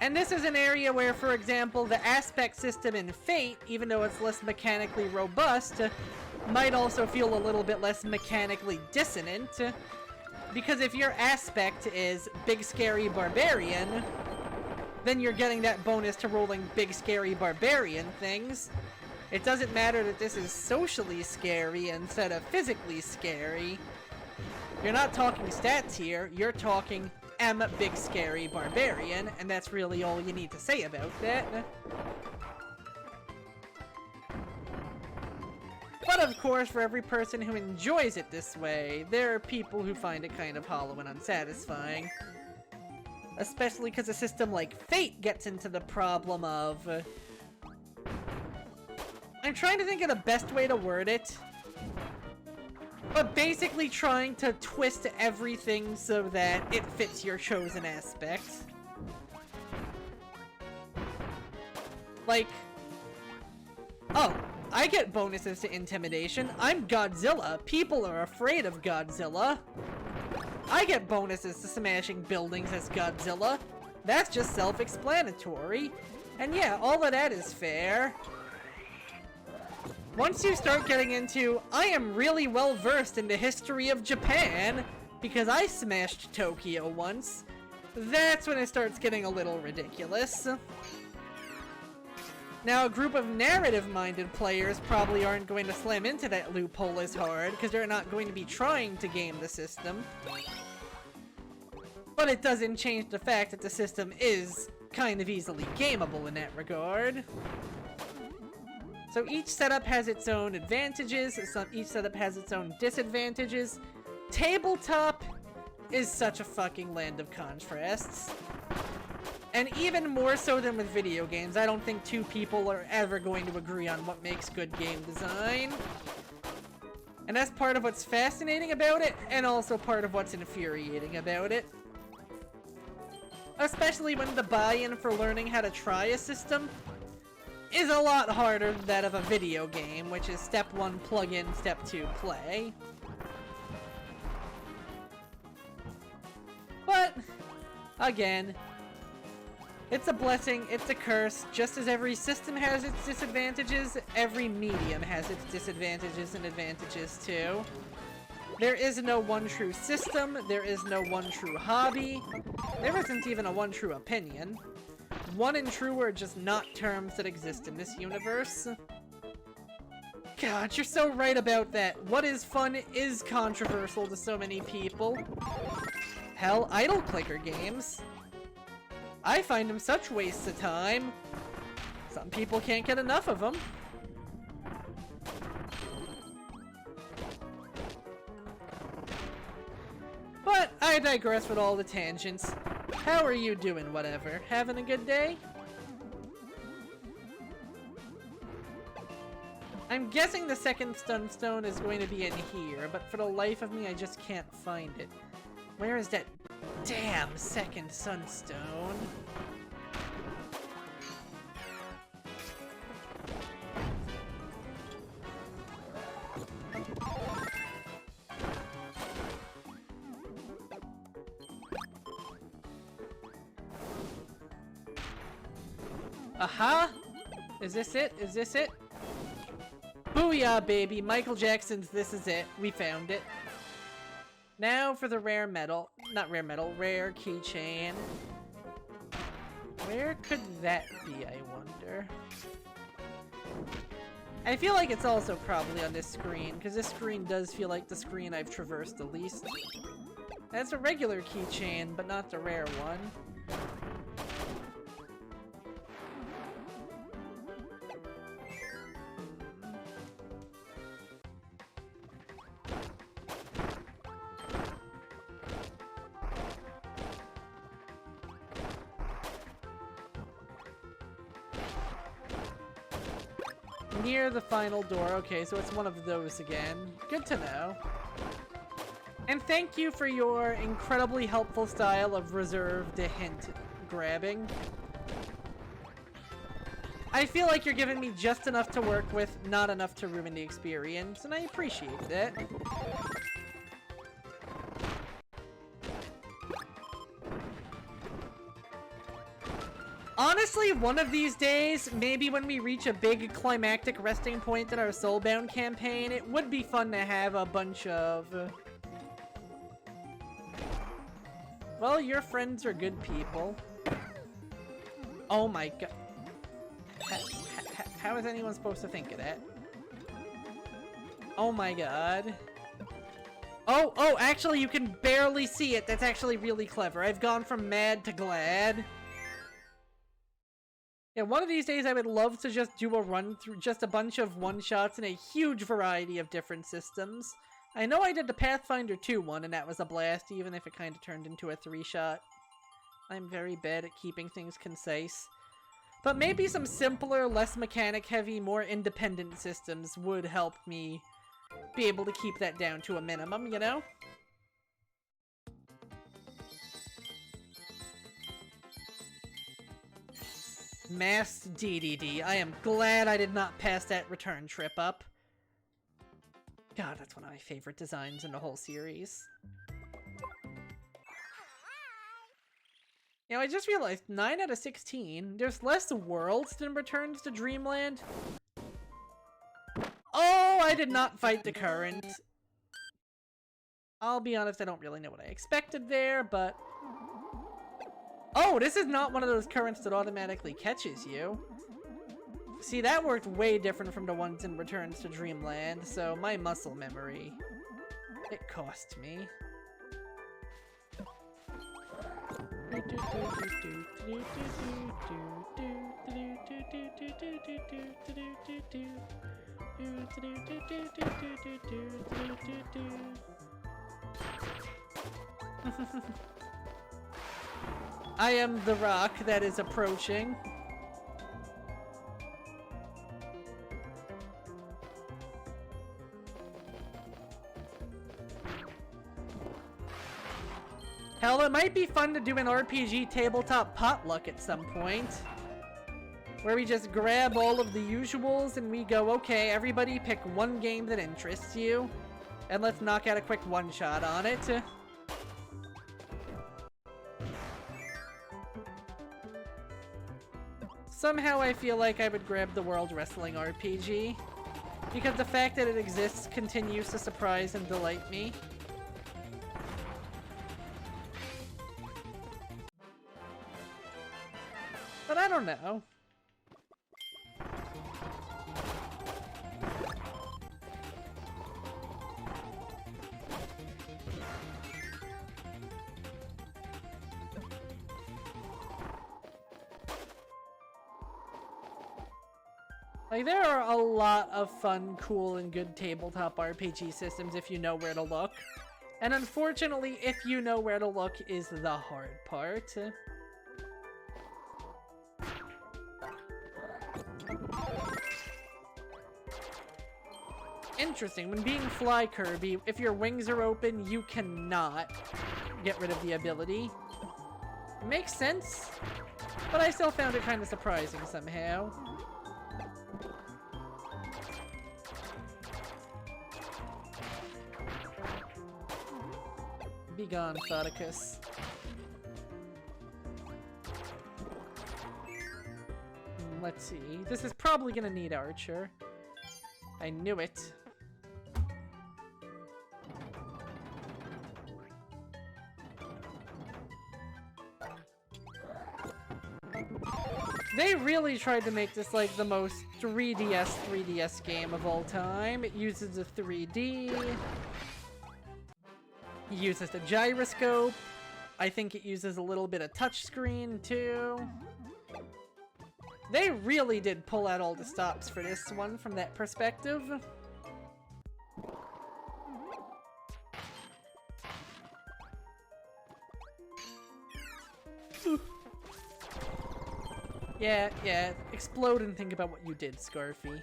Speaker 1: And this is an area where, for example, the aspect system in Fate, even though it's less mechanically robust, might also feel a little bit less mechanically dissonant. Because if your aspect is Big Scary Barbarian, then you're getting that bonus to rolling big scary barbarian things. It doesn't matter that this is socially scary instead of physically scary. You're not talking stats here, you're talking big scary barbarian, and that's really all you need to say about that. But of course, for every person who enjoys it this way, there are people who find it kind of hollow and unsatisfying. Especially because a system like Fate gets into the problem of... I'm trying to think of the best way to word it. But basically trying to twist everything so that it fits your chosen aspect. Like... Oh, I get bonuses to intimidation. I'm Godzilla. People are afraid of Godzilla. I get bonuses to smashing buildings as Godzilla. That's just self-explanatory. And yeah, all of that is fair. Once you start getting into, I am really well versed in the history of Japan, because I smashed Tokyo once, that's when it starts getting a little ridiculous. Now, a group of narrative-minded players probably aren't going to slam into that loophole as hard, because they're not going to be trying to game the system. But it doesn't change the fact that the system is kind of easily gameable in that regard. So each setup has its own advantages, each setup has its own disadvantages. Tabletop is such a fucking land of contrasts. And even more so than with video games, I don't think two people are ever going to agree on what makes good game design. And that's part of what's fascinating about it, and also part of what's infuriating about it. Especially when the buy-in for learning how to try a system is a lot harder than that of a video game, which is step 1 plug in, step 2 play. But, again, it's a blessing, it's a curse. Just as every system has its disadvantages, every medium has its disadvantages and advantages too. There is no one true system, there is no one true hobby, there isn't even a one true opinion. One and true are just not terms that exist in this universe. God, you're so right about that. What is fun is controversial to so many people. Hell, idle clicker games. I find them such wastes of time. Some people can't get enough of them. But I digress with all the tangents. How are you doing, whatever? Having a good day? I'm guessing the second sunstone is going to be in here, but for the life of me, I just can't find it. Where is that damn second sunstone? Aha! Is this it? Is this it? Booyah, baby! Michael Jackson's This Is It. We found it. Now for the rare metal. Not rare metal, rare keychain. Where could that be, I wonder? I feel like it's also probably on this screen, because this screen does feel like the screen I've traversed the least. That's a regular keychain, but not the rare one. Near the final door. Okay, so it's one of those again. Good to know. And thank you for your incredibly helpful style of reserved hint grabbing. I feel like you're giving me just enough to work with, not enough to ruin the experience, and I appreciate that. Honestly, one of these days, maybe when we reach a big climactic resting point in our Soulbound campaign, it would be fun to have a bunch of... Well, your friends are good people. Oh my god. How is anyone supposed to think of that? Oh my god. Oh, actually, you can barely see it. That's actually really clever. I've gone from mad to glad. Yeah, one of these days I would love to just do a run through just a bunch of one-shots in a huge variety of different systems. I know I did the Pathfinder 2 one, and that was a blast, even if it kind of turned into a 3-shot. I'm very bad at keeping things concise. But maybe some simpler, less mechanic-heavy, more independent systems would help me be able to keep that down to a minimum, you know? Masked DDD. I am glad I did not pass that return trip up. God, that's one of my favorite designs in the whole series. You know, I just realized 9 out of 16, there's less worlds than Returns to Dreamland. Oh, I did not fight the current. I'll be honest, I don't really know what I expected there, but... Oh, this is not one of those currents that automatically catches you. See, that worked way different from the ones in Returns to Dreamland, so my muscle memory, it cost me. I am the rock that is approaching. Hell, it might be fun to do an RPG tabletop potluck at some point. where we just grab all of the usuals and we go, okay, everybody pick one game that interests you, and let's knock out a quick one-shot on it. Somehow I feel like I would grab the World Wrestling RPG, because the fact that it exists continues to surprise and delight me. But I don't know. Like, there are a lot of fun, cool, and good tabletop RPG systems if you know where to look. And unfortunately, if you know where to look is the hard part. Interesting, when being Fly Kirby, if your wings are open, you cannot get rid of the ability. It makes sense, but I still found it kind of surprising somehow. Be gone, Thoticus. Let's see. This is probably gonna need Archer. I knew it. They really tried to make this like the most 3DS game of all time. It uses a 3D. It uses the gyroscope. I think it uses a little bit of touchscreen too. They really did pull out all the stops for this one from that perspective. Yeah, explode and think about what you did, Scarfy.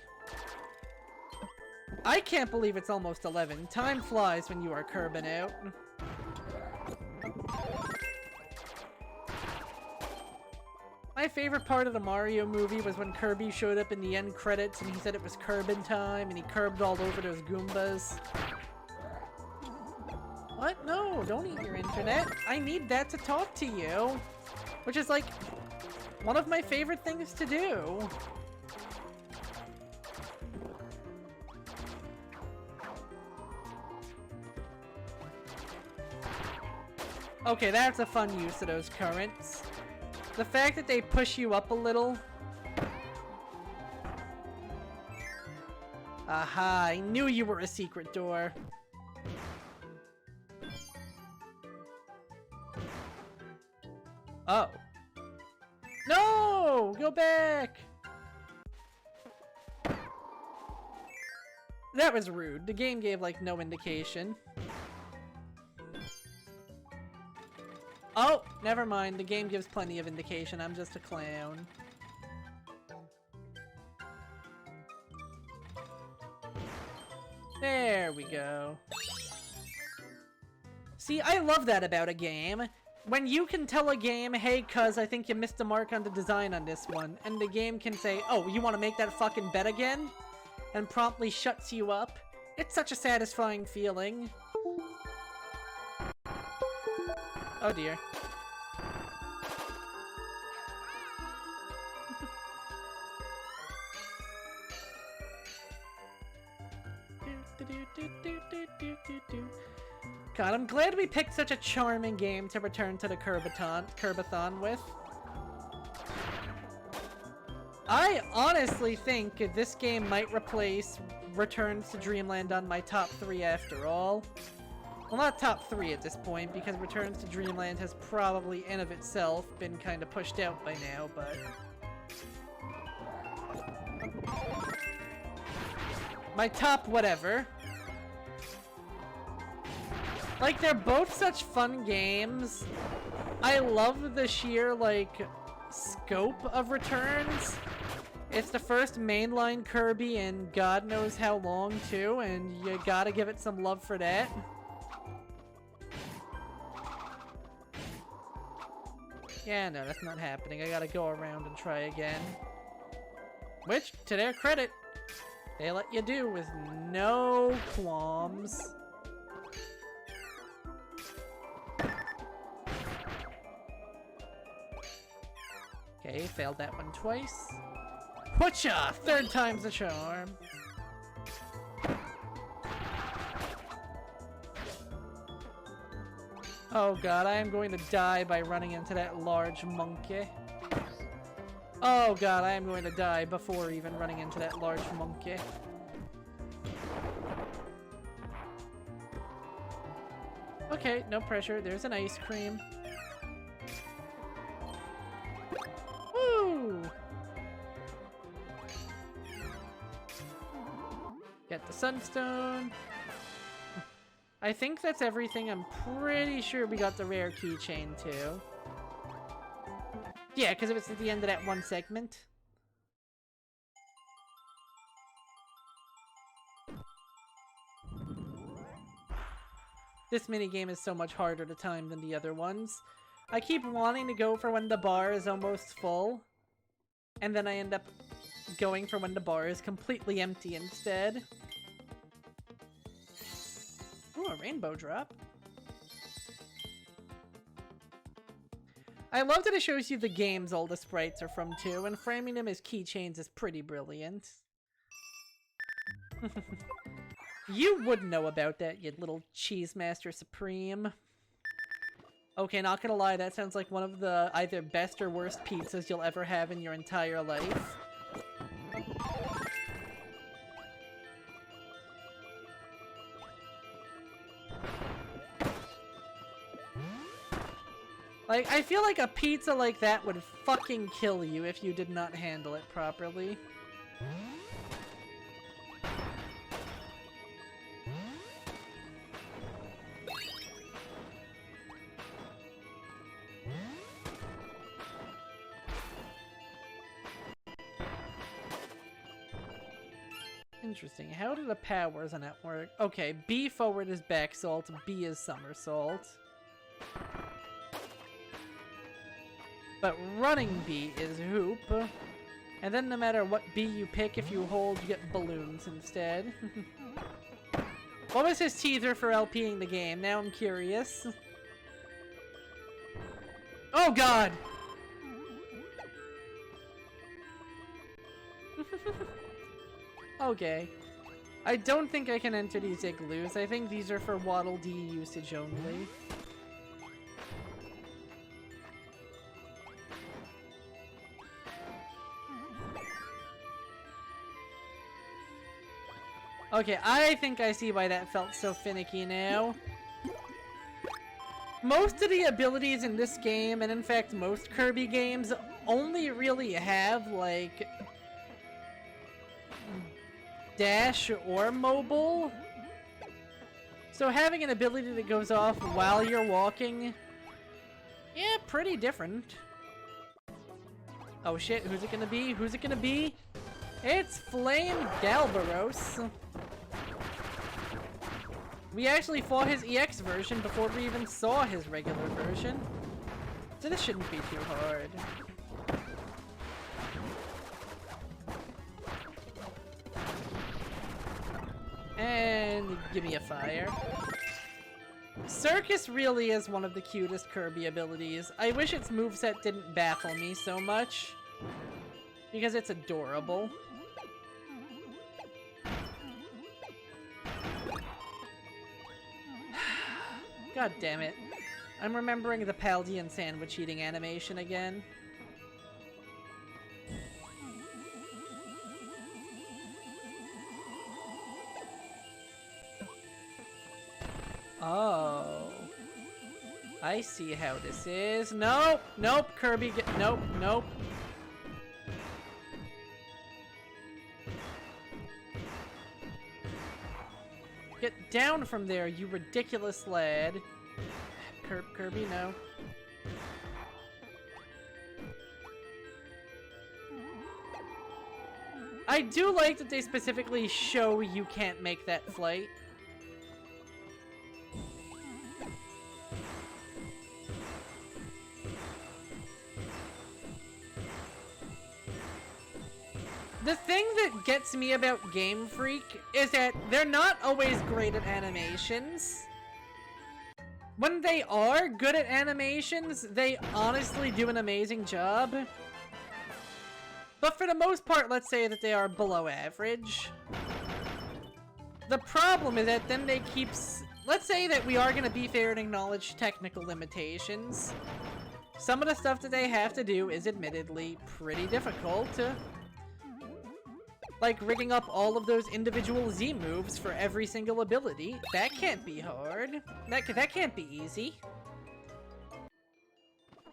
Speaker 1: I can't believe it's almost 11. Time flies when you are Kirbing out. My favorite part of the Mario movie was when Kirby showed up in the end credits and he said it was Kirbin time and he curbed all over those Goombas. What? No, don't eat your internet. I need that to talk to you. Which is like one of my favorite things to do. Okay, that's a fun use of those currents. The fact that they push you up a little. Aha, I knew you were a secret door. Oh. No! Go back! That was rude. The game gave, like, no indication. Oh! Never mind. The game gives plenty of indication. I'm just a clown. There we go. See, I love that about a game. When you can tell a game, hey cuz, I think you missed the mark on the design on this one, and the game can say, oh, you want to make that fucking bet again? And promptly shuts you up. It's such a satisfying feeling. Oh dear. God, I'm glad we picked such a charming game to return to the Kirbathon with. I honestly think this game might replace Returns to Dreamland on my top 3 after all. Well, not top 3 at this point, because Returns to Dreamland has probably in of itself been kind of pushed out by now, but... my top whatever. Like, they're both such fun games. I love the sheer, like, scope of Returns. It's the first mainline Kirby in God knows how long, too, and you gotta give it some love for that. Yeah, no, that's not happening. I gotta go around and try again. Which, to their credit, they let you do with no qualms. Okay, failed that one twice. Whatcha! Third time's the charm. Oh god, I am going to die by running into that large monkey. Oh god, I am going to die before even running into that large monkey. Okay, no pressure. There's an ice cream. Woo! Get the sunstone. I think that's everything. I'm pretty sure we got the rare keychain too. Yeah, because it was at the end of that one segment. This minigame is so much harder to time than the other ones. I keep wanting to go for when the bar is almost full, and then I end up going for when the bar is completely empty instead. Ooh, a rainbow drop. I love that it shows you the games all the sprites are from too, and framing them as keychains is pretty brilliant. You would know about that, you little Cheese Master Supreme. Okay, not gonna lie, that sounds like one of the either best or worst pizzas you'll ever have in your entire life. Like, I feel like a pizza like that would fucking kill you if you did not handle it properly. Interesting. How do the powers on that work? Okay, B forward is back salt, B is somersault. But running B is hoop. And then no matter what B you pick, if you hold, you get balloons instead. What was his teaser for LPing the game? Now I'm curious. Oh god! Okay. I don't think I can enter these igloos. I think these are for Waddle Dee usage only. Okay, I think I see why that felt so finicky now. Most of the abilities in this game, and in fact most Kirby games, only really have, like, dash or mobile. So having an ability that goes off while you're walking, yeah, pretty different. Oh shit, who's it gonna be? Who's it gonna be? It's Flame Galbaros. We actually fought his EX version before we even saw his regular version. So this shouldn't be too hard. And give me a fire. Circus really is one of the cutest Kirby abilities. I wish its moveset didn't baffle me so much, because it's adorable. God damn it. I'm remembering the Paldean sandwich eating animation again. Oh. I see how this is. Nope! Nope, Kirby, nope, nope. Get down from there, you ridiculous lad. Kirby, no. I do like that they specifically show you can't make that flight. The thing that gets me about Game Freak is that they're not always great at animations. When they are good at animations, they honestly do an amazing job. But for the most part, let's say that they are below average. The problem is that then they keep... Let's say that we are going to be fair and acknowledge technical limitations. Some of the stuff that they have to do is admittedly pretty difficult. Like rigging up all of those individual Z moves for every single ability. That can't be hard. That can't be easy.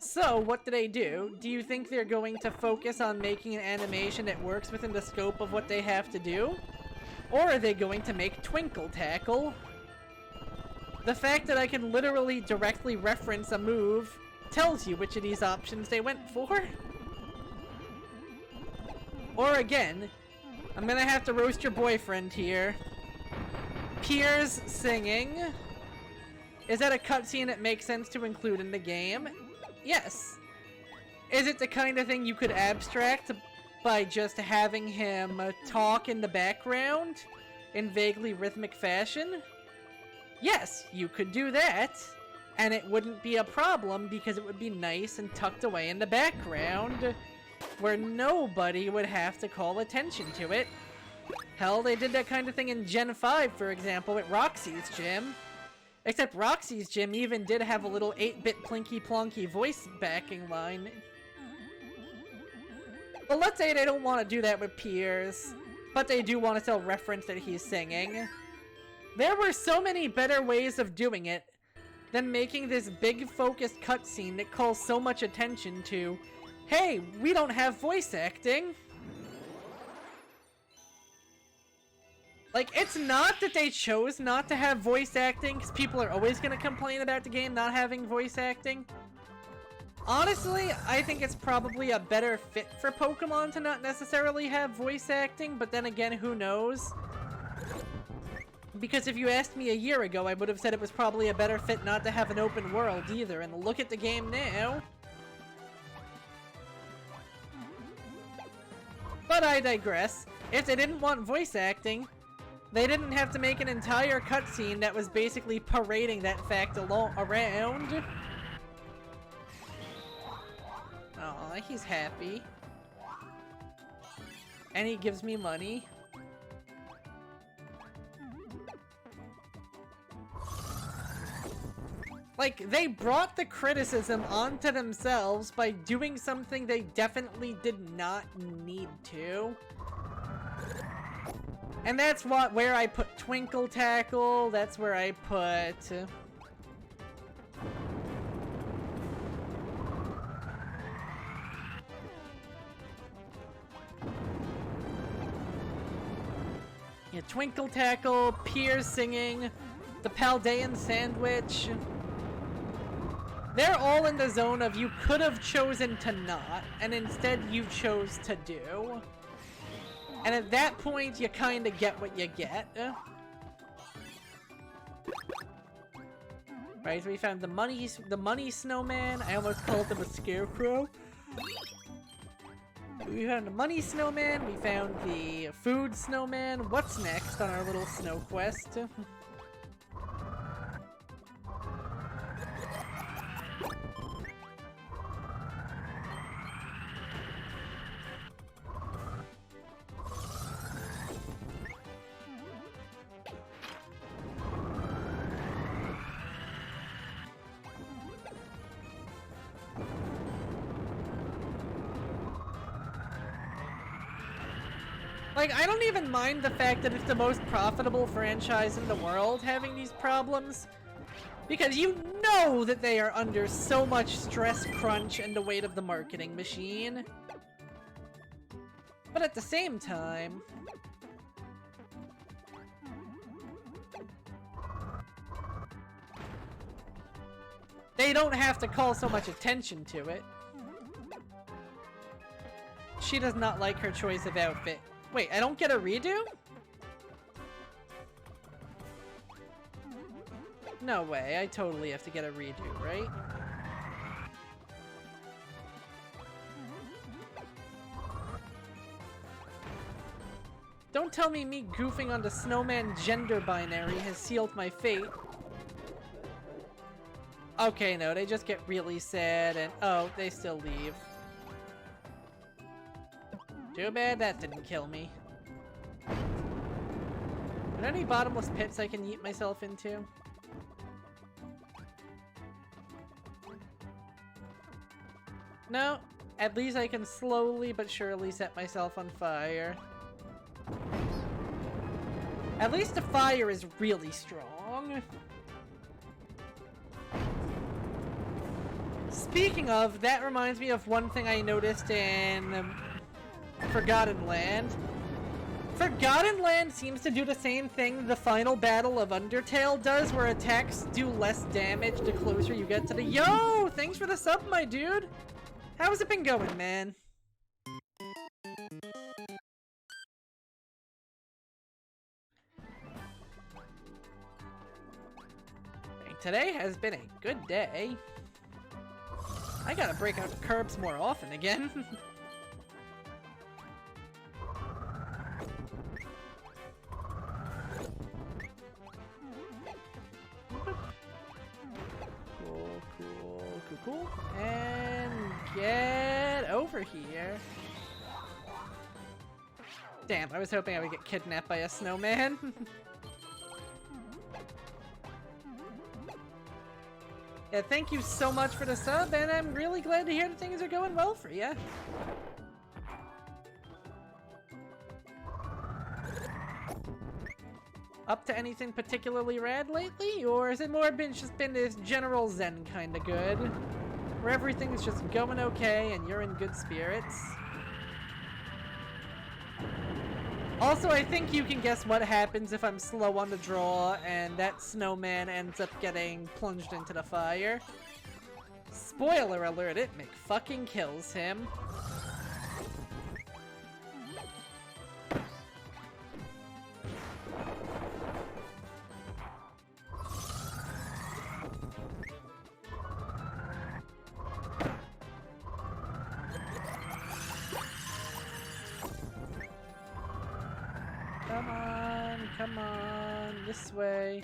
Speaker 1: So, what do they do? Do you think they're going to focus on making an animation that works within the scope of what they have to do? Or are they going to make Twinkle Tackle? The fact that I can literally directly reference a move tells you which of these options they went for. Or again, I'm gonna have to roast your boyfriend here. Piers singing. Is that a cutscene that makes sense to include in the game? Yes. Is it the kind of thing you could abstract by just having him talk in the background in vaguely rhythmic fashion? Yes, you could do that. And it wouldn't be a problem because it would be nice and tucked away in the background where nobody would have to call attention to it. Hell, they did that kind of thing in Gen 5, for example, at Roxy's gym. Except Roxy's gym even did have a little 8-bit plinky plonky voice backing line. Well, let's say they don't want to do that with Piers, but they do want to still reference that he's singing. There were so many better ways of doing it than making this big focused cutscene that calls so much attention to, hey, we don't have voice acting. Like, it's not that they chose not to have voice acting, because people are always going to complain about the game not having voice acting. Honestly, I think it's probably a better fit for Pokemon to not necessarily have voice acting, but then again, who knows? Because if you asked me a year ago, I would have said it was probably a better fit not to have an open world either, and look at the game now. But I digress. If they didn't want voice acting, they didn't have to make an entire cutscene that was basically parading that fact around. Aw, he's happy. And he gives me money. Like, they brought the criticism onto themselves by doing something they definitely did not need to. And that's where I put Twinkle Tackle, that's where I put... yeah, Twinkle Tackle, Piers singing, the Paldean Sandwich... They're all in the zone of you could have chosen to not, and instead you chose to do. And at that point, you kind of get what you get. Right, so we found the money snowman. I almost called him a scarecrow. We found the money snowman. We found the food snowman. What's next on our little snow quest? Like, I don't even mind the fact that it's the most profitable franchise in the world having these problems. Because you know that they are under so much stress crunch and the weight of the marketing machine. But at the same time... they don't have to call so much attention to it. She does not like her choice of outfit. Wait, I don't get a redo? No way, I totally have to get a redo, right? tell me goofing on the snowman gender binary has sealed my fate. Okay, no, they just get really sad and oh, they still leave. Too bad that didn't kill me. Are there any bottomless pits I can yeet myself into? No, at least I can slowly but surely set myself on fire. At least the fire is really strong. Speaking of, that reminds me of one thing I noticed in Forgotten Land. Forgotten Land seems to do the same thing the final battle of Undertale does, where attacks do less damage the closer you get to the— Yo! Thanks for the sub, my dude! How's it been going, man? Today has been a good day. I gotta break out the curbs more often again. Cool. And get over here. Damn, I was hoping I would get kidnapped by a snowman. Yeah, thank you so much for the sub, and I'm really glad to hear that things are going well for you. Up to anything particularly rad lately, or has it more just been this general zen kind of good? Where everything's just going okay and you're in good spirits? Also, I think you can guess what happens if I'm slow on the draw and that snowman ends up getting plunged into the fire. Spoiler alert, it fucking kills him. Come on, this way.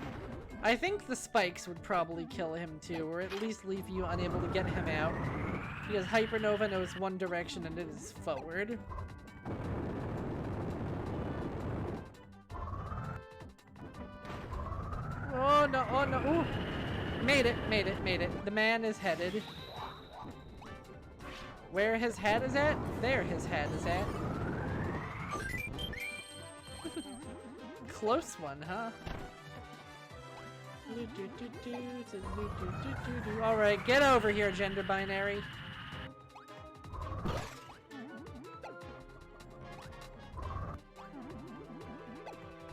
Speaker 1: I think the spikes would probably kill him too, or at least leave you unable to get him out. Because Hypernova knows one direction and it is forward. Oh no, oh no, ooh! Made it. The man is headed. Where his hat is at? There his hat is at. Close one, huh? Alright, get over here, gender binary.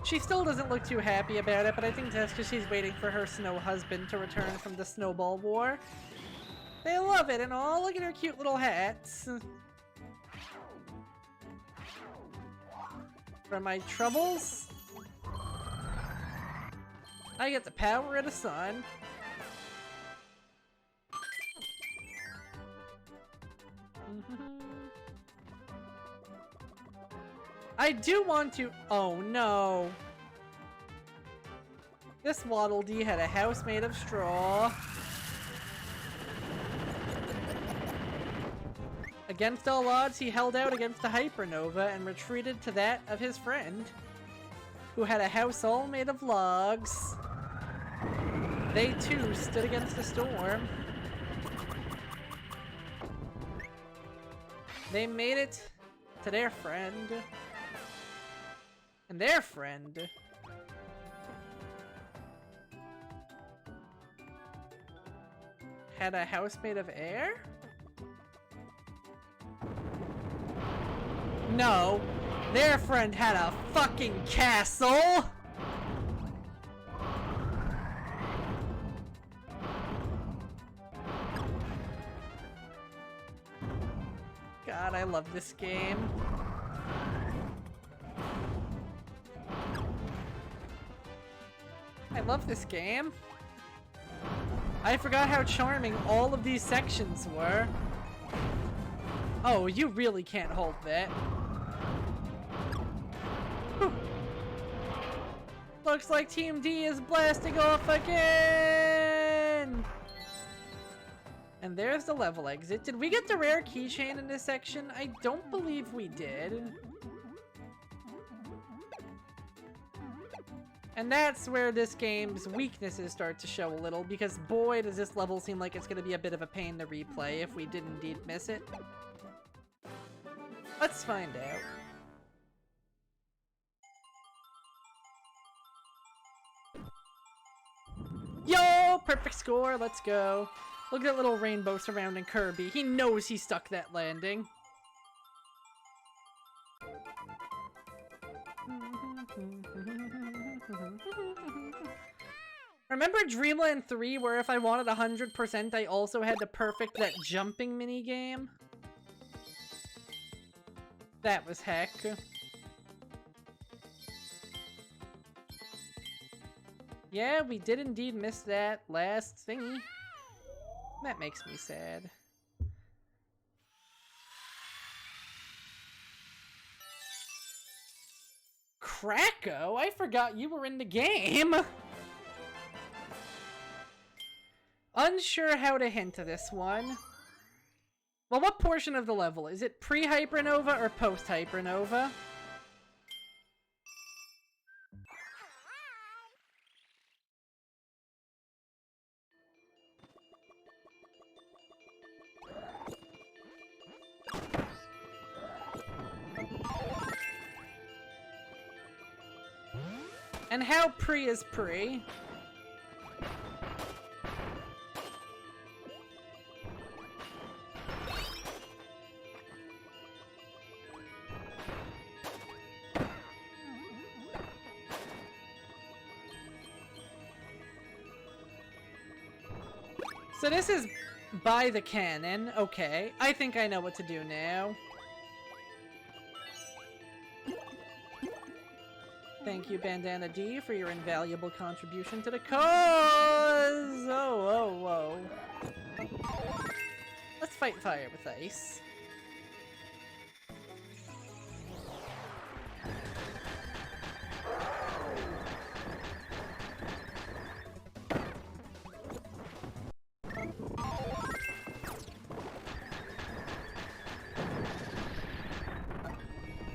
Speaker 1: She still doesn't look too happy about it, but I think that's because she's waiting for her snow husband to return from the snowball war. They love it and all. Look at her cute little hats. For my troubles, I get the power of the sun. I do want to— oh no. This Waddle Dee had a house made of straw. Against all odds, he held out against the Hypernova and retreated to that of his friend, who had a house all made of logs. They too stood against the storm. They made it to their friend. And their friend had a house made of air? No, their friend had a fucking castle! God, I love this game. I love this game. I forgot how charming all of these sections were. Oh, you really can't hold that. Whew. Looks like Team D is blasting off again! And there's the level exit. Did we get the rare keychain in this section? I don't believe we did. And that's where this game's weaknesses start to show a little, because boy does this level seem like it's going to be a bit of a pain to replay if we did indeed miss it. Let's find out. Yo! Perfect score, let's go. Look at that little rainbow surrounding Kirby. He knows he stuck that landing. Remember Dreamland 3 where if I wanted 100% I also had to perfect that jumping minigame? That was heck. Yeah, we did indeed miss that last thingy. That makes me sad. Kracko? I forgot you were in the game! Unsure how to hint to this one. Well, what portion of the level? Is it pre-Hypernova or post-Hypernova? And how pre is pre? So this is by the cannon. Okay, I think I know what to do now. Thank you, Bandana D, for your invaluable contribution to the cause! Oh, whoa. Let's fight fire with ice.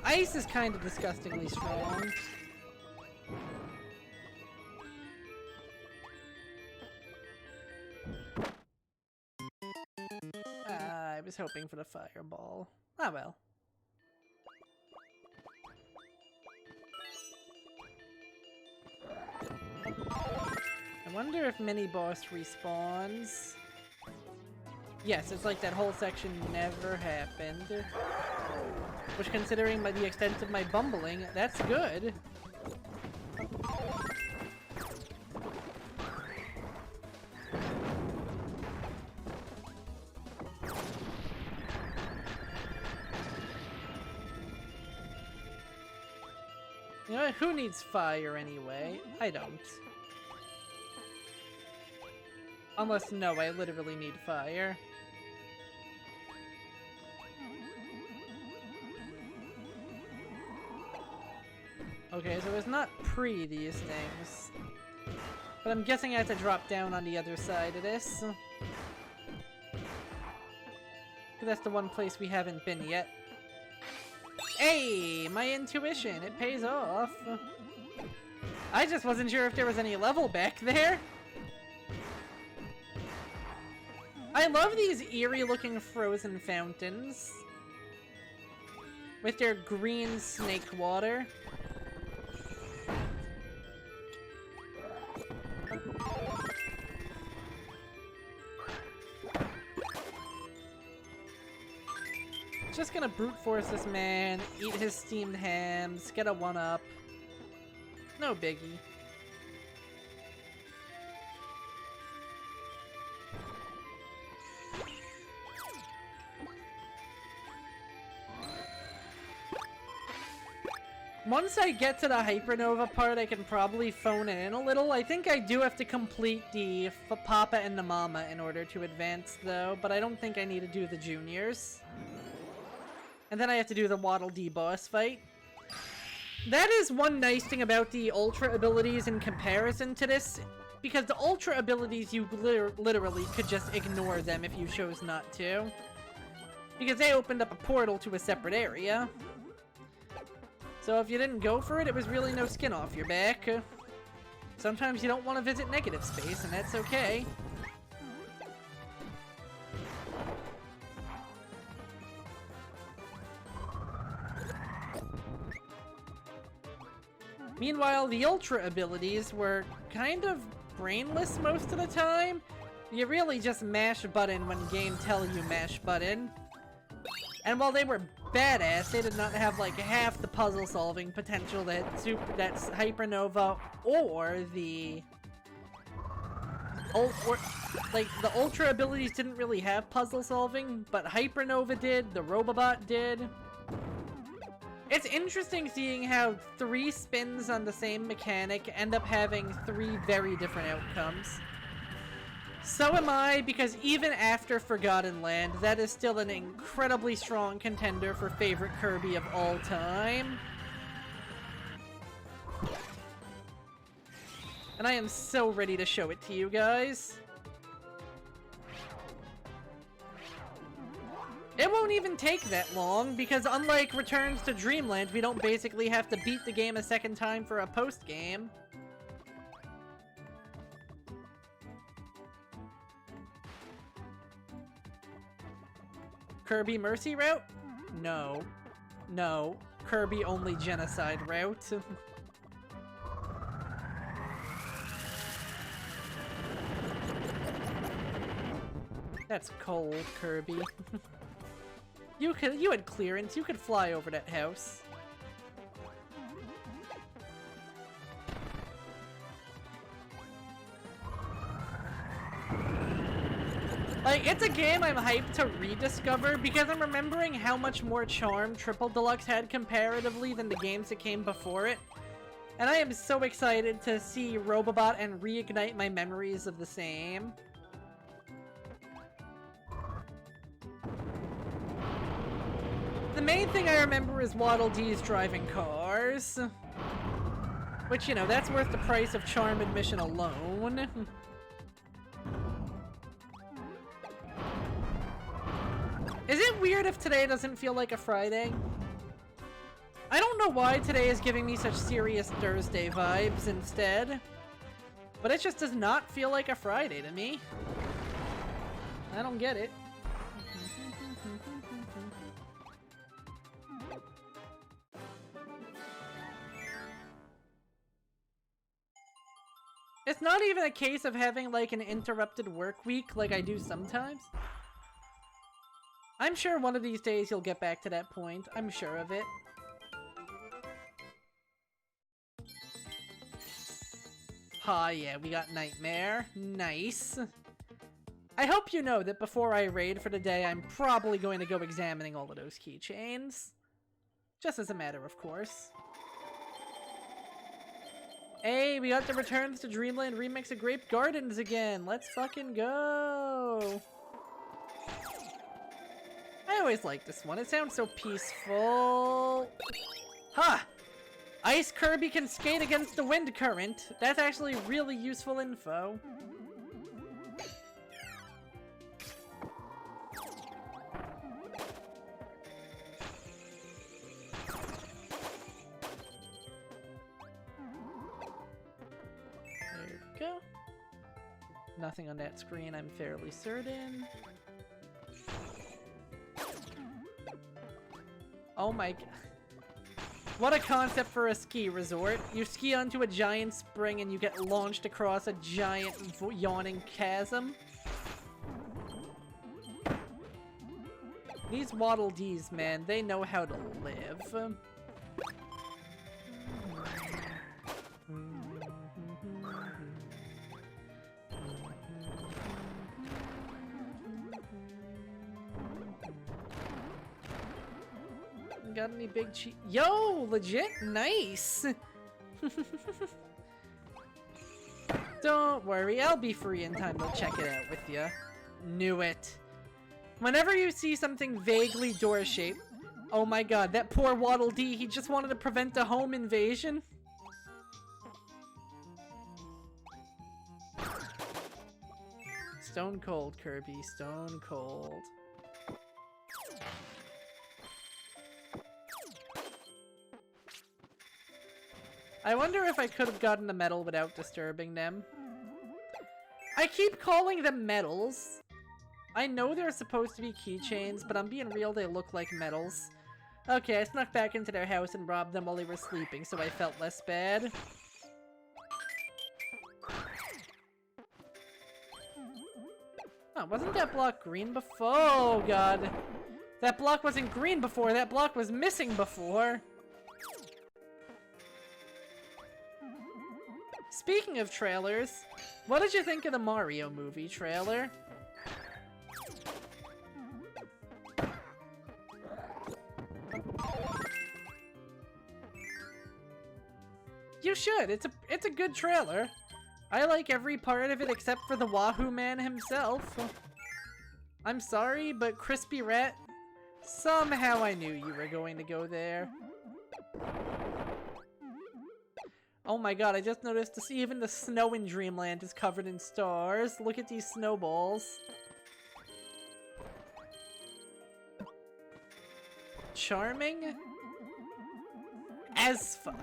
Speaker 1: Ice is kind of disgustingly strong. I was hoping for the fireball. Ah well. I wonder if mini-boss respawns. Yes, it's like that whole section never happened. Which, considering by the extent of my bumbling, that's good. You know, who needs fire anyway? I don't. Unless, no, I literally need fire. Okay, so it's not pre these things. But I'm guessing I have to drop down on the other side of this. 'Cause that's the one place we haven't been yet. Hey! My intuition! It pays off! I just wasn't sure if there was any level back there! I love these eerie-looking frozen fountains. With their green snake water. Just gonna brute force this man, eat his steamed hams, get a 1-up. No biggie. Once I get to the Hypernova part, I can probably phone it in a little. I think I do have to complete the Papa and the Mama in order to advance, though, but I don't think I need to do the juniors. And then I have to do the Waddle Dee boss fight. That is one nice thing about the Ultra abilities in comparison to this, because the Ultra abilities, you literally could just ignore them if you chose not to. Because they opened up a portal to a separate area. So if you didn't go for it, it was really no skin off your back. Sometimes you don't want to visit negative space, and that's okay. Meanwhile, the Ultra abilities were kind of brainless most of the time. You really just mash button when game tell you mash button. And while they were badass, they did not have like half the puzzle solving potential that that's Hypernova or the the Ultra abilities didn't really have puzzle solving, but Hypernova did, the Robobot did. It's interesting seeing how 3 spins on the same mechanic end up having 3 very different outcomes. So am I, because even after Forgotten Land, that is still an incredibly strong contender for favorite Kirby of all time. And I am so ready to show it to you guys. It won't even take that long, because unlike Returns to Dreamland, we don't basically have to beat the game a second time for a post-game. Kirby Mercy route? No. No. Kirby only genocide route. That's cold, Kirby. You had clearance. You could fly over that house. Like, it's a game I'm hyped to rediscover because I'm remembering how much more charm Triple Deluxe had comparatively than the games that came before it. And I am so excited to see Robobot and reignite my memories of the same. The main thing I remember is Waddle Dee's driving cars. Which, you know, that's worth the price of charm admission alone. Is it weird if today doesn't feel like a Friday? I don't know why today is giving me such serious Thursday vibes instead. But it just does not feel like a Friday to me. I don't get it. It's not even a case of having like an interrupted work week like I do sometimes. I'm sure one of these days you'll get back to that point. I'm sure of it. Ah, yeah, we got Nightmare. Nice. I hope you know that before I raid for the day, I'm probably going to go examining all of those keychains. Just as a matter of course. Hey, we got the Returns to Dreamland remix of Grape Gardens again. Let's fucking go. I always like this one. It sounds so peaceful. Ha! Huh. Ice Kirby can skate against the wind current. That's actually really useful info. There we go. Nothing on that screen, I'm fairly certain. Oh my god. What a concept for a ski resort. You ski onto a giant spring and you get launched across a giant yawning chasm. These Waddle Dees, man, they know how to live. Got any big cheat? Yo, legit nice. Don't worry, I'll be free in time to check it out with you. Knew it. Whenever you see something vaguely door-shaped, Oh my god, that poor Waddle Dee, he just wanted to prevent a home invasion? Stone cold, Kirby, stone cold. I wonder if I could have gotten a medal without disturbing them. I keep calling them medals. I know they're supposed to be keychains, but I'm being real, they look like medals. Okay, I snuck back into their house and robbed them while they were sleeping, so I felt less bad. Oh, wasn't that block green before? Oh, God. That block wasn't green before, that block was missing before. Speaking of trailers, what did you think of the Mario movie trailer? You should. It's a good trailer. I like every part of it except for the Wahoo Man himself. I'm sorry, but Crispy Rat, somehow I knew you were going to go there. Oh my god, I just noticed this, even the snow in Dreamland is covered in stars. Look at these snowballs. Charming? As fuck.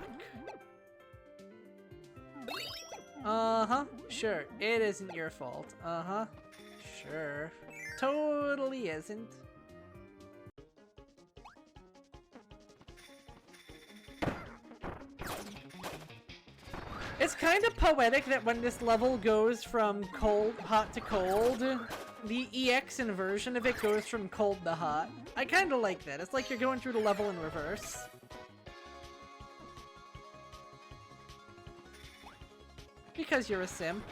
Speaker 1: Uh-huh, sure, it isn't your fault. Uh-huh, sure. Totally isn't. It's kind of poetic that when this level goes from hot to cold, the EX inversion of it goes from cold to hot. I kind of like that. It's like you're going through the level in reverse. Because you're a simp.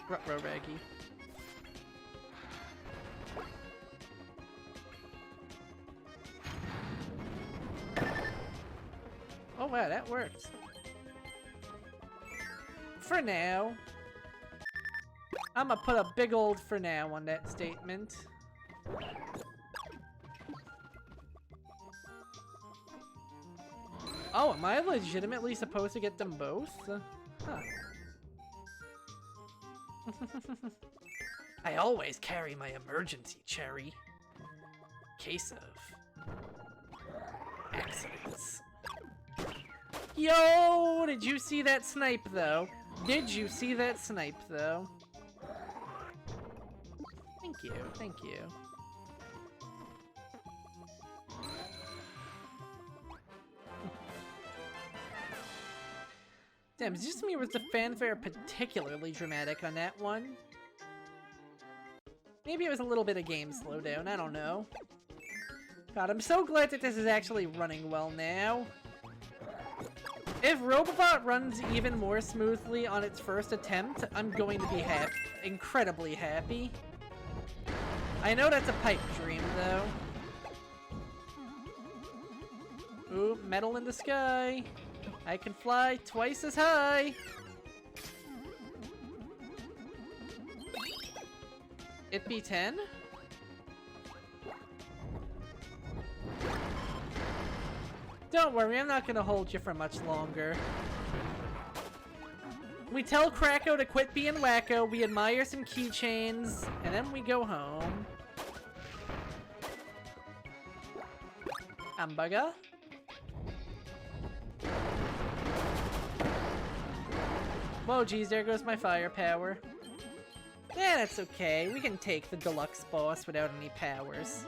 Speaker 1: Ruh-roh, Raggy. Oh wow, that worked. For now. I'm gonna put a big old for now on that statement. Oh, am I legitimately supposed to get them both? Huh. I always carry my emergency cherry. Case of accidents. Yo, did you see that snipe though? Did you see that snipe though? Thank you, thank you. Damn, it's just me, was the fanfare particularly dramatic on that one? Maybe it was a little bit of game slowdown, I don't know. God, I'm so glad that this is actually running well now. If Robobot runs even more smoothly on its first attempt, I'm going to be incredibly happy. I know that's a pipe dream, though. Ooh, metal in the sky. I can fly twice as high. It be 10? Don't worry, I'm not gonna hold you for much longer. We tell Kracko to quit being wacko, we admire some keychains, and then we go home. Hamburger? Whoa, geez, there goes my firepower. Yeah, that's okay. We can take the Deluxe boss without any powers.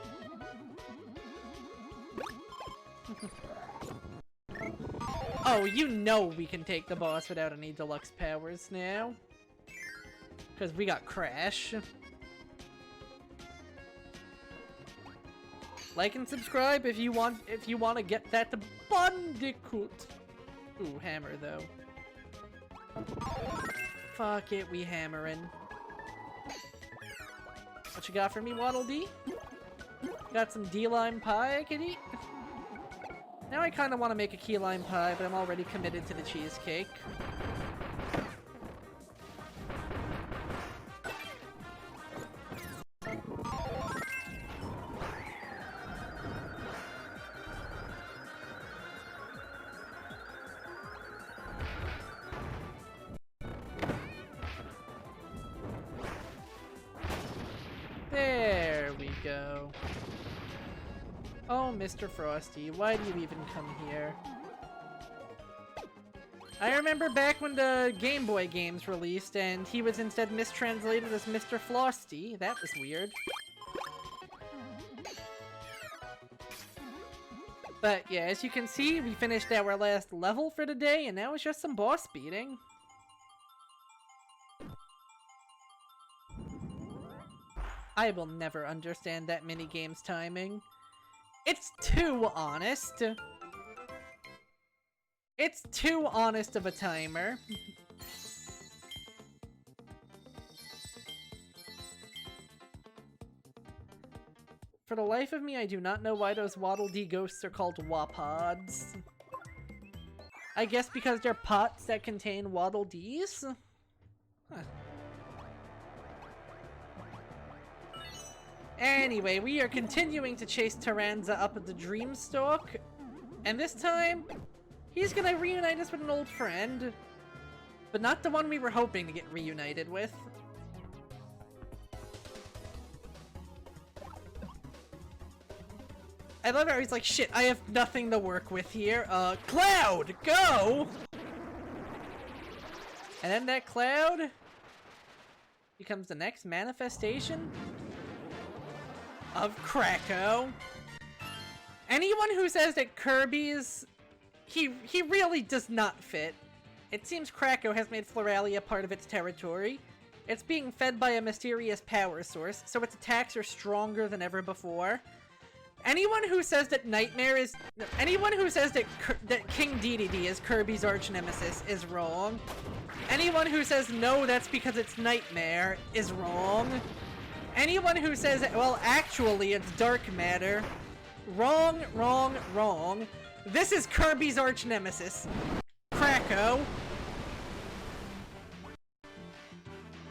Speaker 1: Oh, you know we can take the boss without any Deluxe powers now. Because we got Crash. Like and subscribe if you want to get that to Bandicoot. Ooh, hammer though. Fuck it, we hammering. What you got for me, Waddle Dee? Got some D-lime pie I could eat? Now I kind of want to make a key lime pie, but I'm already committed to the cheesecake. go. Oh, Mr. Frosty, why do you even come here? I remember back when the Game Boy games released and he was instead mistranslated as Mr. Frosty. That was weird. But yeah, as you can see, we finished our last level for the day, and now it's just some boss beating. I will never understand that minigame's timing. It's too honest. It's too honest of a timer. For the life of me, I do not know why those Waddle Dee ghosts are called Wapods. I guess because they're pots that contain Waddle Dees? Huh. Anyway, we are continuing to chase Taranza up at the Dreamstalk, and this time, he's gonna reunite us with an old friend, but not the one we were hoping to get reunited with. I love how he's like, shit, I have nothing to work with here. Cloud, go! And then that cloud becomes the next manifestation of Kracko. Anyone who says that Kirby's... He really does not fit. It seems Kracko has made Floralia part of its territory. It's being fed by a mysterious power source, so its attacks are stronger than ever before. Anyone who says that Nightmare is... Anyone who says that King Dedede is Kirby's arch-nemesis is wrong. Anyone who says no, that's because it's Nightmare is wrong. Anyone who says, well, actually, it's Dark Matter. Wrong, wrong, wrong. This is Kirby's arch-nemesis. Kracko.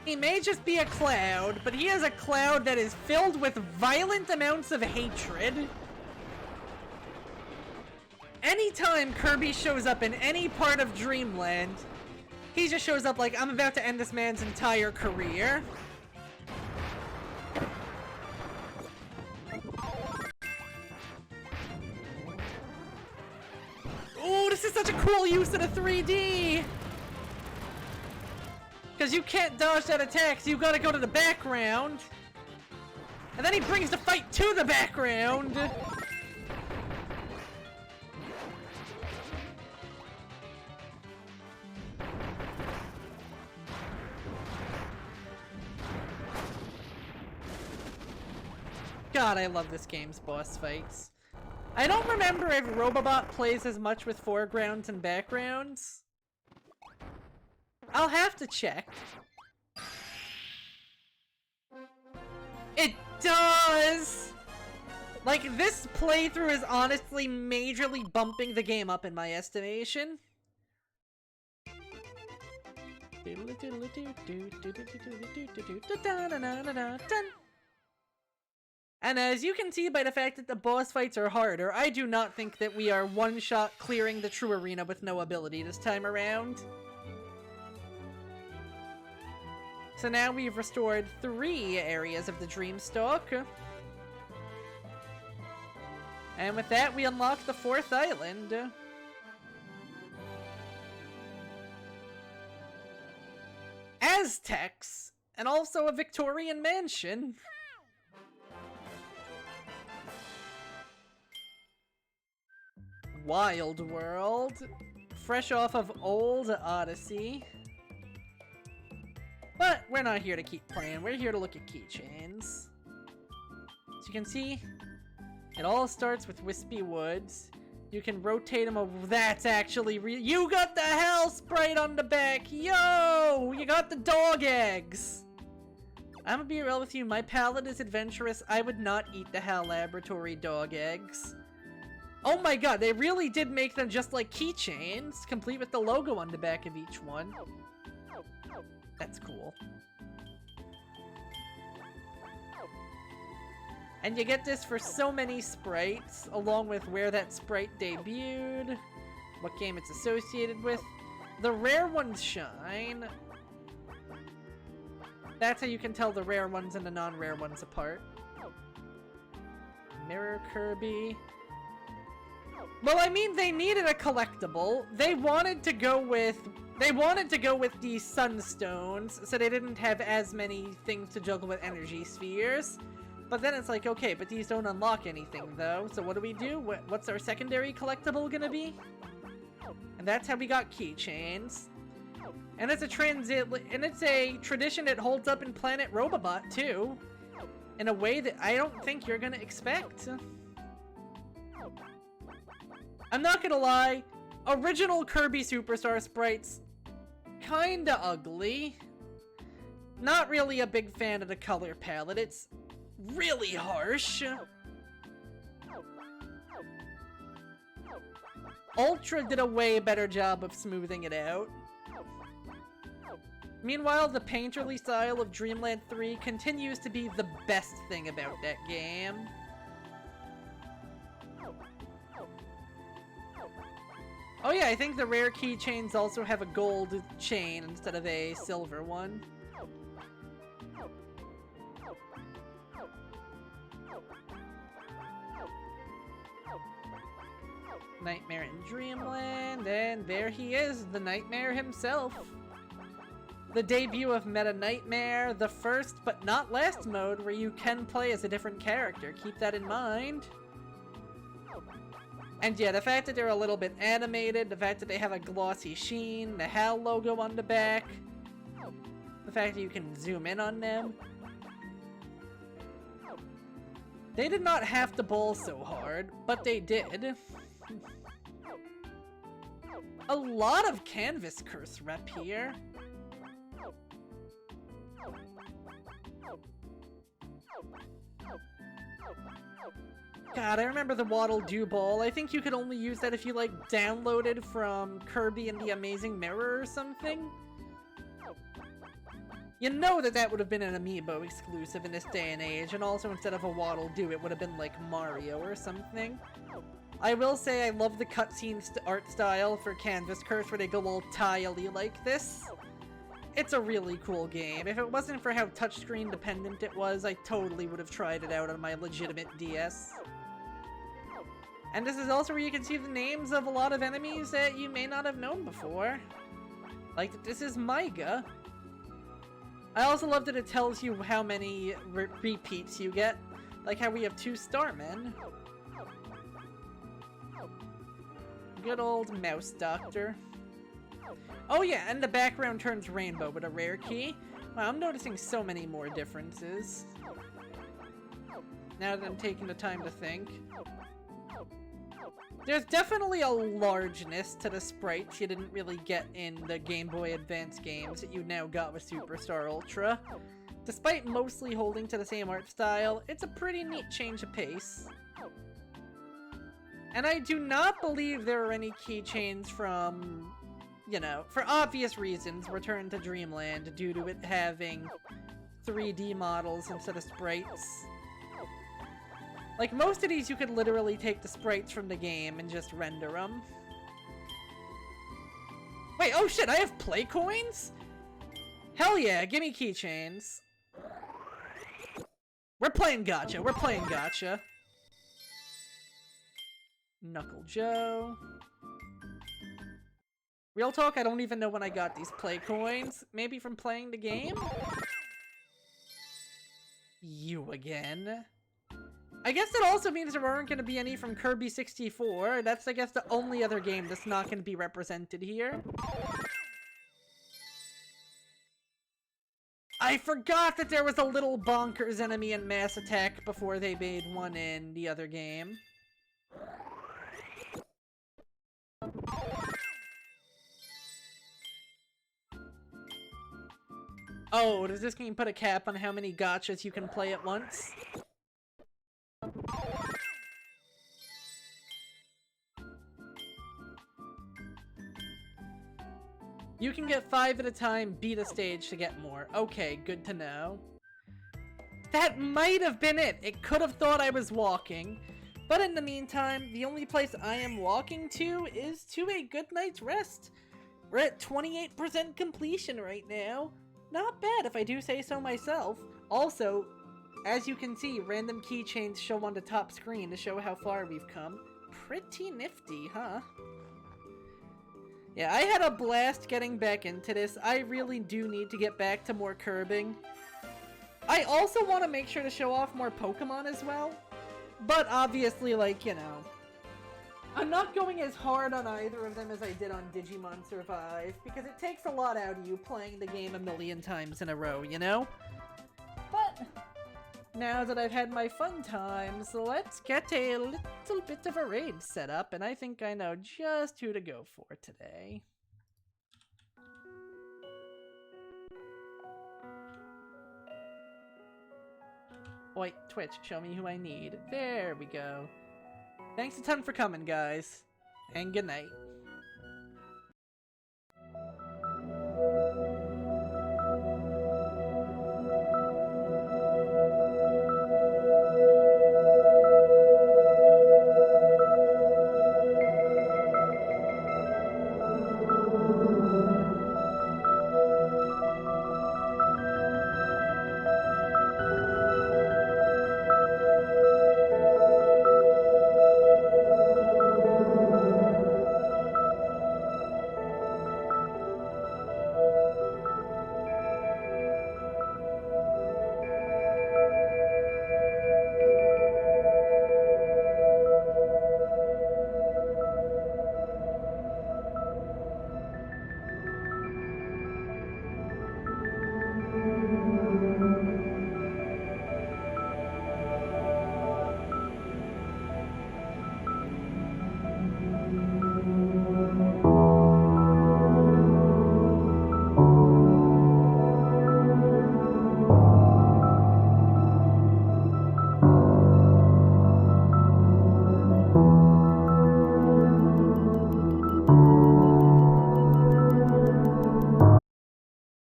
Speaker 1: He may just be a cloud, but he is a cloud that is filled with violent amounts of hatred. Anytime Kirby shows up in any part of Dreamland, he just shows up like, I'm about to end this man's entire career. Ooh, this is such a cool use of the 3D! Because you can't dodge that attack, so you gotta go to the background. And then he brings the fight to the background! God, I love this game's boss fights. I don't remember if Robobot plays as much with foregrounds and backgrounds. I'll have to check. It does! Like, this playthrough is honestly majorly bumping the game up in my estimation. And as you can see by the fact that the boss fights are harder, I do not think that we are one-shot clearing the true arena with no ability this time around. So now we've restored 3 areas of the Dreamstalk. And with that, we unlock the 4th island. Aztecs! And also a Victorian mansion. Wild World. Fresh off of Old Odyssey. But we're not here to keep playing, we're here to look at keychains. So you can see, it all starts with Wispy Woods. You can rotate them over. That's actually you got the hell sprite on the back! Yo! You got the dog eggs! I'm gonna be real with you, my palate is adventurous. I would not eat the Hal Laboratory dog eggs. Oh my god, they really did make them just like keychains, complete with the logo on the back of each one. That's cool. And you get this for so many sprites, along with where that sprite debuted, what game it's associated with. The rare ones shine. That's how you can tell the rare ones and the non-rare ones apart. Mirror Kirby. Well, I mean, they needed a collectible. They wanted to go with the Sunstones, so they didn't have as many things to juggle with energy spheres. But then it's like, okay, but these don't unlock anything, though. So what do? What's our secondary collectible gonna be? And that's how we got keychains. And it's a tradition that holds up in Planet Robobot, too. In a way that I don't think you're gonna expect. I'm not gonna lie, original Kirby Superstar sprites, kinda ugly. Not really a big fan of the color palette, it's really harsh. Ultra did a way better job of smoothing it out. Meanwhile, the painterly style of Dreamland 3 continues to be the best thing about that game. Oh yeah, I think the rare keychains also have a gold chain instead of a silver one. Nightmare in Dreamland, and there he is, the Nightmare himself. The debut of Meta Nightmare, the first but not last mode where you can play as a different character. Keep that in mind. And yeah, the fact that they're a little bit animated, the fact that they have a glossy sheen, the HAL logo on the back, the fact that you can zoom in on them. They did not have to bowl so hard, but they did. A lot of Canvas Curse rep here. God, I remember the Waddle Doo Ball. I think you could only use that if you, like, downloaded from Kirby and the Amazing Mirror or something. You know that would have been an Amiibo exclusive in this day and age, and also instead of a Waddle Doo, it would have been, like, Mario or something. I will say I love the cutscene art style for Canvas Curse where they go all tile-y like this. It's a really cool game. If it wasn't for how touchscreen dependent it was, I totally would have tried it out on my legitimate DS. And this is also where you can see the names of a lot of enemies that you may not have known before. Like, this is Myga. I also love that it tells you how many repeats you get. Like how we have 2 Starmen. Good old Mouse Doctor. Oh yeah, and the background turns rainbow with a rare key. Wow, I'm noticing so many more differences. Now that I'm taking the time to think. There's definitely a largeness to the sprites you didn't really get in the Game Boy Advance games that you now got with Superstar Ultra. Despite mostly holding to the same art style, it's a pretty neat change of pace. And I do not believe there are any keychains from, you know, for obvious reasons, Return to Dreamland due to it having 3D models instead of sprites. Like, most of these you could literally take the sprites from the game and just render them. Wait, oh shit, I have play coins? Hell yeah, give me keychains. We're playing gacha, we're playing gacha. Knuckle Joe. Real talk, I don't even know when I got these play coins. Maybe from playing the game? You again. I guess that also means there aren't going to be any from Kirby 64. That's, I guess, the only other game that's not going to be represented here. I forgot that there was a little bonkers enemy in Mass Attack before they made one in the other game. Oh, does this game put a cap on how many gachas you can play at once? You can get 5 at a time, beat a stage to get more. Okay, good to know. That might have been it. It could have thought I was walking. But in the meantime, the only place I am walking to is to a good night's rest. We're at 28% completion right now. Not bad if I do say so myself. Also, As you can see, random keychains show on the top screen to show how far we've come. Pretty nifty, huh? Yeah, I had a blast getting back into this. I really do need to get back to more curbing. I also want to make sure to show off more Pokemon as well. But obviously, like, you know, I'm not going as hard on either of them as I did on Digimon Survive, because it takes a lot out of you playing the game a million times in a row, you know? But now that I've had my fun times, let's get a little bit of a raid set up, and I think I know just who to go for today. Wait, Twitch, show me who I need. There we go. Thanks a ton for coming, guys. And good night.